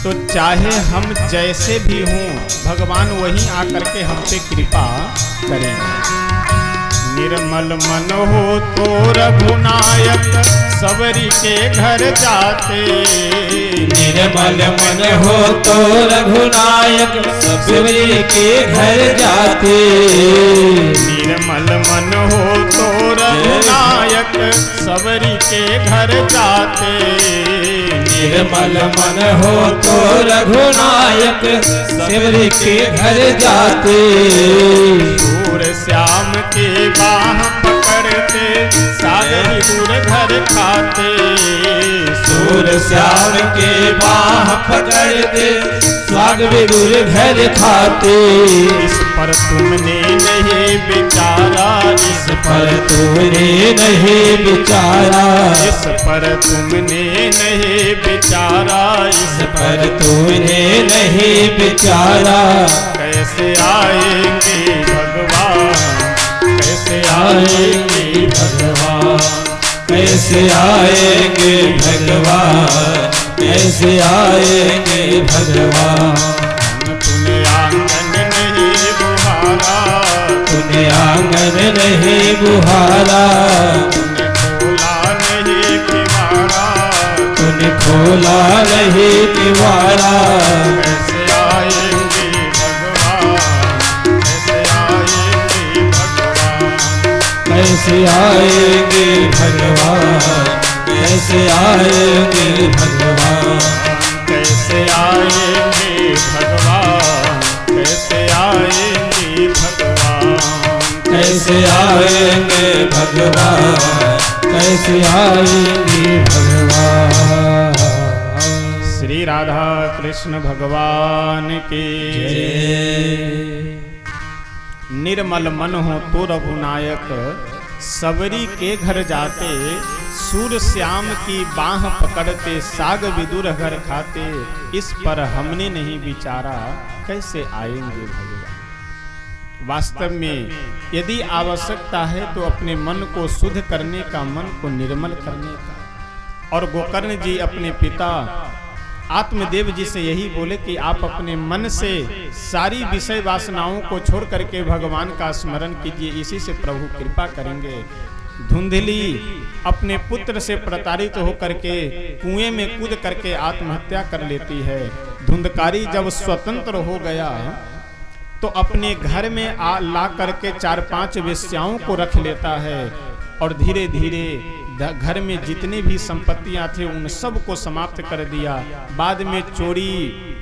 तो चाहे हम जैसे भी हों, भगवान वहीं आकर के हम पे कृपा करेंगे। निर्मल मन हो तो रघुनायक सबरी के घर जाते। निर्मल मन हो तो रघुनायक सबरी के घर जाते। निर्मल मन हो तो रघुनायक सबरी के घर जाते। निर्मल मन हो तो रघुनायक सबरी के घर जाते। सूर श्याम के बाह पकड़ते सागर दूर घर खाते। सूर श्याम के बाह पकड़ते स्वाग विदुर घर खाते। इस पर तुमने नहीं विचारा, इस पर तूने नहीं विचारा, इस पर तुमने नहीं विचारा, इस पर तूने नहीं विचारा। कैसे आएंगे भगवान, कैसे आएंगे भगवान, कैसे आएंगे भगवान, कैसे आएंगे भगवान। तूने आंगन नहीं बुहारा, तूने आंगन नहीं बुहारा, तूने खोला नहीं किवाड़ा। कैसे आएंगे भगवान, कैसे आएंगे भगवान, कैसे आएंगे भगवान। कैसे आएंगे भगवान, कैसे आएंगे भगवान, कैसे आएंगे भगवान, कैसे आएंगे भगवान। श्री राधा कृष्ण भगवान की जय। निर्मल मन हो तो रघुनायक सबरी के घर जाते। सूर श्याम की बाह पकड़ते साग विदुर घर खाते। इस पर हमने नहीं विचारा, कैसे आएंगे भगवान। वास्तव में यदि आवश्यकता है तो अपने मन को शुद्ध करने का, मन को निर्मल करने का। और गोकर्ण जी अपने पिता आत्मदेव जी से यही बोले कि आप अपने मन से सारी विषय वासनाओं को छोड़ करके भगवान का स्मरण कीजिए, इसी से प्रभु कृपा करेंगे। धुंधली अपने पुत्र से प्रताड़ित होकर के कुएं में कूद करके आत्महत्या कर लेती है। धुंधकारी जब स्वतंत्र हो गया तो अपने घर में ला करके 4-5 वेश्याओं को रख लेता है और धीरे धीरे घर में जितनी भी संपत्तियां थे उन सब को समाप्त कर दिया। बाद में चोरी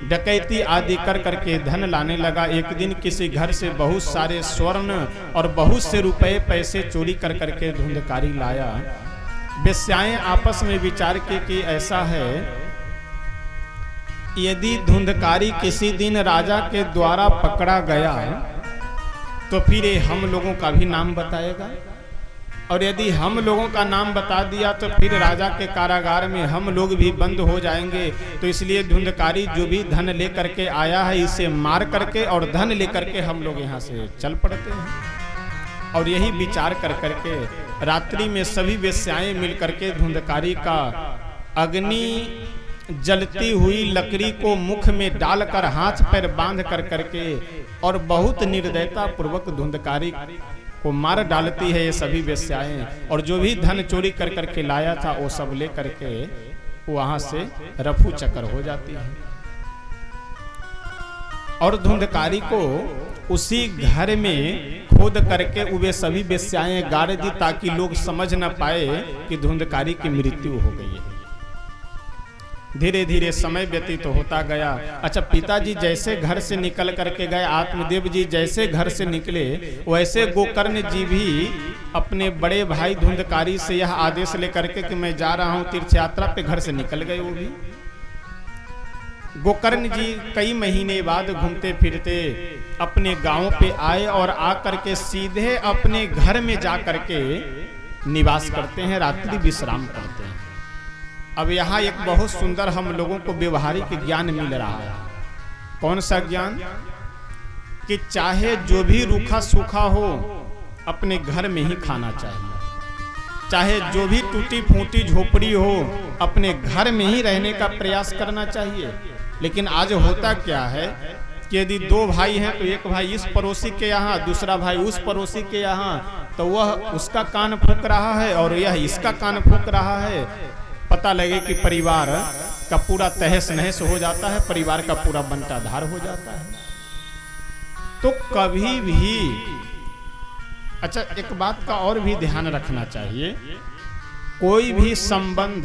डकैती आदि कर करके धन लाने लगा। एक दिन किसी घर से बहुत सारे स्वर्ण और बहुत से रुपए पैसे चोरी कर करके धुंधकारी लाया। वेश्याएं आपस में विचार के कि ऐसा है, यदि धुंधकारी किसी दिन राजा के द्वारा पकड़ा गया तो फिर ये हम लोगों का भी नाम बताएगा, और यदि हम लोगों का नाम बता दिया तो फिर राजा के कारागार में हम लोग भी बंद हो जाएंगे। तो इसलिए धुंधकारी जो भी धन लेकर के आया है इसे मार करके और धन लेकर के हम लोग यहाँ से चल पड़ते हैं। और यही विचार कर करके रात्रि में सभी वेश्याएं मिल करके धुंधकारी का अग्नि जलती हुई लकड़ी को मुख में डालकर हाथ पैर बांध कर करके और बहुत निर्दयता पूर्वक धुंधकारी को मार डालती है ये सभी वेश्याएं। और जो भी धन चोरी कर करके लाया था वो सब ले करके वहां से रफू चक्कर हो जाती है। और धुंधकारी को उसी घर में खोद करके वे सभी वेश्याएं गाड़ दी ताकि लोग समझ न पाए कि धुंधकारी की मृत्यु हो गई है। धीरे धीरे समय व्यतीत होता गया। अच्छा, पिताजी जैसे घर से निकल करके गए, आत्मदेव जी जैसे घर से निकले, वैसे गोकर्ण जी भी अपने बड़े भाई धुंधकारी से यह आदेश लेकर के कि मैं जा रहा हूं तीर्थ यात्रा पे, घर से निकल गए। वो भी गोकर्ण जी कई महीने बाद घूमते फिरते अपने गांव पे आए और आकर के सीधे अपने घर में जा करके निवास करते हैं, रात्रि विश्राम करते हैं। अब यहाँ एक बहुत सुंदर हम लोगों को व्यवहारिक ज्ञान मिल रहा है। कौन सा ज्ञान? कि चाहे जो भी रूखा सूखा हो अपने घर में ही खाना चाहिए, चाहे जो भी टूटी फूटी झोपड़ी हो अपने घर में ही रहने का प्रयास करना चाहिए। लेकिन आज होता क्या है कि यदि दो भाई हैं तो एक भाई इस पड़ोसी के यहाँ, दूसरा भाई उस पड़ोसी के यहाँ, तो वह उसका कान फूंक रहा है और यह इसका कान फूंक रहा है। पता लगे कि परिवार का पूरा तहस नहस हो जाता है, परिवार का पूरा बंटाधार हो जाता है। तो कभी भी अच्छा, एक बात का और भी ध्यान रखना चाहिए, कोई भी संबंध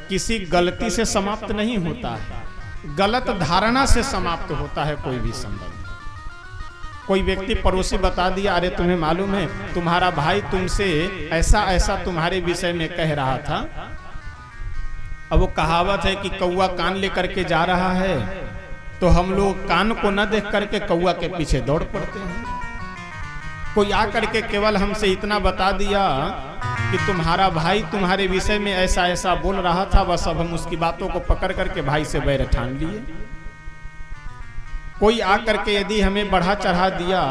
किसी गलती से समाप्त नहीं होता है, गलत धारणा से समाप्त होता है कोई भी संबंध। कोई व्यक्ति पड़ोसी बता दिया, अरे तुम्हें मालूम है तुम्हारा भाई तुमसे ऐसा ऐसा तुम्हारे विषय में कह रहा था। अब वो कहावत है कि कौवा कान लेकर के जा रहा है, तो हम लोग कान को न देख करके कौवा के पीछे दौड़ पड़ते हैं। कोई आकर के केवल हमसे इतना बता दिया कि तुम्हारा भाई तुम्हारे विषय में ऐसा ऐसा बोल रहा था, बस अब हम उसकी बातों को पकड़ करके भाई से बैर ठान लिए। कोई आकर के यदि हमें बढ़ा चढ़ा दिया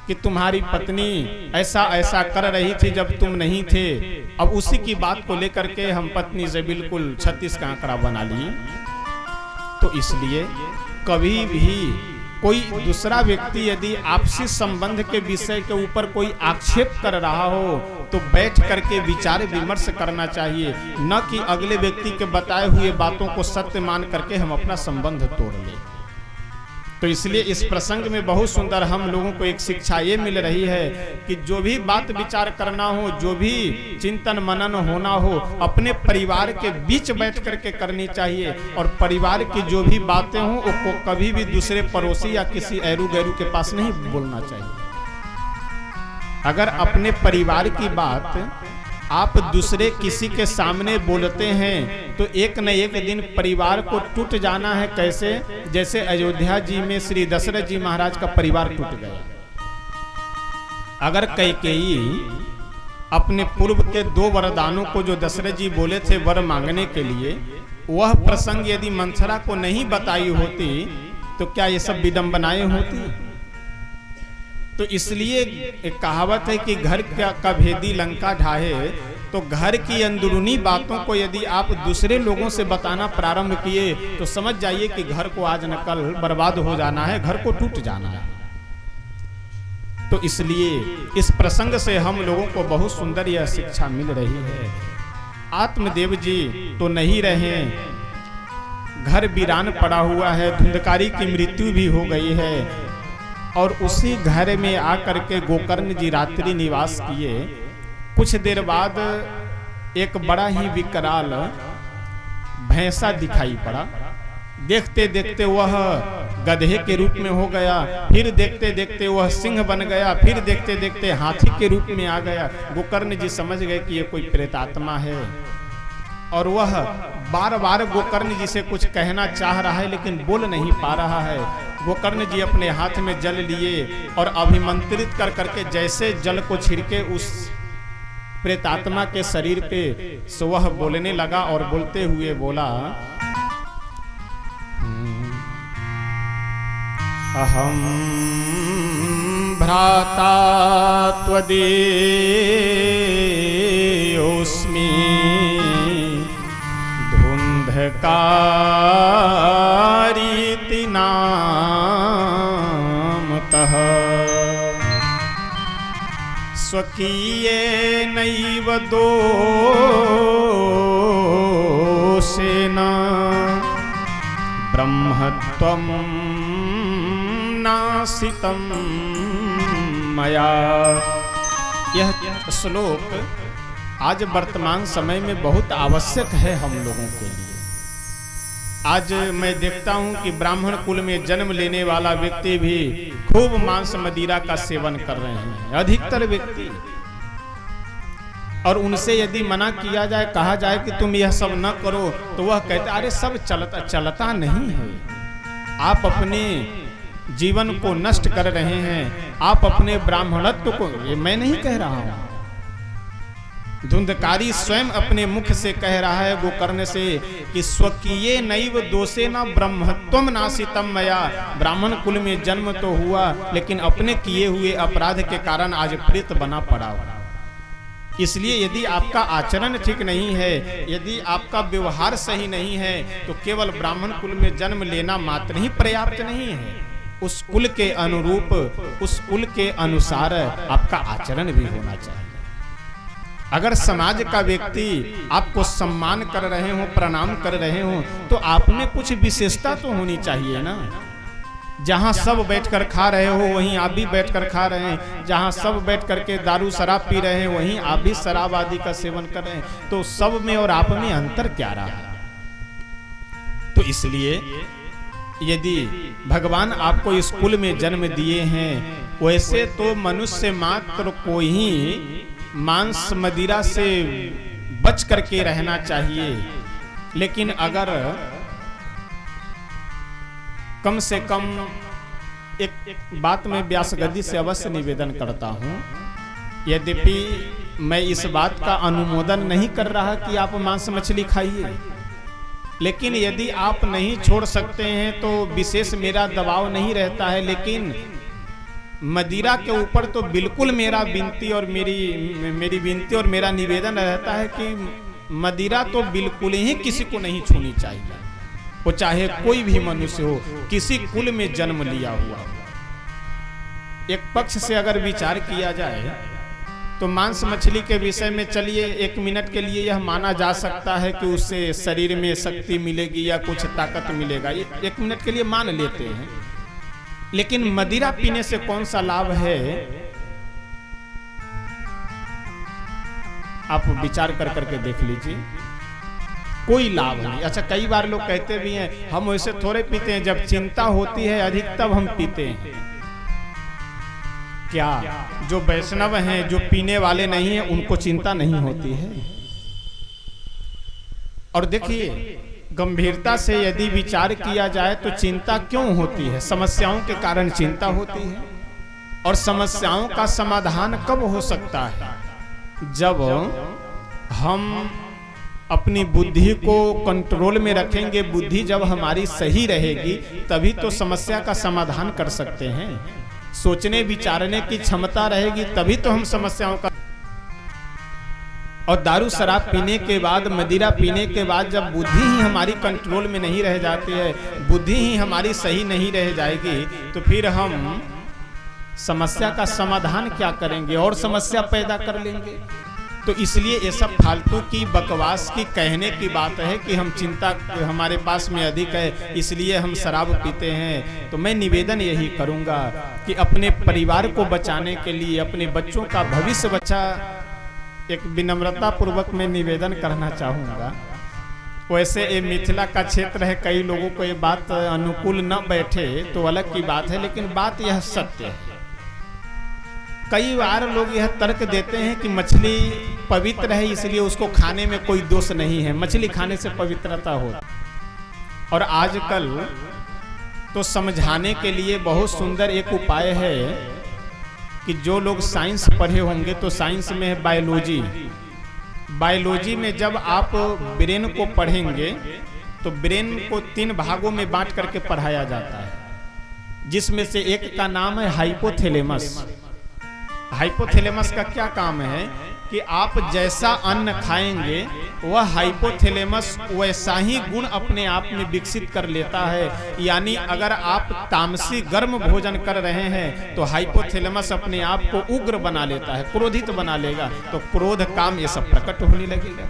कि तुम्हारी पत्नी ऐसा ऐसा कर रही थी जब तुम नहीं थे, अब उसी की बात को लेकर के हम पत्नी से बिल्कुल 36 का आंकड़ा बना लिए। तो इसलिए कभी भी कोई दूसरा व्यक्ति यदि आपसी संबंध के विषय के ऊपर कोई आक्षेप कर रहा हो तो बैठ करके विचार विमर्श करना चाहिए, न कि अगले व्यक्ति के बताए हुए बातों को सत्य मान करके हम अपना संबंध तोड़ लें। तो इसलिए इस प्रसंग में बहुत सुंदर हम लोगों को एक शिक्षा ये मिल रही है कि जो भी बात विचार करना हो, जो भी चिंतन मनन होना हो, अपने परिवार के बीच बैठ करके करनी चाहिए। और परिवार की जो भी बातें हों उसको कभी भी दूसरे पड़ोसी या किसी ऐरू गैरू के पास नहीं बोलना चाहिए। अगर अपने परिवार की बात आप दूसरे किसी के सामने बोलते हैं तो एक न एक दिन परिवार को टूट जाना है। कैसे? जैसे अयोध्या जी में श्री दशरथ जी महाराज का परिवार टूट गया। अगर कैकेयी अपने पूर्व के 2 वरदानों को जो दशरथ जी बोले थे वर मांगने के लिए, वह प्रसंग यदि मंथरा को नहीं बताई होती तो क्या ये सब विडंबनाएं होती? तो इसलिए एक कहावत है कि घर का भेदी लंका ढाहे। तो घर की अंदरूनी बातों को यदि आप दूसरे लोगों से बताना प्रारंभ किए तो समझ जाइए कि घर को आज न कल बर्बाद हो जाना है, घर को टूट जाना है। तो इसलिए इस प्रसंग से हम लोगों को बहुत सुंदर यह शिक्षा मिल रही है। आत्मदेव जी तो नहीं रहे, घर वीरान पड़ा हुआ है, धुंधकारी की मृत्यु भी हो गई है। और उसी घर में आकर के गोकर्ण जी रात्रि निवास किए। कुछ देर बाद एक बड़ा ही विकराल भैंसा दिखाई पड़ा। देखते देखते वह गधे के रूप में हो गया, फिर देखते देखते वह सिंह बन गया, फिर देखते देखते हाथी के रूप में आ गया। गोकर्ण जी समझ गए कि ये कोई प्रेतात्मा है, और वह बार बार गोकर्ण जी से कुछ कहना चाह रहा है लेकिन बोल नहीं पा रहा है। गोकर्ण जी अपने हाथ में जल लिए और अभिमंत्रित कर करके जैसे जल को छिड़के उस प्रेतात्मा के शरीर पे, सो वह बोलने लगा और बोलते हुए बोला, अहम भ्राता त्वदीयोऽस्मि धुन्धकारीति नामतः स्वकीयेनैव दोषेण ब्रह्मत्वं नासितं मया। यह श्लोक आज वर्तमान समय में बहुत आवश्यक है हम लोगों के लिए। आज मैं देखता हूं कि ब्राह्मण कुल में जन्म लेने वाला व्यक्ति भी खूब मांस मदिरा का सेवन कर रहे हैं, अधिकतर व्यक्ति। और उनसे यदि मना किया जाए, कहा जाए कि तुम यह सब न करो, तो वह कहते अरे सब चलता नहीं है, आप अपने जीवन को नष्ट कर रहे हैं, आप अपने ब्राह्मणत्व को, ये मैं नहीं कह रहा हूं, धुंधकारी स्वयं अपने मुख से कह रहा है गोकर्ण से कि स्वकीय नैव दोषेन ब्रह्मत्वम नासितम मया। ब्राह्मण कुल में जन्म तो हुआ लेकिन अपने किए हुए अपराध के कारण आज प्रेत बना पड़ा हुआ। इसलिए यदि आपका आचरण ठीक नहीं है, यदि आपका व्यवहार सही नहीं है, तो केवल ब्राह्मण कुल में जन्म लेना मात्र ही पर्याप्त नहीं है, उस कुल के अनुरूप, उस कुल के अनुसार आपका आचरण भी होना चाहिए। अगर समाज का व्यक्ति आपको सम्मान कर रहे हो, प्रणाम कर रहे हो, तो आप में कुछ विशेषता तो होनी चाहिए ना। जहां सब बैठकर खा रहे हो वहीं आप भी बैठकर खा रहे हैं, जहां सब बैठ करके दारू शराब पी रहे हैं वहीं आप भी शराब आदि का सेवन कर रहे हैं, तो सब में और आप में अंतर क्या रहा। तो इसलिए यदि भगवान आपको इस कुल में जन्म दिए हैं, वैसे तो मनुष्य मात्र को ही मांस मदिरा से बच करके रहना चाहिए, लेकिन अगर कम से कम एक बात मैं व्यास गद्दी से अवश्य निवेदन करता हूं, यद्यपि मैं इस बात का अनुमोदन नहीं कर रहा कि आप मांस मछली खाइए, लेकिन यदि आप नहीं छोड़ सकते हैं तो विशेष मेरा दबाव नहीं रहता है, लेकिन मदिरा के ऊपर तो बिल्कुल मेरा विनती और मेरी विनती और मेरा निवेदन रहता है कि मदिरा तो बिल्कुल ही किसी को नहीं छूनी चाहिए, वो चाहे कोई भी मनुष्य हो, किसी कुल में जन्म लिया हुआ हो। एक पक्ष से अगर विचार किया जाए तो मांस मछली के विषय में चलिए 1 मिनट के लिए यह माना जा सकता है कि उससे शरीर में शक्ति मिलेगी या कुछ ताकत मिलेगा, 1 मिनट के लिए मान लेते हैं, लेकिन मदिरा पीने से कौन सा लाभ है, आप विचार कर करके देख लीजिए, कोई लाभ नहीं। अच्छा, कई बार लोग कहते भी हैं हम वैसे थोड़े पीते हैं, जब चिंता होती है अधिक तब हम पीते हैं। क्या जो वैष्णव हैं, जो पीने वाले नहीं हैं, उनको चिंता नहीं होती है? और देखिए गंभीरता से यदि विचार किया जाए तो चिंता क्यों होती है? समस्याओं के कारण चिंता होती है। और समस्याओं का समाधान कब हो सकता है? जब हम अपनी बुद्धि को कंट्रोल में रखेंगे। बुद्धि जब हमारी सही रहेगी तभी तो समस्या का समाधान कर सकते हैं। सोचने विचारने की क्षमता रहेगी तभी तो हम समस्याओं का। और दारू शराब पीने के बाद, मदिरा पीने के बाद जब बुद्धि ही हमारी कंट्रोल में नहीं रह जाती है, बुद्धि ही हमारी सही नहीं रह जाएगी, तो फिर हम समस्या का समाधान क्या करेंगे और समस्या पैदा कर लेंगे। तो इसलिए ये सब फालतू की बकवास की कहने की बात है कि हम चिंता हमारे पास में अधिक है इसलिए हम शराब पीते हैं। तो मैं निवेदन यही करूंगा कि अपने परिवार को बचाने के लिए, अपने बच्चों का भविष्य एक विनम्रता पूर्वक मैं निवेदन करना चाहूँगा। वैसे ये मिथिला का क्षेत्र है, कई लोगों को ये बात अनुकूल न बैठे तो अलग की बात है, लेकिन बात यह सत्य है। कई बार लोग यह तर्क देते हैं कि मछली पवित्र है इसलिए उसको खाने में कोई दोष नहीं है, मछली खाने से पवित्रता हो। और आजकल तो समझाने के लिए बहुत सुंदर एक उपाय है कि जो लोग साइंस पढ़े होंगे तो साइंस में है बायोलॉजी। बायोलॉजी में जब आप ब्रेन को पढ़ेंगे तो ब्रेन को 3 भागों में बांट करके पढ़ाया जाता है, जिसमें से एक का नाम है हाइपोथैलेमस। हाइपोथैलेमस का क्या काम है कि आप जैसा अन्न खाएंगे वह हाइपोथैलेमस वैसा ही गुण अपने आप में विकसित कर लेता है। यानी अगर आप तामसी गर्म भोजन कर रहे हैं तो हाइपोथैलेमस अपने आप को उग्र बना लेता है, क्रोधित बना लेगा, तो क्रोध काम ये सब प्रकट होने लगेगा।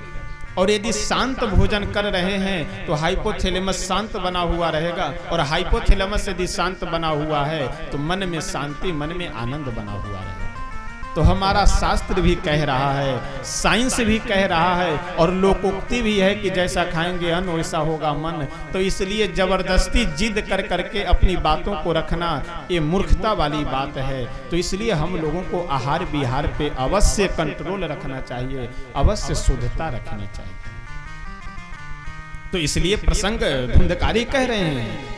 और यदि शांत भोजन कर रहे हैं तो हाइपोथैलेमस शांत बना हुआ रहेगा, और हाइपोथैलेमस यदि शांत बना हुआ है तो मन में शांति, मन में आनंद बना हुआ रहेगा। तो हमारा शास्त्र भी कह रहा है, साइंस भी कह रहा है, और लोकोक्ति भी है कि जैसा खाएंगे अन्न वैसा होगा मन। तो इसलिए जबरदस्ती जिद कर करके अपनी बातों को रखना ये मूर्खता वाली बात है। तो इसलिए हम लोगों को आहार विहार पे अवश्य कंट्रोल रखना चाहिए, अवश्य शुद्धता रखनी चाहिए। तो इसलिए प्रसंग धुंधकारी कह रहे हैं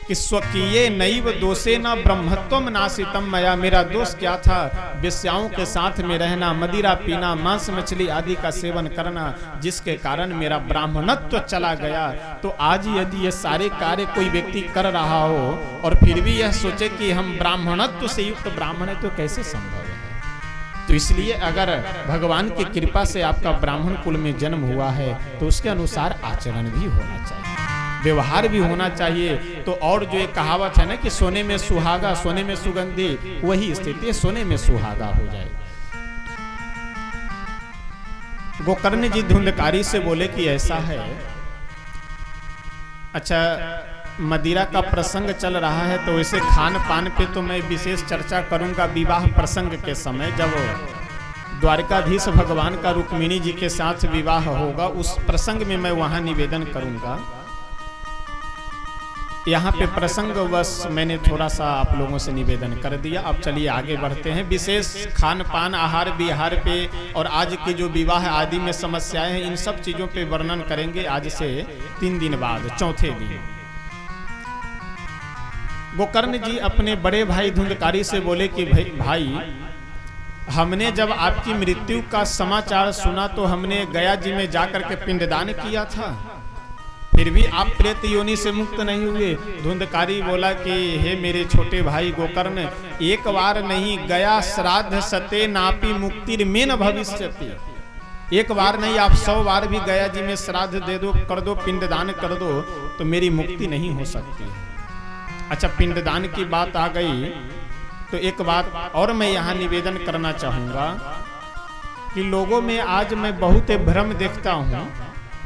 कि स्वकीय नैव दोषे न ब्रह्मत्वम नासितम मया। मेरा दोष क्या था? वेश्याओं के साथ में रहना, मदिरा पीना, मांस मछली आदि का सेवन करना, जिसके कारण मेरा ब्राह्मणत्व चला गया। तो आज यदि ये सारे कार्य कोई व्यक्ति कर रहा हो और फिर भी यह सोचे कि हम ब्राह्मणत्व से युक्त ब्राह्मण है, तो कैसे संभव है? तो इसलिए अगर भगवान की कृपा से आपका ब्राह्मण कुल में जन्म हुआ है तो उसके अनुसार आचरण भी होना चाहिए, व्यवहार भी होना चाहिए। तो और जो एक कहावत है ना कि सोने में सुहागा, सोने में सुगंधी, वही स्थिति सोने में सुहागा हो जाए। गोकर्ण जी धुंधकारी से बोले कि ऐसा है। अच्छा, मदिरा का प्रसंग चल रहा है तो वैसे खान पान पे तो मैं विशेष चर्चा करूंगा विवाह प्रसंग के समय, जब द्वारकाधीश भगवान का रुक्मिणी जी के साथ विवाह होगा उस प्रसंग में मैं वहां निवेदन करूंगा। यहाँ पे प्रसंग बस मैंने थोड़ा सा आप लोगों से निवेदन कर दिया। अब चलिए आगे बढ़ते हैं। विशेष खान पान आहार विहार पे और आज के जो विवाह आदि में समस्याएं हैं, इन सब चीजों पे वर्णन करेंगे आज से 3 दिन बाद, चौथे दिन। गोकर्ण जी अपने बड़े भाई धुंधकारी से बोले कि भाई हमने जब आपकी मृत्यु का समाचार सुना तो हमने गया जी में जाकर के पिंडदान किया था, फिर भी आप प्रेत योनि से मुक्त नहीं हुए। धुंधकारी बोला कि हे मेरे छोटे भाई गोकर्ण, एक बार नहीं, गया श्राद्ध सते नापी मुक्ति में न भविष्यति। एक बार नहीं, आप 100 बार भी गया जी में श्राद्ध दे दो, कर दो, पिंडदान कर दो, तो मेरी मुक्ति नहीं हो सकती। अच्छा, पिंडदान की बात आ गई तो एक बात और मैं यहाँ निवेदन करना चाहूँगा कि लोगों में आज मैं बहुत भ्रम देखता हूँ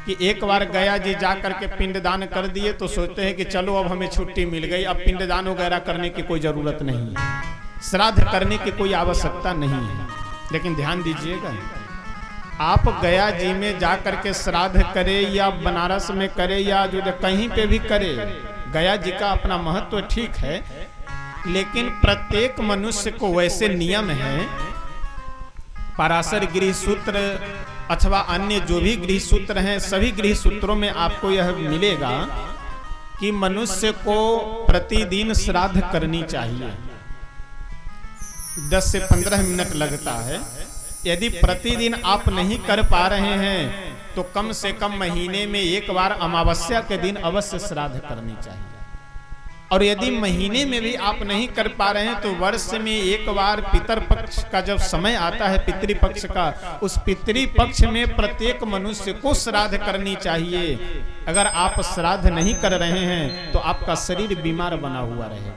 कि एक बार गया जी जा करके पिंडदान कर दिए तो सोचते हैं कि चलो अब हमें छुट्टी मिल गई, अब पिंडदान वगैरह करने की कोई जरूरत नहीं है, श्राद्ध करने की कोई आवश्यकता नहीं है। लेकिन ध्यान दीजिएगा, आप गया जी में जा करके श्राद्ध करे या बनारस में करे या जो कहीं पे भी करे, गया जी का अपना महत्व ठीक है, लेकिन प्रत्येक मनुष्य को वैसे नियम है। पराशर गृह सूत्र अथवा अन्य जो भी गृह सूत्र हैं, सभी गृह सूत्रों में आपको यह मिलेगा कि मनुष्य को प्रतिदिन श्राद्ध करनी चाहिए। 10 से 15 मिनट लगता है। यदि प्रतिदिन आप नहीं कर पा रहे हैं तो कम से कम महीने में एक बार अमावस्या के दिन अवश्य श्राद्ध करनी चाहिए। और यदि महीने में भी आप नहीं कर पा रहे हैं तो वर्ष में एक बार पितृपक्ष का जब समय आता है, पितृपक्ष का, उस पितृपक्ष में प्रत्येक मनुष्य को श्राद्ध करनी चाहिए। अगर आप श्राद्ध नहीं कर रहे हैं तो आपका शरीर बीमार बना हुआ रहेगा,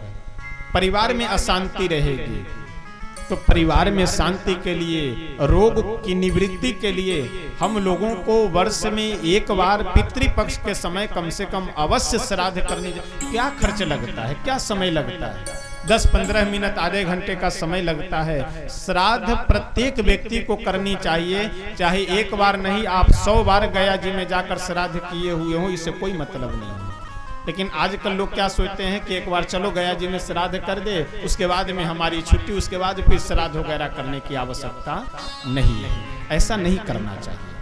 परिवार में अशांति रहेगी। तो परिवार में शांति के लिए, रोग की निवृत्ति के लिए हम लोगों को वर्ष में एक बार पितृपक्ष के समय कम से कम अवश्य श्राद्ध करनी चाहिए। क्या खर्च लगता है, क्या समय लगता है? 10-15 मिनट आधे घंटे का समय लगता है। श्राद्ध प्रत्येक व्यक्ति को करनी चाहिए, चाहे एक बार नहीं आप 100 बार गया जी में जाकर श्राद्ध किए हुए हो, इससे कोई मतलब नहीं है। लेकिन आजकल लोग क्या सोचते हैं कि एक बार चलो गया जी में श्राद्ध कर दे, उसके बाद में हमारी छुट्टी, उसके बाद फिर श्राद्ध वगैरह करने की आवश्यकता नहीं है। ऐसा नहीं करना चाहिए।